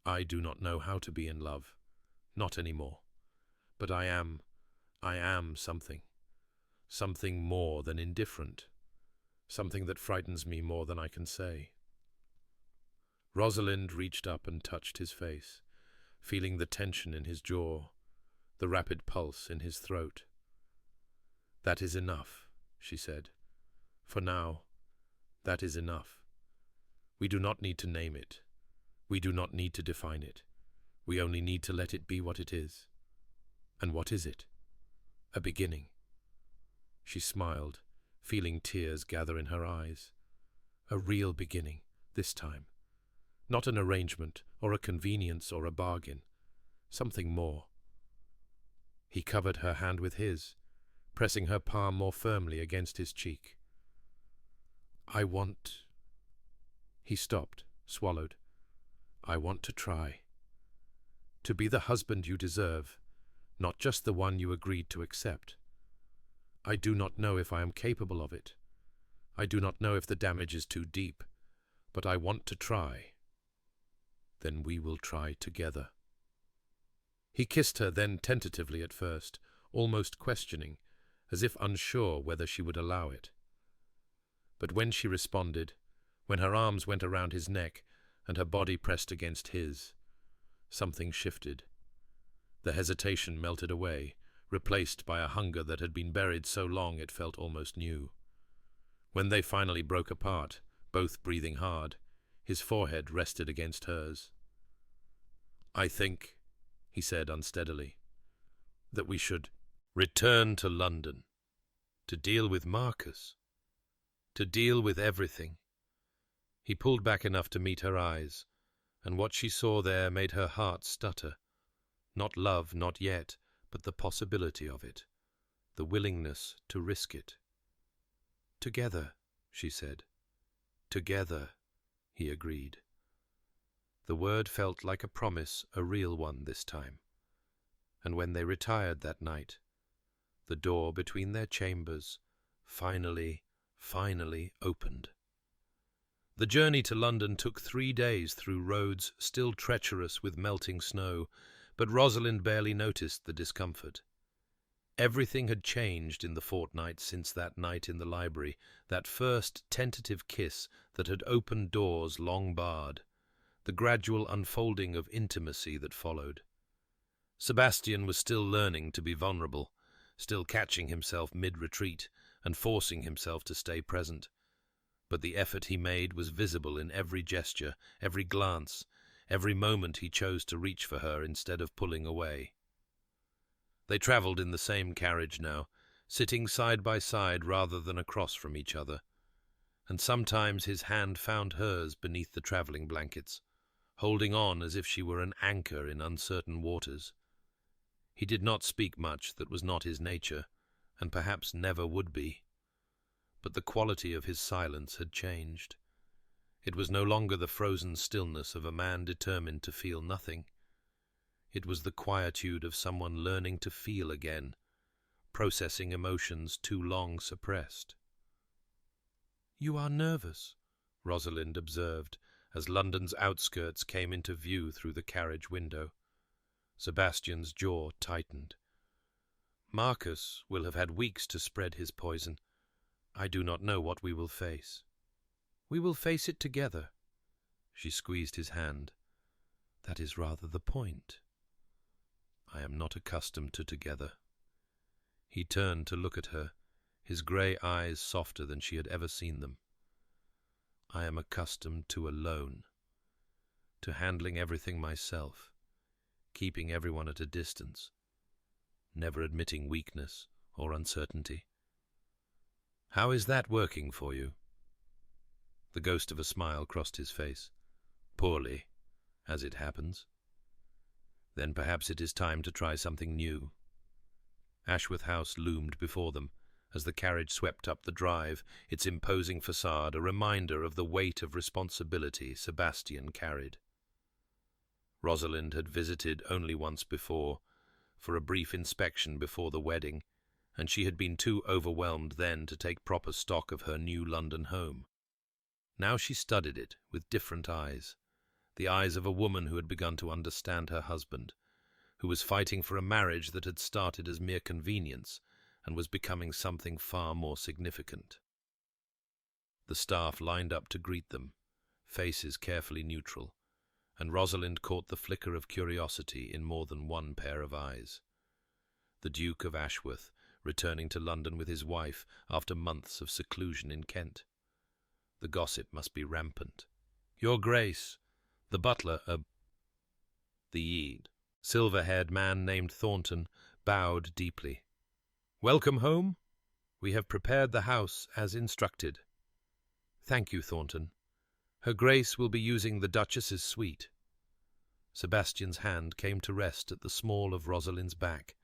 I do not know how to be in love. Not anymore. But I am something. Something more than indifferent. Something that frightens me more than I can say. Rosalind reached up and touched his face, feeling the tension in his jaw, the rapid pulse in his throat. That is enough, she said. For now, that is enough. We do not need to name it. We do not need to define it. We only need to let it be what it is. And what is it? A beginning. She smiled, feeling tears gather in her eyes. A real beginning, this time. Not an arrangement, or a convenience, or a bargain. Something more. He covered her hand with his, pressing her palm more firmly against his cheek. I want... He stopped, swallowed. I want to try. To be the husband you deserve, not just the one you agreed to accept. I do not know if I am capable of it. I do not know if the damage is too deep, but I want to try. Then we will try together. He kissed her then tentatively at first, almost questioning, as if unsure whether she would allow it. But when she responded, when her arms went around his neck and her body pressed against his, something shifted. The hesitation melted away, replaced by a hunger that had been buried so long it felt almost new. When they finally broke apart, both breathing hard, his forehead rested against hers. I think, he said unsteadily, that we should return to London, to deal with Marcus, to deal with everything. He pulled back enough to meet her eyes, and what she saw there made her heart stutter. Not love, not yet, but the possibility of it, the willingness to risk it. Together, she said. Together, he agreed. The word felt like a promise, a real one this time. And when they retired that night, the door between their chambers finally opened. The journey to London took 3 days through roads still treacherous with melting snow, but Rosalind barely noticed the discomfort. Everything had changed in the fortnight since that night in the library, that first tentative kiss that had opened doors long barred, the gradual unfolding of intimacy that followed. Sebastian was still learning to be vulnerable, still catching himself mid-retreat and forcing himself to stay present. But the effort he made was visible in every gesture, every glance, every moment he chose to reach for her instead of pulling away. They travelled in the same carriage now, sitting side by side rather than across from each other, and sometimes his hand found hers beneath the travelling blankets, holding on as if she were an anchor in uncertain waters. He did not speak much that was not his nature, and perhaps never would be. But the quality of his silence had changed. It was no longer the frozen stillness of a man determined to feel nothing. It was the quietude of someone learning to feel again, processing emotions too long suppressed. "You are nervous," Rosalind observed, as London's outskirts came into view through the carriage window. Sebastian's jaw tightened. "Marcus will have had weeks to spread his poison. I do not know what we will face." "We will face it together." She squeezed his hand. "That is rather the point." "I am not accustomed to together." He turned to look at her, his grey eyes softer than she had ever seen them. "I am accustomed to alone, to handling everything myself, keeping everyone at a distance, never admitting weakness or uncertainty. How is that working for you?" The ghost of a smile crossed his face. "Poorly, as it happens." "Then perhaps it is time to try something new." Ashworth House loomed before them as the carriage swept up the drive, its imposing facade a reminder of the weight of responsibility Sebastian carried. Rosalind had visited only once before, for a brief inspection before the wedding, and she had been too overwhelmed then to take proper stock of her new London home. Now she studied it with different eyes, the eyes of a woman who had begun to understand her husband, who was fighting for a marriage that had started as mere convenience and was becoming something far more significant. The staff lined up to greet them, faces carefully neutral, and Rosalind caught the flicker of curiosity in more than one pair of eyes. The Duke of Ashworth, returning to London with his wife after months of seclusion in Kent. The gossip must be rampant. "Your Grace," the butler, the silver-haired man named Thornton, bowed deeply. "Welcome home? We have prepared the house as instructed." "Thank you, Thornton. Her Grace will be using the Duchess's suite." Sebastian's hand came to rest at the small of Rosalind's back,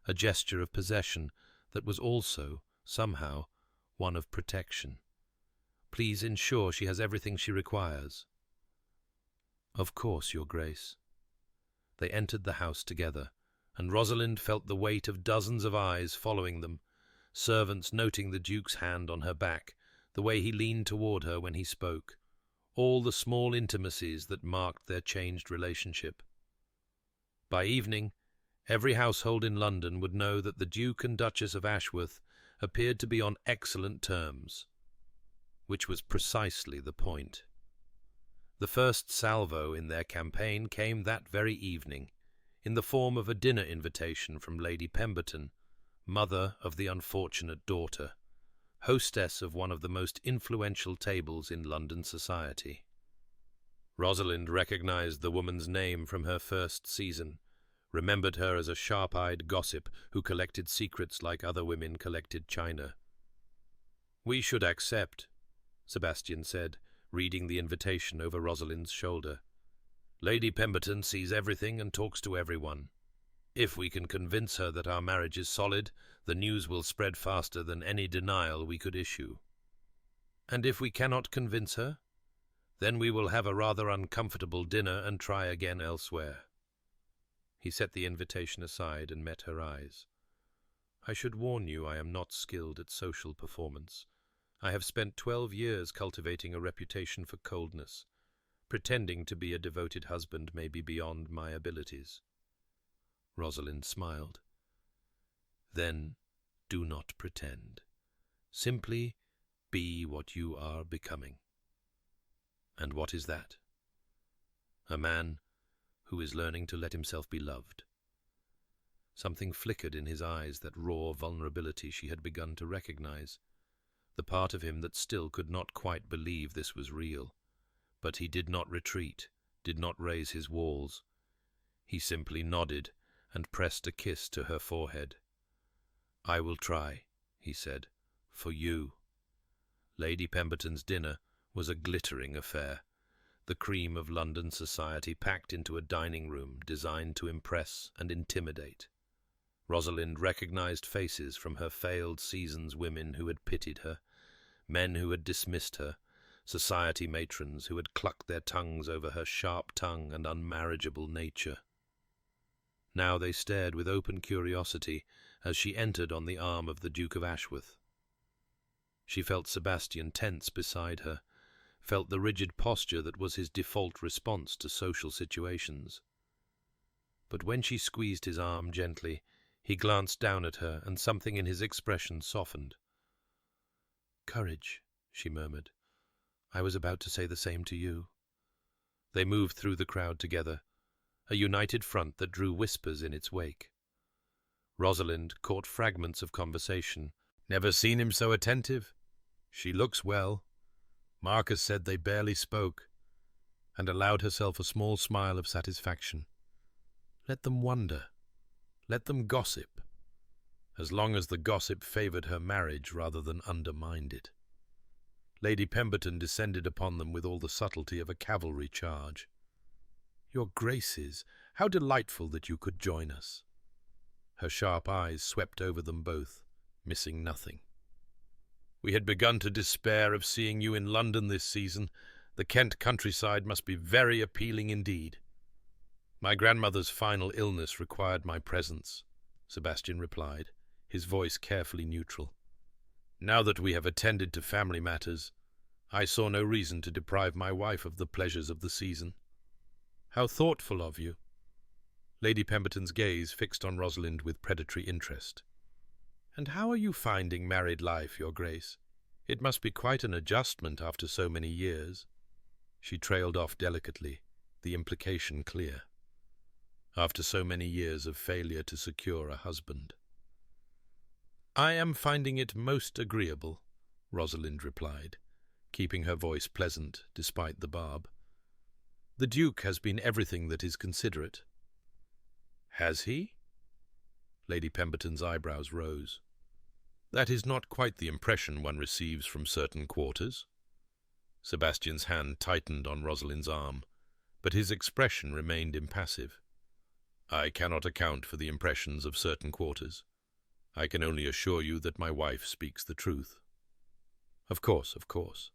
a gesture of possession that was also, somehow, one of protection. "Please ensure she has everything she requires." "Of course, Your Grace." They entered the house together, and Rosalind felt the weight of dozens of eyes following them, servants noting the Duke's hand on her back, the way he leaned toward her when he spoke, all the small intimacies that marked their changed relationship. By evening, every household in London would know that the Duke and Duchess of Ashworth appeared to be on excellent terms, which was precisely the point. The first salvo in their campaign came that very evening, in the form of a dinner invitation from Lady Pemberton, mother of the unfortunate daughter, hostess of one of the most influential tables in London society. Rosalind recognized the woman's name from her first season, remembered her as a sharp-eyed gossip who collected secrets like other women collected china. "We should accept," Sebastian said, reading the invitation over Rosalind's shoulder. "Lady Pemberton sees everything and talks to everyone. If we can convince her that our marriage is solid, the news will spread faster than any denial we could issue. And if we cannot convince her, then we will have a rather uncomfortable dinner and try again elsewhere." He set the invitation aside and met her eyes. "I should warn you I am not skilled at social performance. I have spent 12 years cultivating a reputation for coldness. Pretending to be a devoted husband may be beyond my abilities." Rosalind smiled. "Then do not pretend. Simply be what you are becoming." "And what is that?" "A man who is learning to let himself be loved." Something flickered in his eyes, that raw vulnerability she had begun to recognize, the part of him that still could not quite believe this was real. But he did not retreat, did not raise his walls. He simply nodded and pressed a kiss to her forehead. "I will try," he said, "for you." Lady Pemberton's dinner was a glittering affair, the cream of London society packed into a dining room designed to impress and intimidate. Rosalind recognized faces from her failed season's women who had pitied her, men who had dismissed her, society matrons who had clucked their tongues over her sharp tongue and unmarriageable nature. Now they stared with open curiosity as she entered on the arm of the Duke of Ashworth. She felt Sebastian tense beside her, felt the rigid posture that was his default response to social situations. But when she squeezed his arm gently, he glanced down at her, and something in his expression softened. "Courage," she murmured. "I was about to say the same to you." They moved through the crowd together, a united front that drew whispers in its wake. Rosalind caught fragments of conversation. "Never seen him so attentive. She looks well." Marcus said they barely spoke, and allowed herself a small smile of satisfaction. Let them wonder. Let them gossip, as long as the gossip favoured her marriage rather than undermined it. Lady Pemberton descended upon them with all the subtlety of a cavalry charge. "Your Graces, how delightful that you could join us." Her sharp eyes swept over them both, missing nothing. "We had begun to despair of seeing you in London this season. The Kent countryside must be very appealing indeed." "My grandmother's final illness required my presence," Sebastian replied, his voice carefully neutral. "Now that we have attended to family matters, I saw no reason to deprive my wife of the pleasures of the season." "How thoughtful of you." Lady Pemberton's gaze fixed on Rosalind with predatory interest. "And how are you finding married life, Your Grace? It must be quite an adjustment after so many years." She trailed off delicately, the implication clear. "After so many years of failure to secure a husband." "I am finding it most agreeable," Rosalind replied, keeping her voice pleasant despite the barb. "The Duke has been everything that is considerate." "Has he?" Lady Pemberton's eyebrows rose. "That is not quite the impression one receives from certain quarters." Sebastian's hand tightened on Rosalind's arm, but his expression remained impassive. "I cannot account for the impressions of certain quarters. I can only assure you that my wife speaks the truth." Of course.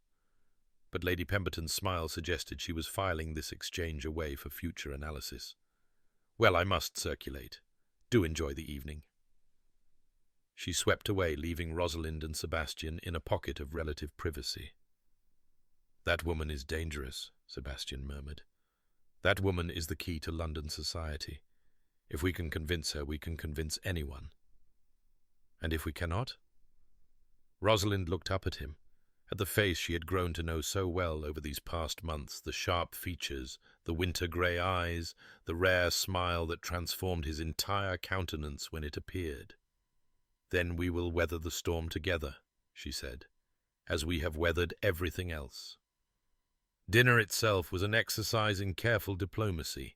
But Lady Pemberton's smile suggested she was filing this exchange away for future analysis. "Well, I must circulate. Do enjoy the evening." She swept away, leaving Rosalind and Sebastian in a pocket of relative privacy. "That woman is dangerous," Sebastian murmured. "That woman is the key to London society. If we can convince her, we can convince anyone." "And if we cannot?" Rosalind looked up at him, at the face she had grown to know so well over these past months, the sharp features, the winter-grey eyes, the rare smile that transformed his entire countenance when it appeared. "Then we will weather the storm together," she said, "as we have weathered everything else." Dinner itself was an exercise in careful diplomacy.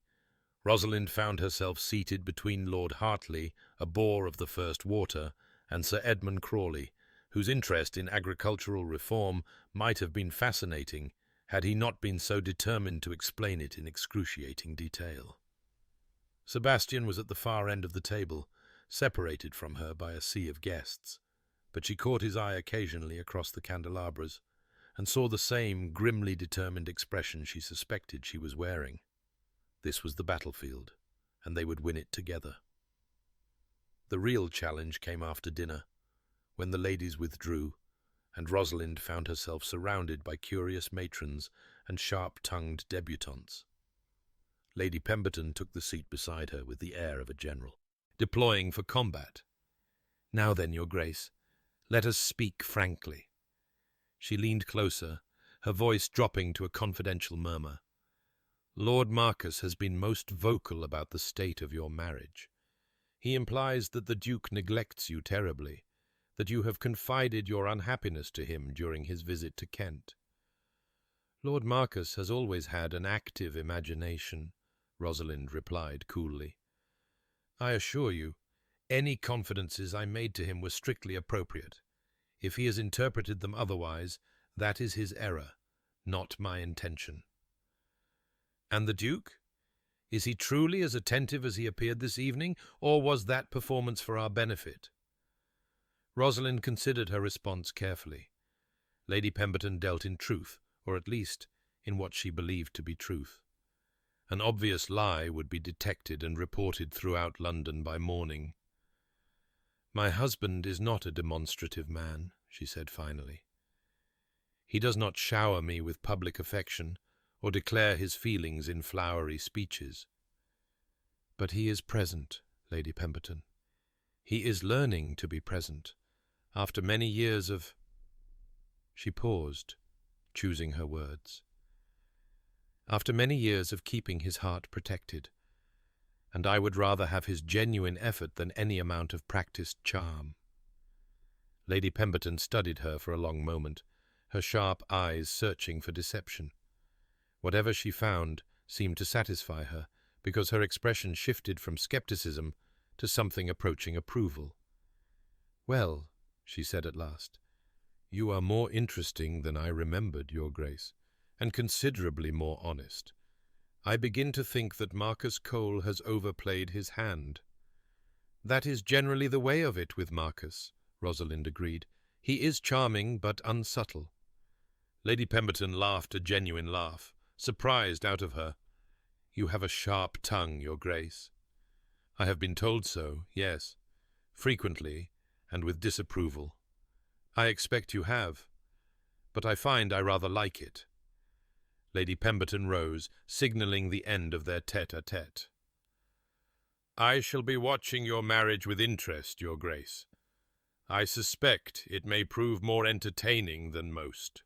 Rosalind found herself seated between Lord Hartley, a bore of the first water, and Sir Edmund Crawley, whose interest in agricultural reform might have been fascinating had he not been so determined to explain it in excruciating detail. Sebastian was at the far end of the table, separated from her by a sea of guests, but she caught his eye occasionally across the candelabras, and saw the same grimly determined expression she suspected she was wearing. This was the battlefield, and they would win it together. The real challenge came after dinner, when the ladies withdrew, and Rosalind found herself surrounded by curious matrons and sharp-tongued debutantes. Lady Pemberton took the seat beside her with the air of a general, deploying for combat. "Now then, Your Grace, let us speak frankly." She leaned closer, her voice dropping to a confidential murmur. "Lord Marcus has been most vocal about the state of your marriage. He implies that the Duke neglects you terribly, that you have confided your unhappiness to him during his visit to Kent." "Lord Marcus has always had an active imagination," Rosalind replied coolly. "I assure you, any confidences I made to him were strictly appropriate. If he has interpreted them otherwise, that is his error, not my intention." "And the Duke? Is he truly as attentive as he appeared this evening, or was that performance for our benefit?" Rosalind considered her response carefully. Lady Pemberton dealt in truth, or at least in what she believed to be truth. An obvious lie would be detected and reported throughout London by morning. "My husband is not a demonstrative man," she said finally. "He does not shower me with public affection or declare his feelings in flowery speeches. But he is present, Lady Pemberton. He is learning to be present, after many years of—" She paused, choosing her words. "After many years of keeping his heart protected, and I would rather have his genuine effort than any amount of practiced charm." Lady Pemberton studied her for a long moment, her sharp eyes searching for deception. Whatever she found seemed to satisfy her, because her expression shifted from skepticism to something approaching approval. "Well," she said at last, "you are more interesting than I remembered, Your Grace, and considerably more honest. I begin to think that Marcus Cole has overplayed his hand." "That is generally the way of it with Marcus," Rosalind agreed. "He is charming, but unsubtle." Lady Pemberton laughed a genuine laugh, surprised out of her. "You have a sharp tongue, Your Grace." "I have been told so, yes, frequently, and with disapproval. I expect you have, but I find I rather like it." Lady Pemberton rose, signalling the end of their tête-à-tête. "I shall be watching your marriage with interest, Your Grace. I suspect it may prove more entertaining than most."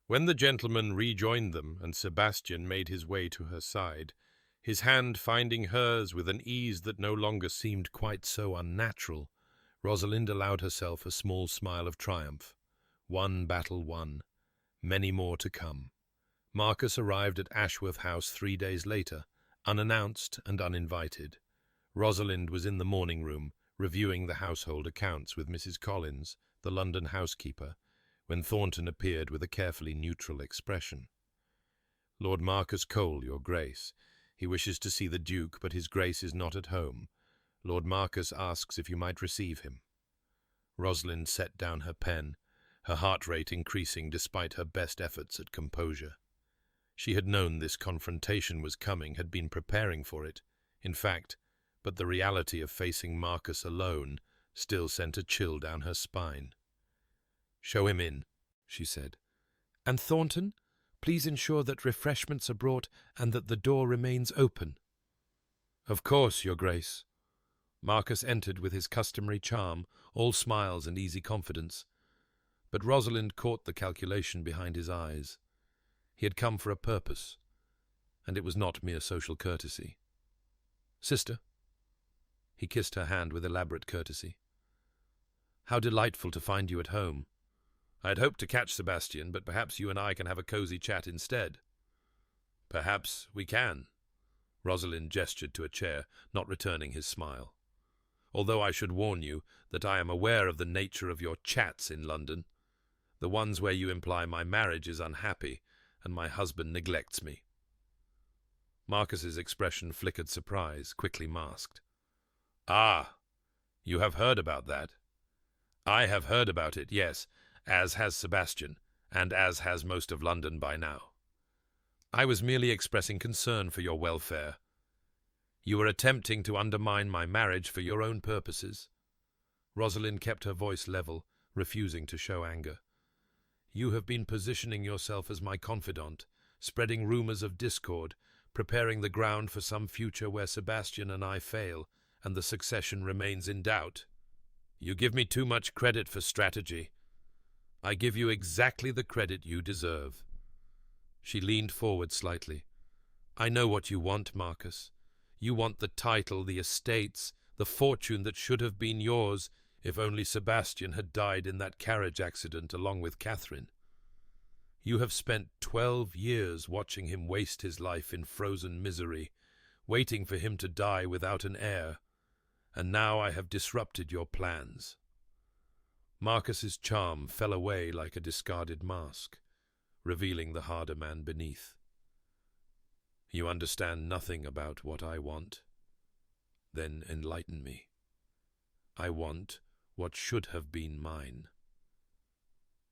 When the gentleman rejoined them and Sebastian made his way to her side, his hand finding hers with an ease that no longer seemed quite so unnatural, Rosalind allowed herself a small smile of triumph. One battle won, many more to come. Marcus arrived at Ashworth House 3 days later, unannounced and uninvited. Rosalind was in the morning room, reviewing the household accounts with Mrs. Collins, the London housekeeper, when Thornton appeared with a carefully neutral expression. "Lord Marcus Cole, Your Grace. He wishes to see the Duke, but his Grace is not at home. Lord Marcus asks if you might receive him." Rosalind set down her pen, her heart rate increasing despite her best efforts at composure. She had known this confrontation was coming, had been preparing for it, in fact, but the reality of facing Marcus alone still sent a chill down her spine. "Show him in," she said. "And Thornton, please ensure that refreshments are brought and that the door remains open." "Of course, Your Grace." Marcus entered with his customary charm, all smiles and easy confidence. But Rosalind caught the calculation behind his eyes. He had come for a purpose, and it was not mere social courtesy. "Sister." He kissed her hand with elaborate courtesy. "How delightful to find you at home. I had hoped to catch Sebastian, but perhaps you and I can have a cosy chat instead." "Perhaps we can." Rosalind gestured to a chair, not returning his smile. "Although I should warn you that I am aware of the nature of your chats in London, the ones where you imply my marriage is unhappy and my husband neglects me." Marcus's expression flickered surprise, quickly masked. "Ah, you have heard about that?" "I have heard about it, yes, as has Sebastian, and as has most of London by now. I was merely expressing concern for your welfare. You are attempting to undermine my marriage for your own purposes." Rosalind kept her voice level, refusing to show anger. "You have been positioning yourself as my confidant, spreading rumors of discord, preparing the ground for some future where Sebastian and I fail, and the succession remains in doubt. You give me too much credit for strategy. I give you exactly the credit you deserve." She leaned forward slightly. "I know what you want, Marcus. You want the title, the estates, the fortune that should have been yours if only Sebastian had died in that carriage accident along with Catherine. You have spent 12 years watching him waste his life in frozen misery, waiting for him to die without an heir, and now I have disrupted your plans." Marcus's charm fell away like a discarded mask, revealing the harder man beneath. "You understand nothing about what I want? Then enlighten me. I want what should have been mine."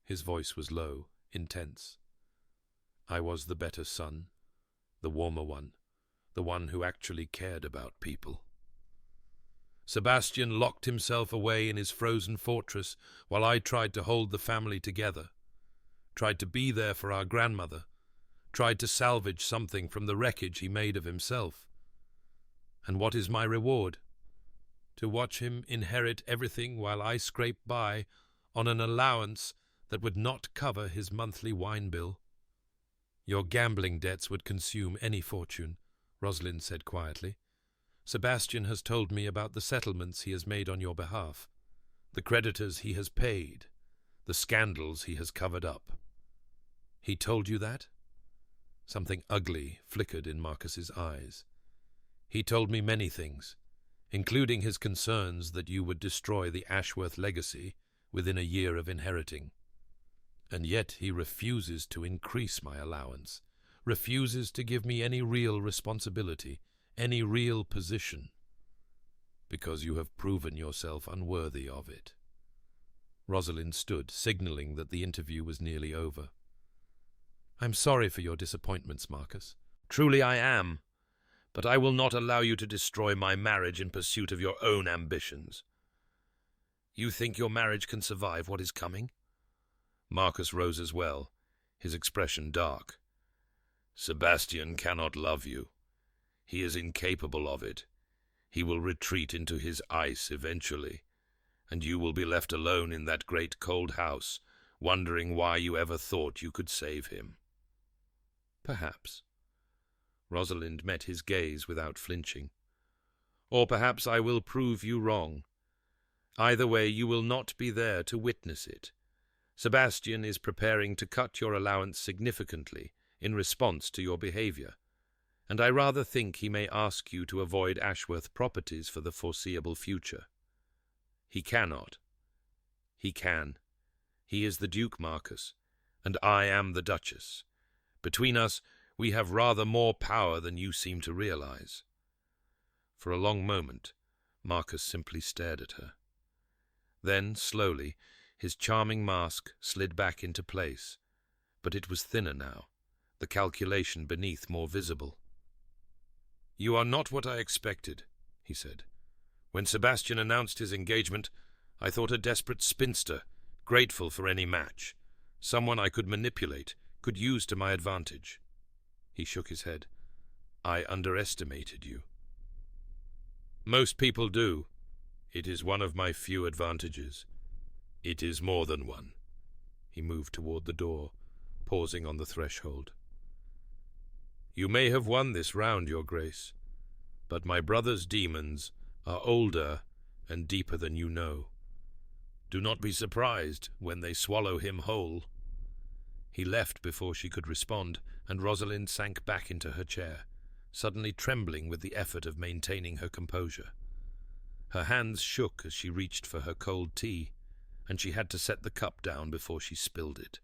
His voice was low, intense. "I was the better son, the warmer one, the one who actually cared about people. Sebastian locked himself away in his frozen fortress while I tried to hold the family together, tried to be there for our grandmother, tried to salvage something from the wreckage he made of himself. And what is my reward? To watch him inherit everything while I scrape by on an allowance that would not cover his monthly wine bill." "Your gambling debts would consume any fortune," Rosalind said quietly. "Sebastian has told me about the settlements he has made on your behalf, the creditors he has paid, the scandals he has covered up." "He told you that?" Something ugly flickered in Marcus's eyes. "He told me many things, including his concerns that you would destroy the Ashworth legacy within a year of inheriting. And yet he refuses to increase my allowance, refuses to give me any real responsibility, any real position." because you have proven yourself unworthy of it. Rosalind stood, signalling that the interview was nearly over. I'm sorry for your disappointments, Marcus. Truly I am, but I will not allow you to destroy my marriage in pursuit of your own ambitions. You think your marriage can survive what is coming? Marcus rose as well, his expression dark. Sebastian cannot love you. He is incapable of it. He will retreat into his ice eventually, and you will be left alone in that great cold house, wondering why you ever thought you could save him. Perhaps. Rosalind met his gaze without flinching. Or perhaps I will prove you wrong. Either way, you will not be there to witness it. Sebastian is preparing to cut your allowance significantly in response to your behavior, and I rather think he may ask you to avoid Ashworth properties for the foreseeable future. He cannot. He can. He is the Duke, Marcus, and I am the Duchess. Between us, we have rather more power than you seem to realize. For a long moment, Marcus simply stared at her. Then, slowly, his charming mask slid back into place, but it was thinner now, the calculation beneath more visible. You are not what I expected, he said. When Sebastian announced his engagement, I thought a desperate spinster, grateful for any match, someone I could manipulate, could use to my advantage. He shook his head. I underestimated you. Most people do. It is one of my few advantages. It is more than one. He moved toward the door, pausing on the threshold. You may have won this round, Your Grace, but my brother's demons are older and deeper than you know. Do not be surprised when they swallow him whole. He left before she could respond, and Rosalind sank back into her chair, suddenly trembling with the effort of maintaining her composure. Her hands shook as she reached for her cold tea, and she had to set the cup down before she spilled it.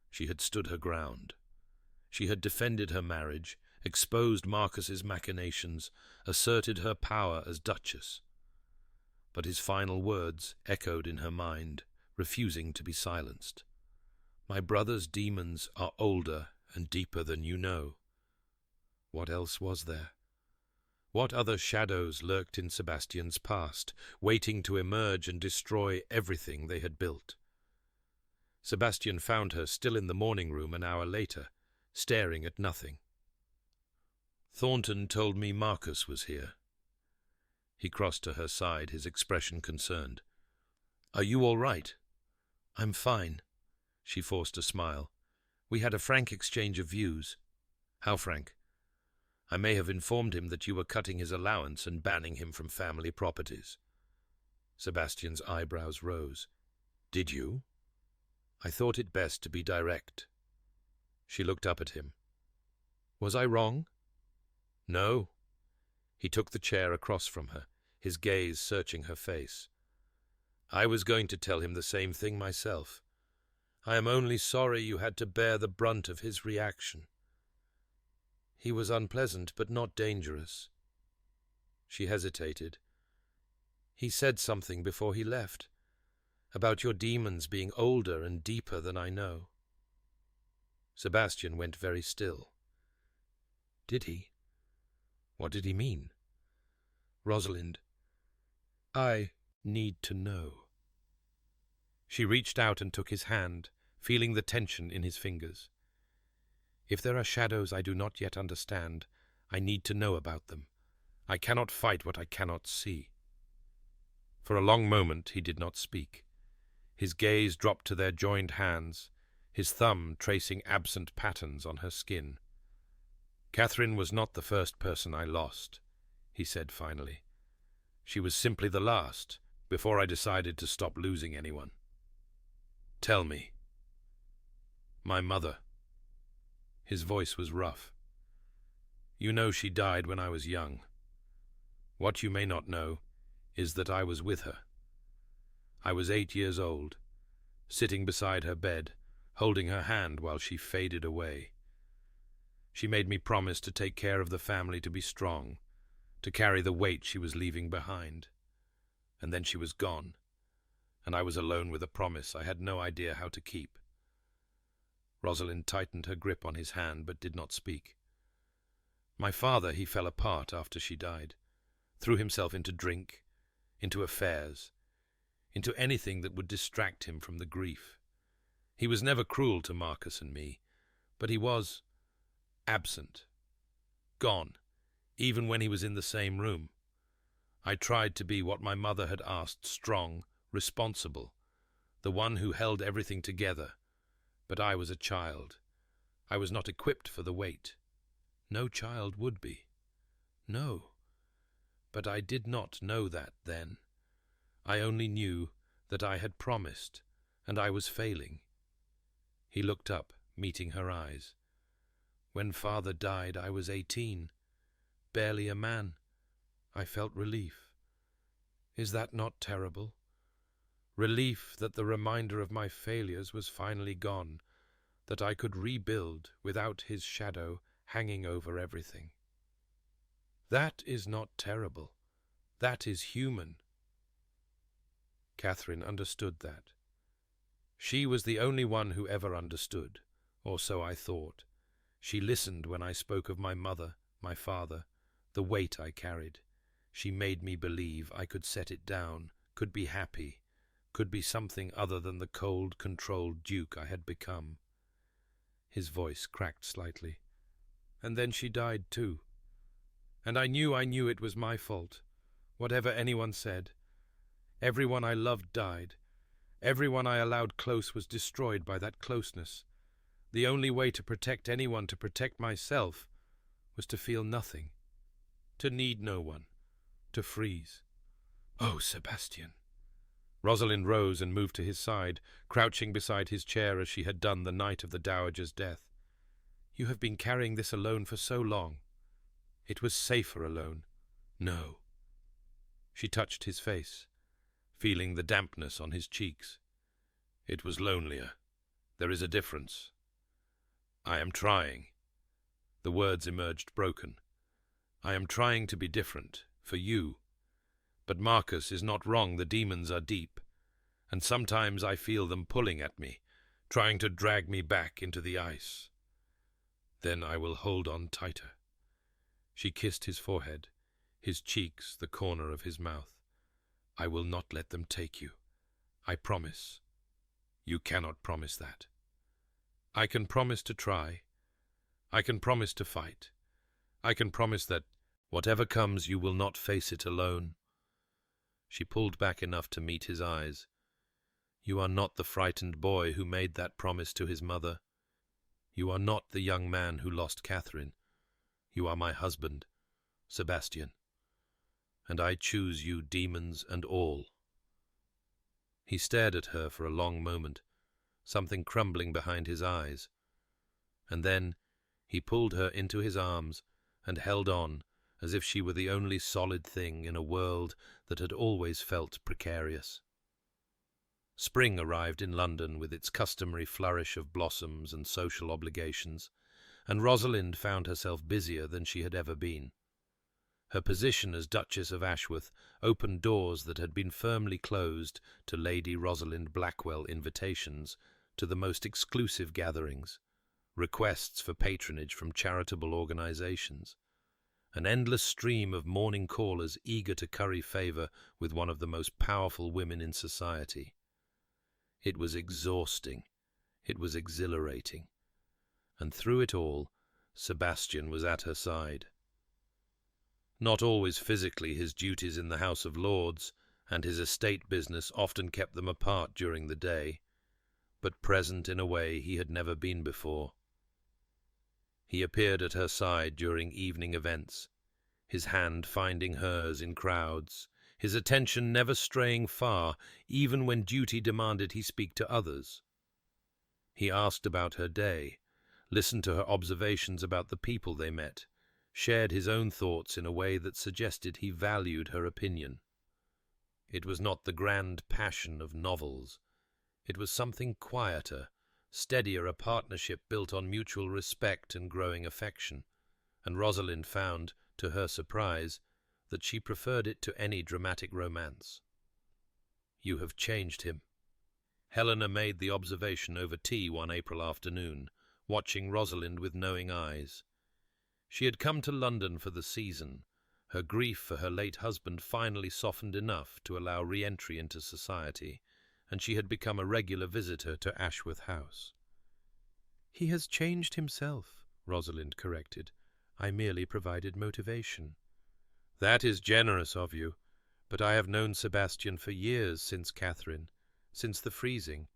She had stood her ground. She had defended her marriage, exposed Marcus's machinations, asserted her power as Duchess. But his final words echoed in her mind, refusing to be silenced. My brother's demons are older and deeper than you know. What else was there? What other shadows lurked in Sebastian's past, waiting to emerge and destroy everything they had built? Sebastian found her still in the morning room an hour later, staring at nothing. Thornton told me Marcus was here. He crossed to her side, his expression concerned. Are you all right? I'm fine. She forced a smile. We had a frank exchange of views. How frank? I may have informed him that you were cutting his allowance and banning him from family properties. Sebastian's eyebrows rose. Did you? I thought it best to be direct. She looked up at him. Was I wrong? No. He took the chair across from her, his gaze searching her face. I was going to tell him the same thing myself. I am only sorry you had to bear the brunt of his reaction. He was unpleasant, but not dangerous. She hesitated. He said something before he left, about your demons being older and deeper than I know. Sebastian went very still. Did he? What did he mean? Rosalind, I need to know. She reached out and took his hand, feeling the tension in his fingers. If there are shadows I do not yet understand, I need to know about them. I cannot fight what I cannot see. For a long moment he did not speak. His gaze dropped to their joined hands, his thumb tracing absent patterns on her skin. Catherine was not the first person I lost, he said finally. She was simply the last, before I decided to stop losing anyone. Tell me. My mother. His voice was rough. You know she died when I was young. What you may not know is that I was with her. I was 8 years old, sitting beside her bed, holding her hand while she faded away. She made me promise to take care of the family, to be strong, to carry the weight she was leaving behind. And then she was gone, and I was alone with a promise I had no idea how to keep. Rosalind tightened her grip on his hand, but did not speak. My father, he fell apart after she died, threw himself into drink, into affairs, into anything that would distract him from the grief. He was never cruel to Marcus and me, but he was absent, gone, even when he was in the same room. I tried to be what my mother had asked, strong, responsible, the one who held everything together, but I was a child. I was not equipped for the weight. No child would be. No. But I did not know that then. I only knew that I had promised, and I was failing. He looked up, meeting her eyes. When father died, I was 18, barely a man. I felt relief. Is that not terrible? Relief that the reminder of my failures was finally gone, that I could rebuild without his shadow hanging over everything. That is not terrible. That is human. Catherine understood that. She was the only one who ever understood, or so I thought. She listened when I spoke of my mother, my father, the weight I carried. She made me believe I could set it down, could be happy, could be something other than the cold, controlled duke I had become. His voice cracked slightly. And then she died too. And I knew it was my fault, whatever anyone said. Everyone I loved died. Everyone I allowed close was destroyed by that closeness. The only way to protect anyone, to protect myself, was to feel nothing, to need no one, to freeze. Oh, Sebastian! Rosalind rose and moved to his side, crouching beside his chair as she had done the night of the dowager's death. You have been carrying this alone for so long. It was safer alone. No. She touched his face, feeling the dampness on his cheeks. It was lonelier. There is a difference. I am trying. The words emerged broken. I am trying to be different, for you. But Marcus is not wrong, the demons are deep, and sometimes I feel them pulling at me, trying to drag me back into the ice. Then I will hold on tighter. She kissed his forehead, his cheeks, the corner of his mouth. I will not let them take you. I promise. You cannot promise that. I can promise to try. I can promise to fight. I can promise that, whatever comes, you will not face it alone. She pulled back enough to meet his eyes. You are not the frightened boy who made that promise to his mother. You are not the young man who lost Catherine. You are my husband, Sebastian. And I choose you, demons and all. He stared at her for a long moment, something crumbling behind his eyes. And then he pulled her into his arms and held on, as if she were the only solid thing in a world that had always felt precarious. Spring arrived in London with its customary flourish of blossoms and social obligations, and Rosalind found herself busier than she had ever been. Her position as Duchess of Ashworth opened doors that had been firmly closed to Lady Rosalind Blackwell invitations to the most exclusive gatherings, requests for patronage from charitable organizations, an endless stream of morning callers eager to curry favor with one of the most powerful women in society. It was exhausting. It was exhilarating. And through it all, Sebastian was at her side. Not always physically, his duties in the House of Lords and his estate business often kept them apart during the day, but present in a way he had never been before. He appeared at her side during evening events, his hand finding hers in crowds, his attention never straying far, even when duty demanded he speak to others. He asked about her day, listened to her observations about the people they met, shared his own thoughts in a way that suggested he valued her opinion. It was not the grand passion of novels. It was something quieter, steadier, a partnership built on mutual respect and growing affection, and Rosalind found, to her surprise, that she preferred it to any dramatic romance. "You have changed him." Helena made the observation over tea one April afternoon, watching Rosalind with knowing eyes. She had come to London for the season. Her grief for her late husband finally softened enough to allow re-entry into society, and she had become a regular visitor to Ashworth House. "He has changed himself," Rosalind corrected. "I merely provided motivation." "That is generous of you, but I have known Sebastian for years since Catherine, since the freezing.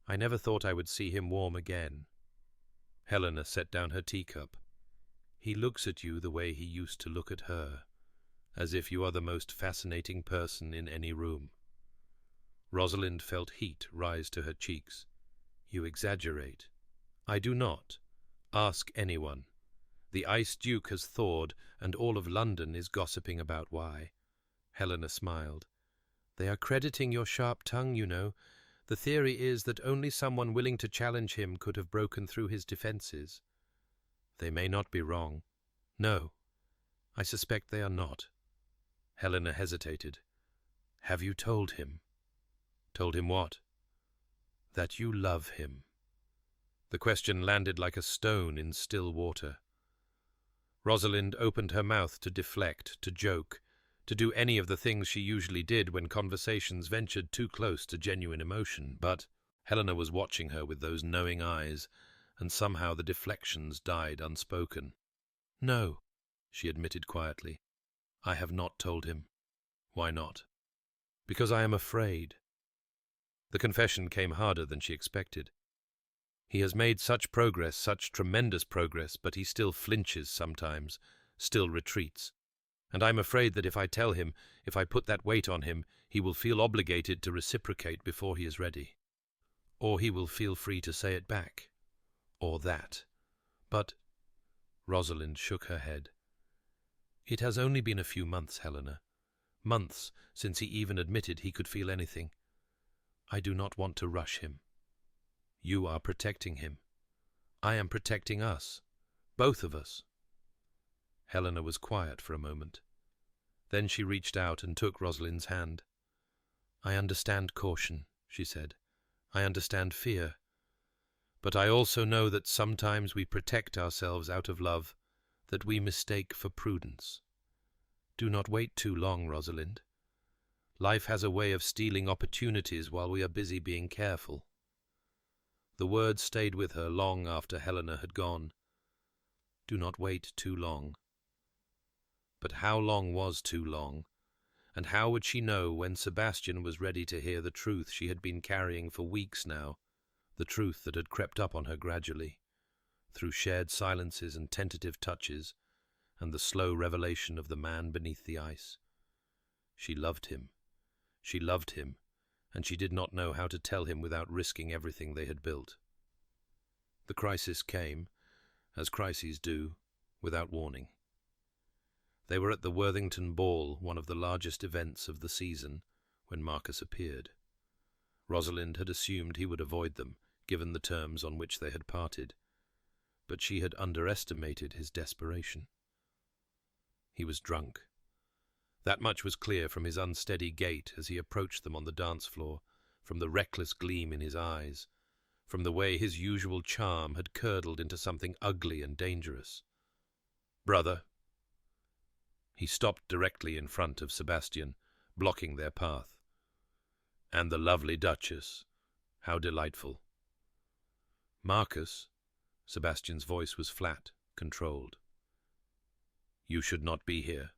I never thought I would see him warm again." Helena set down her teacup. "He looks at you the way he used to look at her, as if you are the most fascinating person in any room." Rosalind felt heat rise to her cheeks. "You exaggerate." "I do not. Ask anyone. The Ice Duke has thawed, and all of London is gossiping about why." Helena smiled. "They are crediting your sharp tongue, you know. The theory is that only someone willing to challenge him could have broken through his defenses. They may not be wrong. No, I suspect they are not." Helena hesitated. "Have you told him?" "Told him what?" "That you love him." The question landed like a stone in still water. Rosalind opened her mouth to deflect, to joke, to do any of the things she usually did when conversations ventured too close to genuine emotion, but Helena was watching her with those knowing eyes, and somehow the deflections died unspoken. "No," she admitted quietly. "I have not told him." "Why not?" "Because I am afraid." The confession came harder than she expected. "He has made such progress, such tremendous progress, but he still flinches sometimes, still retreats. And I'm afraid that if I tell him, if I put that weight on him, he will feel obligated to reciprocate before he is ready. Or he will feel free to say it back. Or that. But—" Rosalind shook her head. "It has only been a few months, Helena. Months since he even admitted he could feel anything. I do not want to rush him. You are protecting him. I am protecting us. Both of us." Helena was quiet for a moment. Then she reached out and took Rosalind's hand. "I understand caution," she said. "I understand fear. But I also know that sometimes we protect ourselves out of love that we mistake for prudence. Do not wait too long, Rosalind. Life has a way of stealing opportunities while we are busy being careful." The words stayed with her long after Helena had gone. Do not wait too long. But how long was too long? And how would she know when Sebastian was ready to hear the truth she had been carrying for weeks now, the truth that had crept up on her gradually, through shared silences and tentative touches, and the slow revelation of the man beneath the ice? She loved him. She loved him, and she did not know how to tell him without risking everything they had built. The crisis came, as crises do, without warning. They were at the Worthington Ball, one of the largest events of the season, when Marcus appeared. Rosalind had assumed he would avoid them, given the terms on which they had parted, but she had underestimated his desperation. He was drunk. That much was clear from his unsteady gait as he approached them on the dance floor, from the reckless gleam in his eyes, from the way his usual charm had curdled into something ugly and dangerous. "Brother." He stopped directly in front of Sebastian, blocking their path. "And the lovely Duchess. How delightful." "Marcus." Sebastian's voice was flat, controlled. "You should not be here."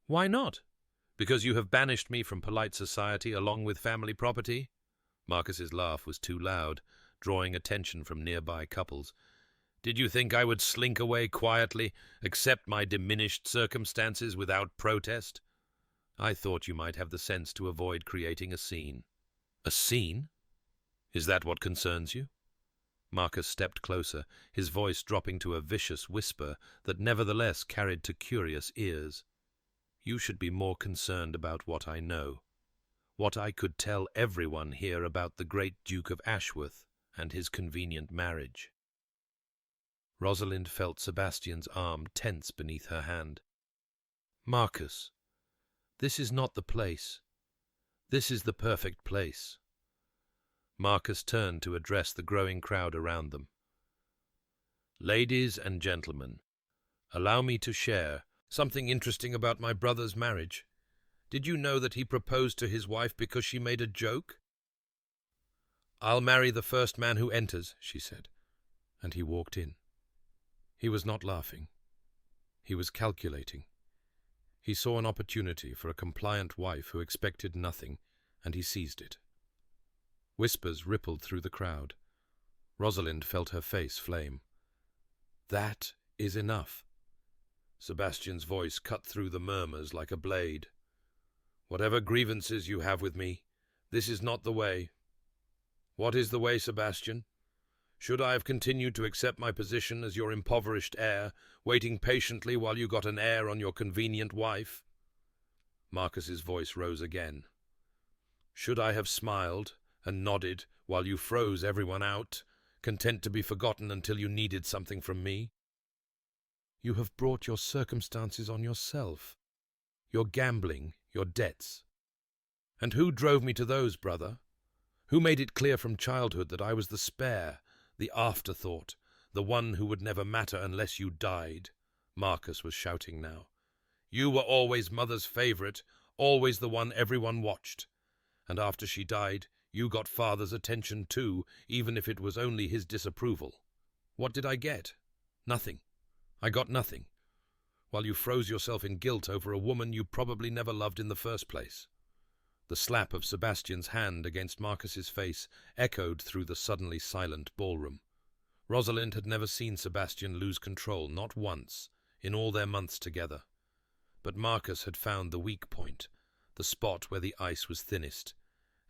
"Why not? Because you have banished me from polite society along with family property?" Marcus's laugh was too loud, drawing attention from nearby couples. "Did you think I would slink away quietly, accept my diminished circumstances without protest? I thought you might have the sense to avoid creating a scene." "A scene? Is that what concerns you?" Marcus stepped closer, his voice dropping to a vicious whisper that nevertheless carried to curious ears. "You should be more concerned about what I know, what I could tell everyone here about the great Duke of Ashworth and his convenient marriage." Rosalind felt Sebastian's arm tense beneath her hand. Marcus, this is not the place. This is the perfect place. Marcus turned to address the growing crowd around them. Ladies and gentlemen, allow me to share something interesting about my brother's marriage. Did you know that he proposed to his wife because she made a joke? "I'll marry the first man who enters," she said, and he walked in. He was not laughing. He was calculating. He saw an opportunity for a compliant wife who expected nothing, and he seized it. Whispers rippled through the crowd. Rosalind felt her face flame. "That is enough." Sebastian's voice cut through the murmurs like a blade. "Whatever grievances you have with me, this is not the way." "What is the way, Sebastian? Should I have continued to accept my position as your impoverished heir, waiting patiently while you got an heir on your convenient wife?" Marcus's voice rose again. "Should I have smiled and nodded while you froze everyone out, content to be forgotten until you needed something from me? You have brought your circumstances on yourself. Your gambling, your debts. And who drove me to those, brother? Who made it clear from childhood that I was the spare, the afterthought, the one who would never matter unless you died?" Marcus was shouting now. "You were always mother's favorite, always the one everyone watched. And after she died, you got father's attention too, even if it was only his disapproval. What did I get? Nothing. I got nothing. While you froze yourself in guilt over a woman you probably never loved in the first place." The slap of Sebastian's hand against Marcus's face echoed through the suddenly silent ballroom. Rosalind had never seen Sebastian lose control, not once, in all their months together. But Marcus had found the weak point, the spot where the ice was thinnest,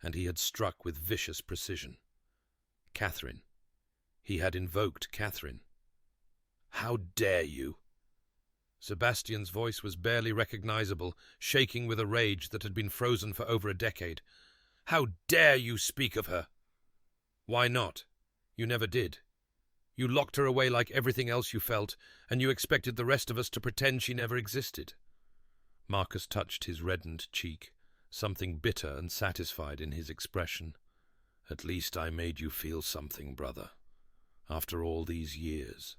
and he had struck with vicious precision. Catherine. He had invoked Catherine. "How dare you!" Sebastian's voice was barely recognizable, shaking with a rage that had been frozen for over a decade. "How dare you speak of her?" "Why not? You never did. You locked her away like everything else you felt, and you expected the rest of us to pretend she never existed." Marcus touched his reddened cheek, something bitter and satisfied in his expression. "At least I made you feel something, brother. After all these years."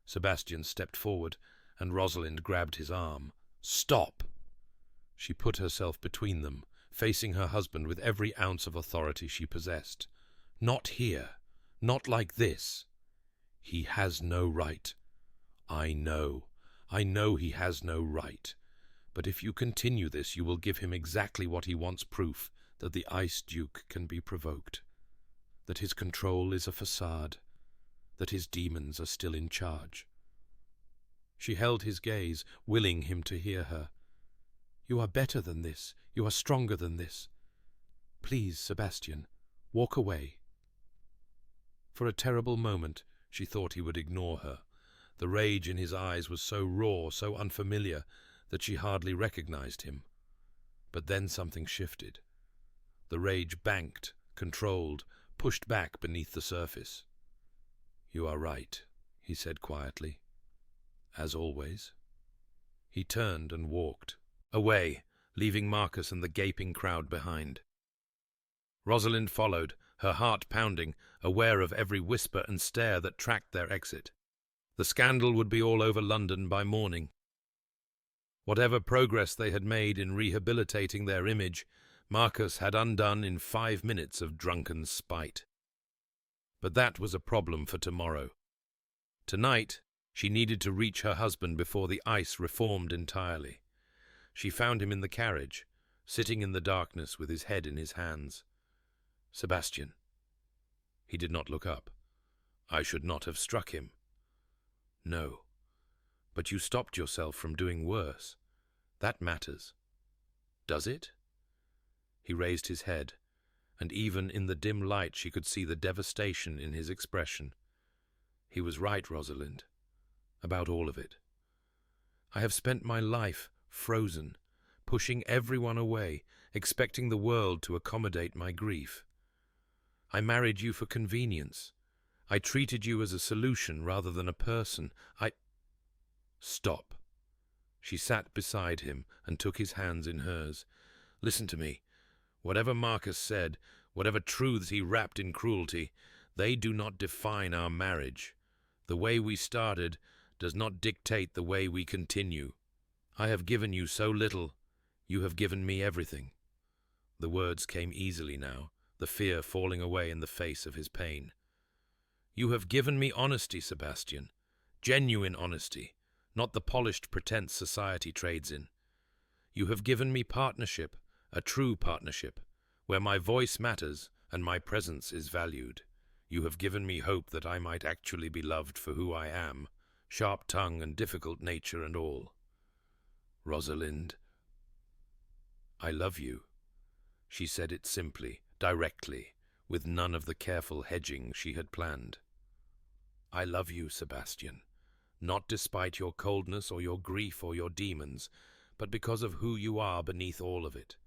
Sebastian stepped forward, and Rosalind grabbed his arm. "Stop!" She put herself between them, facing her husband with every ounce of authority she possessed. "Not here. Not like this. He has no right. I know he has no right. But if you continue this, you will give him exactly what he wants, proof that the Ice Duke can be provoked, that his control is a facade, that his demons are still in charge." She held his gaze, willing him to hear her. "You are better than this. You are stronger than this. Please, Sebastian, walk away." For a terrible moment, she thought he would ignore her. The rage in his eyes was so raw, so unfamiliar, that she hardly recognized him. But then something shifted. The rage banked, controlled, pushed back beneath the surface. "You are right," he said quietly. "As always." He turned and walked away, leaving Marcus and the gaping crowd behind. Rosalind followed, her heart pounding, aware of every whisper and stare that tracked their exit. The scandal would be all over London by morning. Whatever progress they had made in rehabilitating their image, Marcus had undone in 5 minutes of drunken spite. But that was a problem for tomorrow. Tonight, she needed to reach her husband before the ice reformed entirely. She found him in the carriage, sitting in the darkness with his head in his hands. "Sebastian." He did not look up. "I should not have struck him." "No. But you stopped yourself from doing worse. That matters." "Does it?" He raised his head, and even in the dim light she could see the devastation in his expression. He was right, Rosalind. About all of it. I have spent my life frozen, pushing everyone away, expecting the world to accommodate my grief. I married you for convenience. I treated you as a solution rather than a person. Stop. She sat beside him and took his hands in hers. "Listen to me. Whatever Marcus said, whatever truths he wrapped in cruelty, they do not define our marriage. The way we started does not dictate the way we continue. I have given you so little. You have given me everything." The words came easily now, the fear falling away in the face of his pain. "You have given me honesty, Sebastian. Genuine honesty, not the polished pretense society trades in. You have given me partnership, a true partnership, where my voice matters and my presence is valued. You have given me hope that I might actually be loved for who I am, sharp tongue and difficult nature and all. Rosalind, I love you." She said it simply, directly, with none of the careful hedging she had planned. "I love you, Sebastian, not despite your coldness or your grief or your demons, but because of who you are beneath all of it.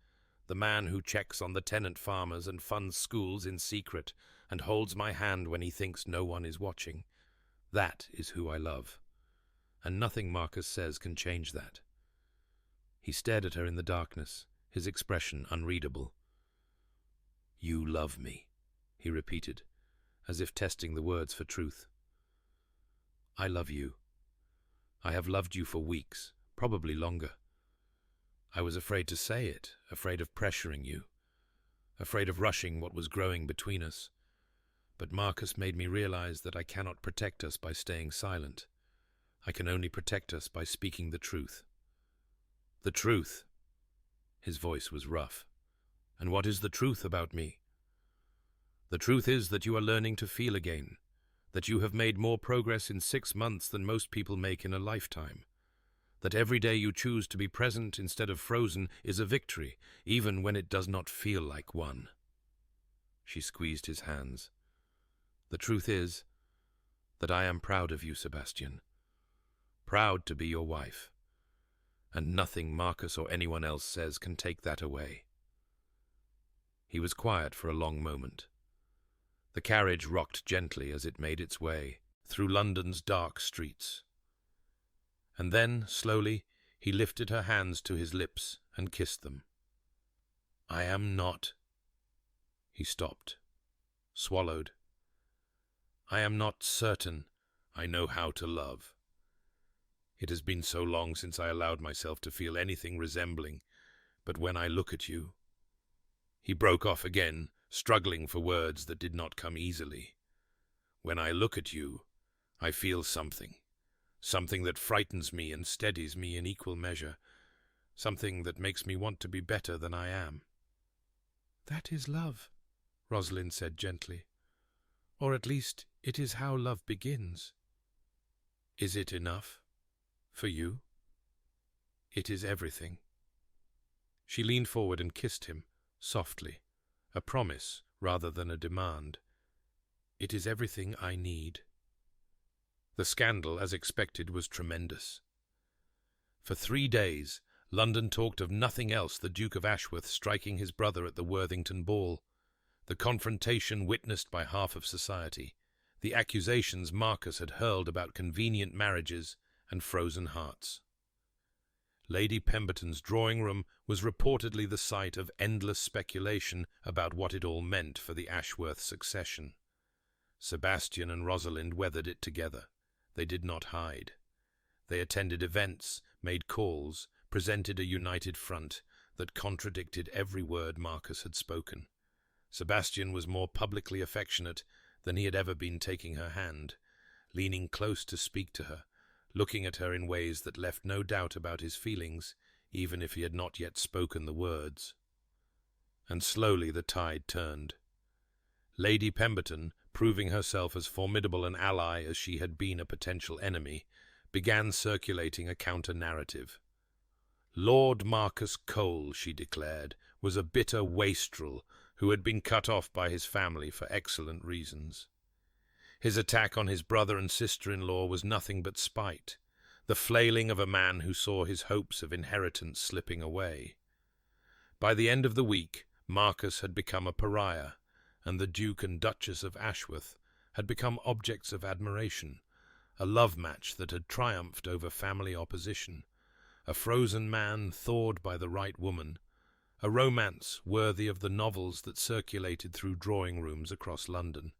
The man who checks on the tenant farmers and funds schools in secret and holds my hand when he thinks no one is watching. That is who I love. And nothing Marcus says can change that." He stared at her in the darkness, his expression unreadable. "You love me," he repeated, as if testing the words for truth. "I love you. I have loved you for weeks, probably longer. I was afraid to say it, afraid of pressuring you, afraid of rushing what was growing between us. But Marcus made me realize that I cannot protect us by staying silent. I can only protect us by speaking the truth." "The truth?" His voice was rough. "And what is the truth about me?" "The truth is that you are learning to feel again, that you have made more progress in 6 months than most people make in a lifetime, that every day you choose to be present instead of frozen is a victory, even when it does not feel like one." She squeezed his hands. "The truth is that I am proud of you, Sebastian. Proud to be your wife. And nothing Marcus or anyone else says can take that away." He was quiet for a long moment. The carriage rocked gently as it made its way through London's dark streets. And then, slowly, he lifted her hands to his lips and kissed them. "I am not—" He stopped, swallowed. "I am not certain I know how to love. It has been so long since I allowed myself to feel anything resembling, but when I look at you—" He broke off again, struggling for words that did not come easily. "When I look at you, I feel something that frightens me and steadies me in equal measure, something that makes me want to be better than I am." "That is love," Rosalind said gently. "Or at least it is how love begins." "Is it enough? For you?" "It is everything." She leaned forward and kissed him, softly, a promise rather than a demand. "It is everything I need." The scandal, as expected, was tremendous. For 3 days, London talked of nothing else the Duke of Ashworth striking his brother at the Worthington ball, the confrontation witnessed by half of society, the accusations Marcus had hurled about convenient marriages and frozen hearts. Lady Pemberton's drawing-room was reportedly the site of endless speculation about what it all meant for the Ashworth succession. Sebastian and Rosalind weathered it together. They did not hide. They attended events, made calls, presented a united front that contradicted every word Marcus had spoken. Sebastian was more publicly affectionate than he had ever been, taking her hand, leaning close to speak to her, looking at her in ways that left no doubt about his feelings, even if he had not yet spoken the words. And slowly the tide turned. Lady Pemberton, proving herself as formidable an ally as she had been a potential enemy, began circulating a counter-narrative. Lord Marcus Cole, she declared, was a bitter wastrel who had been cut off by his family for excellent reasons. His attack on his brother and sister-in-law was nothing but spite, the flailing of a man who saw his hopes of inheritance slipping away. By the end of the week, Marcus had become a pariah, and the Duke and Duchess of Ashworth had become objects of admiration, a love match that had triumphed over family opposition, a frozen man thawed by the right woman, a romance worthy of the novels that circulated through drawing rooms across London.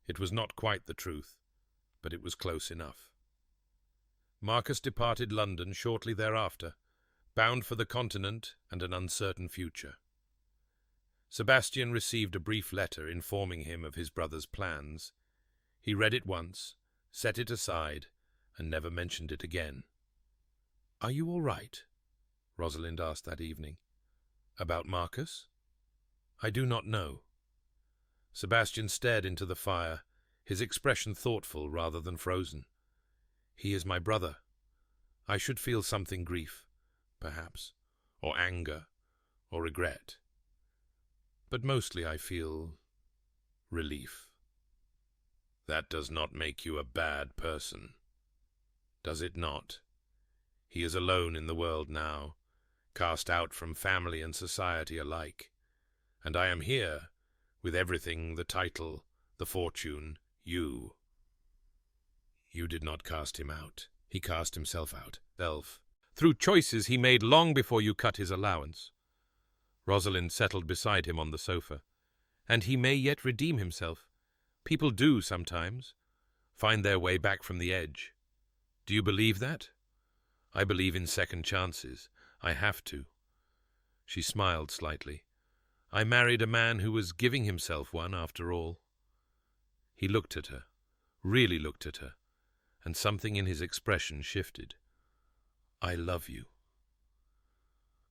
It was not quite the truth, but it was close enough. Marcus departed London shortly thereafter, bound for the continent and an uncertain future. Sebastian received a brief letter informing him of his brother's plans. He read it once, set it aside, and never mentioned it again. "Are you all right?" Rosalind asked that evening. "About Marcus?" "I do not know." Sebastian stared into the fire, his expression thoughtful rather than frozen. "He is my brother. I should feel something grief, perhaps, or anger, or regret. But mostly I feel relief." "That does not make you a bad person, does it not? He is alone in the world now, cast out from family and society alike, and I am here, with everything, the title, the fortune, you." "You did not cast him out. He cast himself out, through choices he made long before you cut his allowance." Rosalind settled beside him on the sofa. "And he may yet redeem himself. People do, sometimes, find their way back from the edge. Do you believe that?" "I believe in second chances. I have to." She smiled slightly. "I married a man who was giving himself one, after all." He looked at her, really looked at her, and something in his expression shifted. "I love you."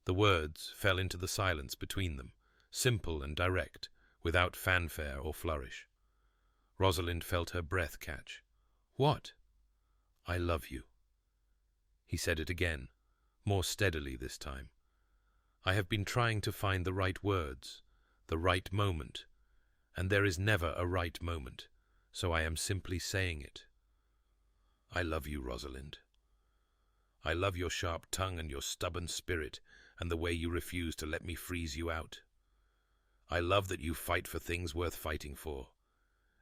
The words fell into the silence between them, simple and direct, without fanfare or flourish. Rosalind felt her breath catch. "What?" "I love you." He said it again, more steadily this time. "I have been trying to find the right words, the right moment, and there is never a right moment, so I am simply saying it. I love you, Rosalind. I love your sharp tongue and your stubborn spirit and the way you refuse to let me freeze you out. I love that you fight for things worth fighting for,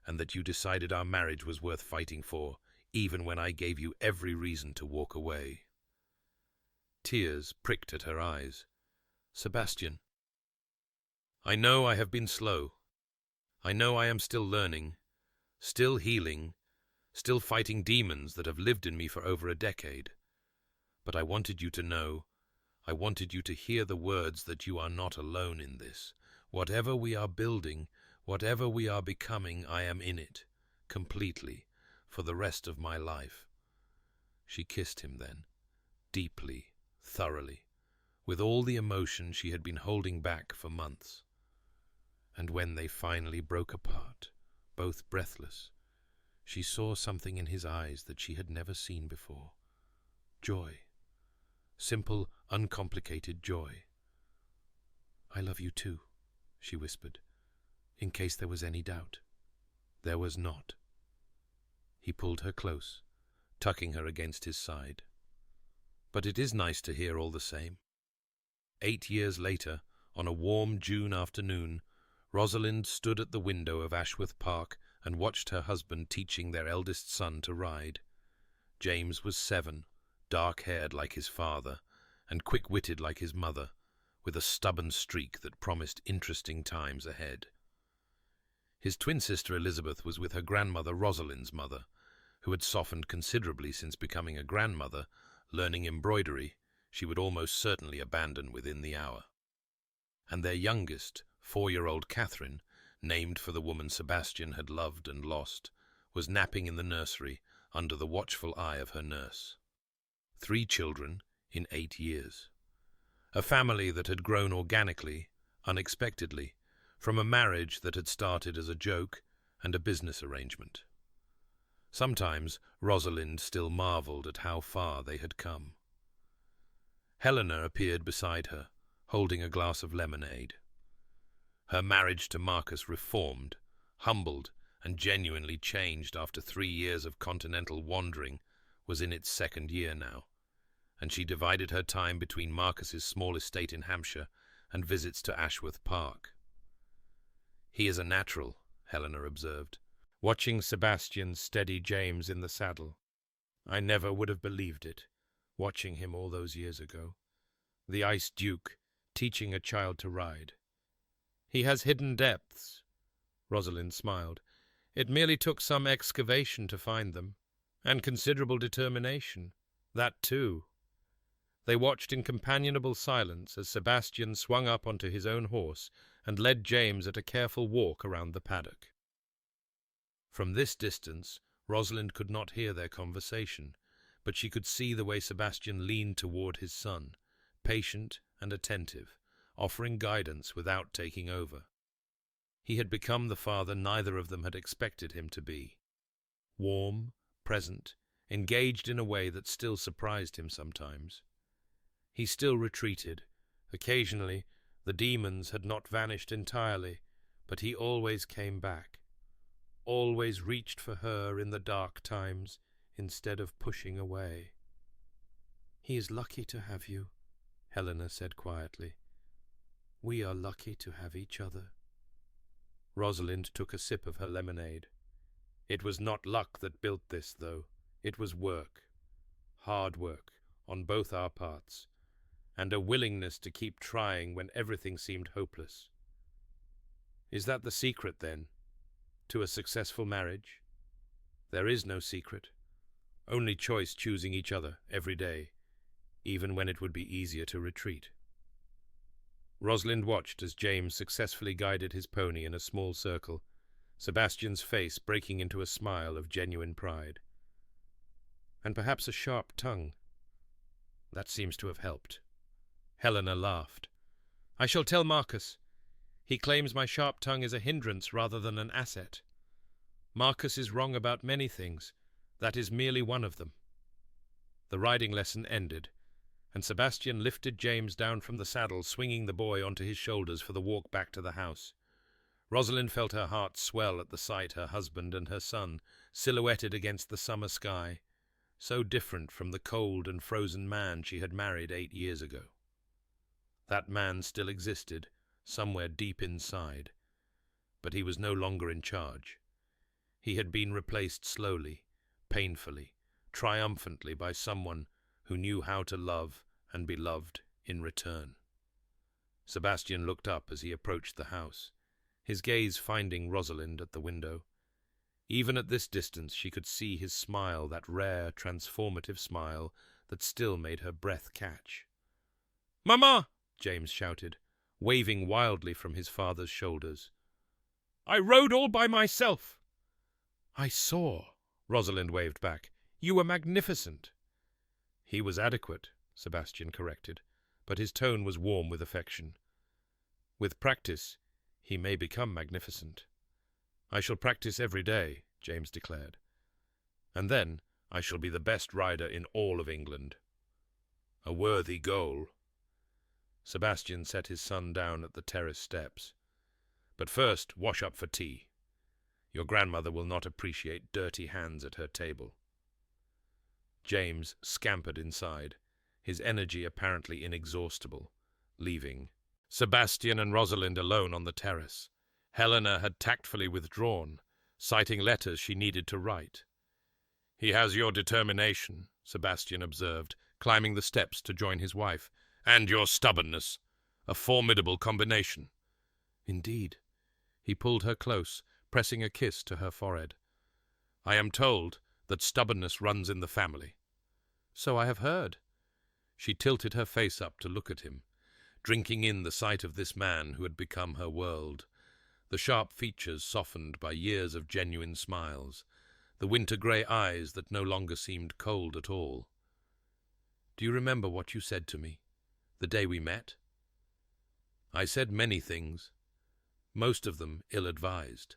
and that you decided our marriage was worth fighting for, even when I gave you every reason to walk away." Tears pricked at her eyes. "Sebastian, I know I have been slow. I know I am still learning, still healing, still fighting demons that have lived in me for over a decade. But I wanted you to know, I wanted you to hear the words that you are not alone in this. Whatever we are building, whatever we are becoming, I am in it, completely, for the rest of my life." She kissed him then, deeply, thoroughly, with all the emotion she had been holding back for months. And when they finally broke apart, both breathless, she saw something in his eyes that she had never seen before. Joy. Simple, uncomplicated joy. "I love you too," she whispered, in case there was any doubt. There was not. He pulled her close, tucking her against his side. "But it is nice to hear all the same." 8 years later, on a warm June afternoon, Rosalind stood at the window of Ashworth Park and watched her husband teaching their eldest son to ride. James was 7, dark-haired like his father, and quick-witted like his mother, with a stubborn streak that promised interesting times ahead. His twin sister Elizabeth was with her grandmother Rosalind's mother, who had softened considerably since becoming a grandmother, learning embroidery she would almost certainly abandon within the hour. And their youngest, 4-year-old Catherine, named for the woman Sebastian had loved and lost, was napping in the nursery under the watchful eye of her nurse. 3 children in 8 years. A family that had grown organically, unexpectedly, from a marriage that had started as a joke and a business arrangement. Sometimes Rosalind still marveled at how far they had come. Helena appeared beside her, holding a glass of lemonade. Her marriage to Marcus reformed, humbled, and genuinely changed after 3 years of continental wandering was in its 2nd year now, and she divided her time between Marcus's small estate in Hampshire and visits to Ashworth Park. "He is a natural," Helena observed, watching Sebastian steady James in the saddle. "I never would have believed it. watching him all those years ago. The Ice Duke, teaching a child to ride. He has hidden depths. Rosalind smiled. It merely took some excavation to find them, and considerable determination. That too. They watched in companionable silence as Sebastian swung up onto his own horse and led James at a careful walk around the paddock. From this distance, Rosalind could not hear their conversation, but she could see the way Sebastian leaned toward his son, patient and attentive, offering guidance without taking over. He had become the father neither of them had expected him to be. Warm, present, engaged in a way that still surprised him sometimes. He still retreated. Occasionally, the demons had not vanished entirely, but he always came back. Always reached for her in the dark times, instead of pushing away. "He is lucky to have you," Helena said quietly. "We are lucky to have each other." Rosalind took a sip of her lemonade. It was not luck that built this, though. It was work. Hard work, on both our parts, and a willingness to keep trying when everything seemed hopeless. Is that the secret, then, to a successful marriage? There is no secret. Only choice, choosing each other every day, even when it would be easier to retreat. Rosalind watched as James successfully guided his pony in a small circle, Sebastian's face breaking into a smile of genuine pride. And perhaps a sharp tongue. That seems to have helped. Helena laughed. "I shall tell Marcus. He claims my sharp tongue is a hindrance rather than an asset. Marcus is wrong about many things. That is merely one of them." The riding lesson ended, and Sebastian lifted James down from the saddle, swinging the boy onto his shoulders for the walk back to the house. Rosalind felt her heart swell at the sight her husband and her son, silhouetted against the summer sky, so different from the cold and frozen man she had married 8 years ago. That man still existed, somewhere deep inside, but he was no longer in charge. He had been replaced slowly, painfully, triumphantly by someone who knew how to love and be loved in return. Sebastian looked up as he approached the house, his gaze finding Rosalind at the window. Even at this distance she could see his smile, that rare, transformative smile that still made her breath catch. "Mama!" James shouted, waving wildly from his father's shoulders. "I rode all by myself." "I saw," Rosalind waved back. "You were magnificent." "He was adequate," Sebastian corrected, but his tone was warm with affection. "With practice, he may become magnificent." "I shall practice every day," James declared. "And then I shall be the best rider in all of England." "A worthy goal." Sebastian set his son down at the terrace steps. "But first, wash up for tea. Your grandmother will not appreciate dirty hands at her table." James scampered inside, his energy apparently inexhaustible, leaving Sebastian and Rosalind alone on the terrace. Helena had tactfully withdrawn, citing letters she needed to write. "He has your determination," Sebastian observed, climbing the steps to join his wife, "and your stubbornness. A formidable combination." "Indeed." He pulled her close, pressing a kiss to her forehead. "I am told that stubbornness runs in the family." "So I have heard." She tilted her face up to look at him, drinking in the sight of this man who had become her world, the sharp features softened by years of genuine smiles, the winter-grey eyes that no longer seemed cold at all. "Do you remember what you said to me, the day we met?" "I said many things, most of them ill-advised."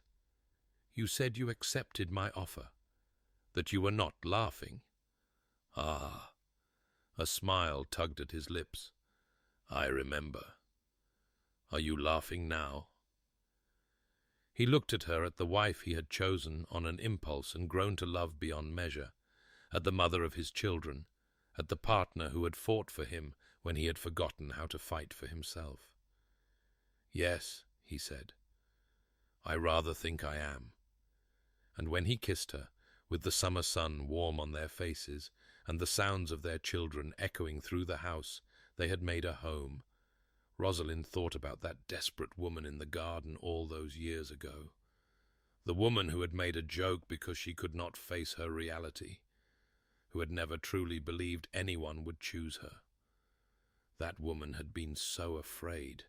"You said you accepted my offer, that you were not laughing." "Ah." A smile tugged at his lips. "I remember. Are you laughing now?" He looked at her, at the wife he had chosen on an impulse and grown to love beyond measure, at the mother of his children, at the partner who had fought for him when he had forgotten how to fight for himself. "Yes," he said, "I rather think I am." And when he kissed her, with the summer sun warm on their faces, and the sounds of their children echoing through the house they had made a home. Rosalind thought about that desperate woman in the garden all those years ago. The woman who had made a joke because she could not face her reality, who had never truly believed anyone would choose her. That woman had been so afraid,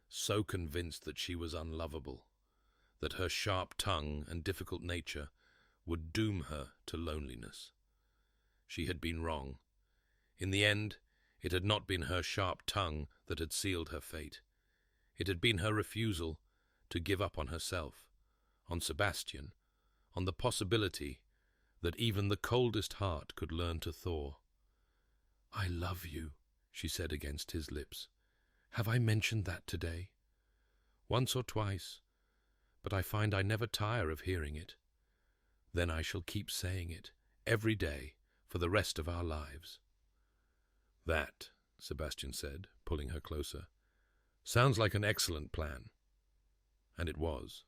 so convinced that she was unlovable, that her sharp tongue and difficult nature would doom her to loneliness. She had been wrong. In the end, it had not been her sharp tongue that had sealed her fate. It had been her refusal to give up on herself, on Sebastian, on the possibility that even the coldest heart could learn to thaw. "I love you," she said against his lips. "Have I mentioned that today?" "Once or twice, but I find I never tire of hearing it." "Then I shall keep saying it, every day, for the rest of our lives." "That," Sebastian said, pulling her closer, "sounds like an excellent plan." And it was.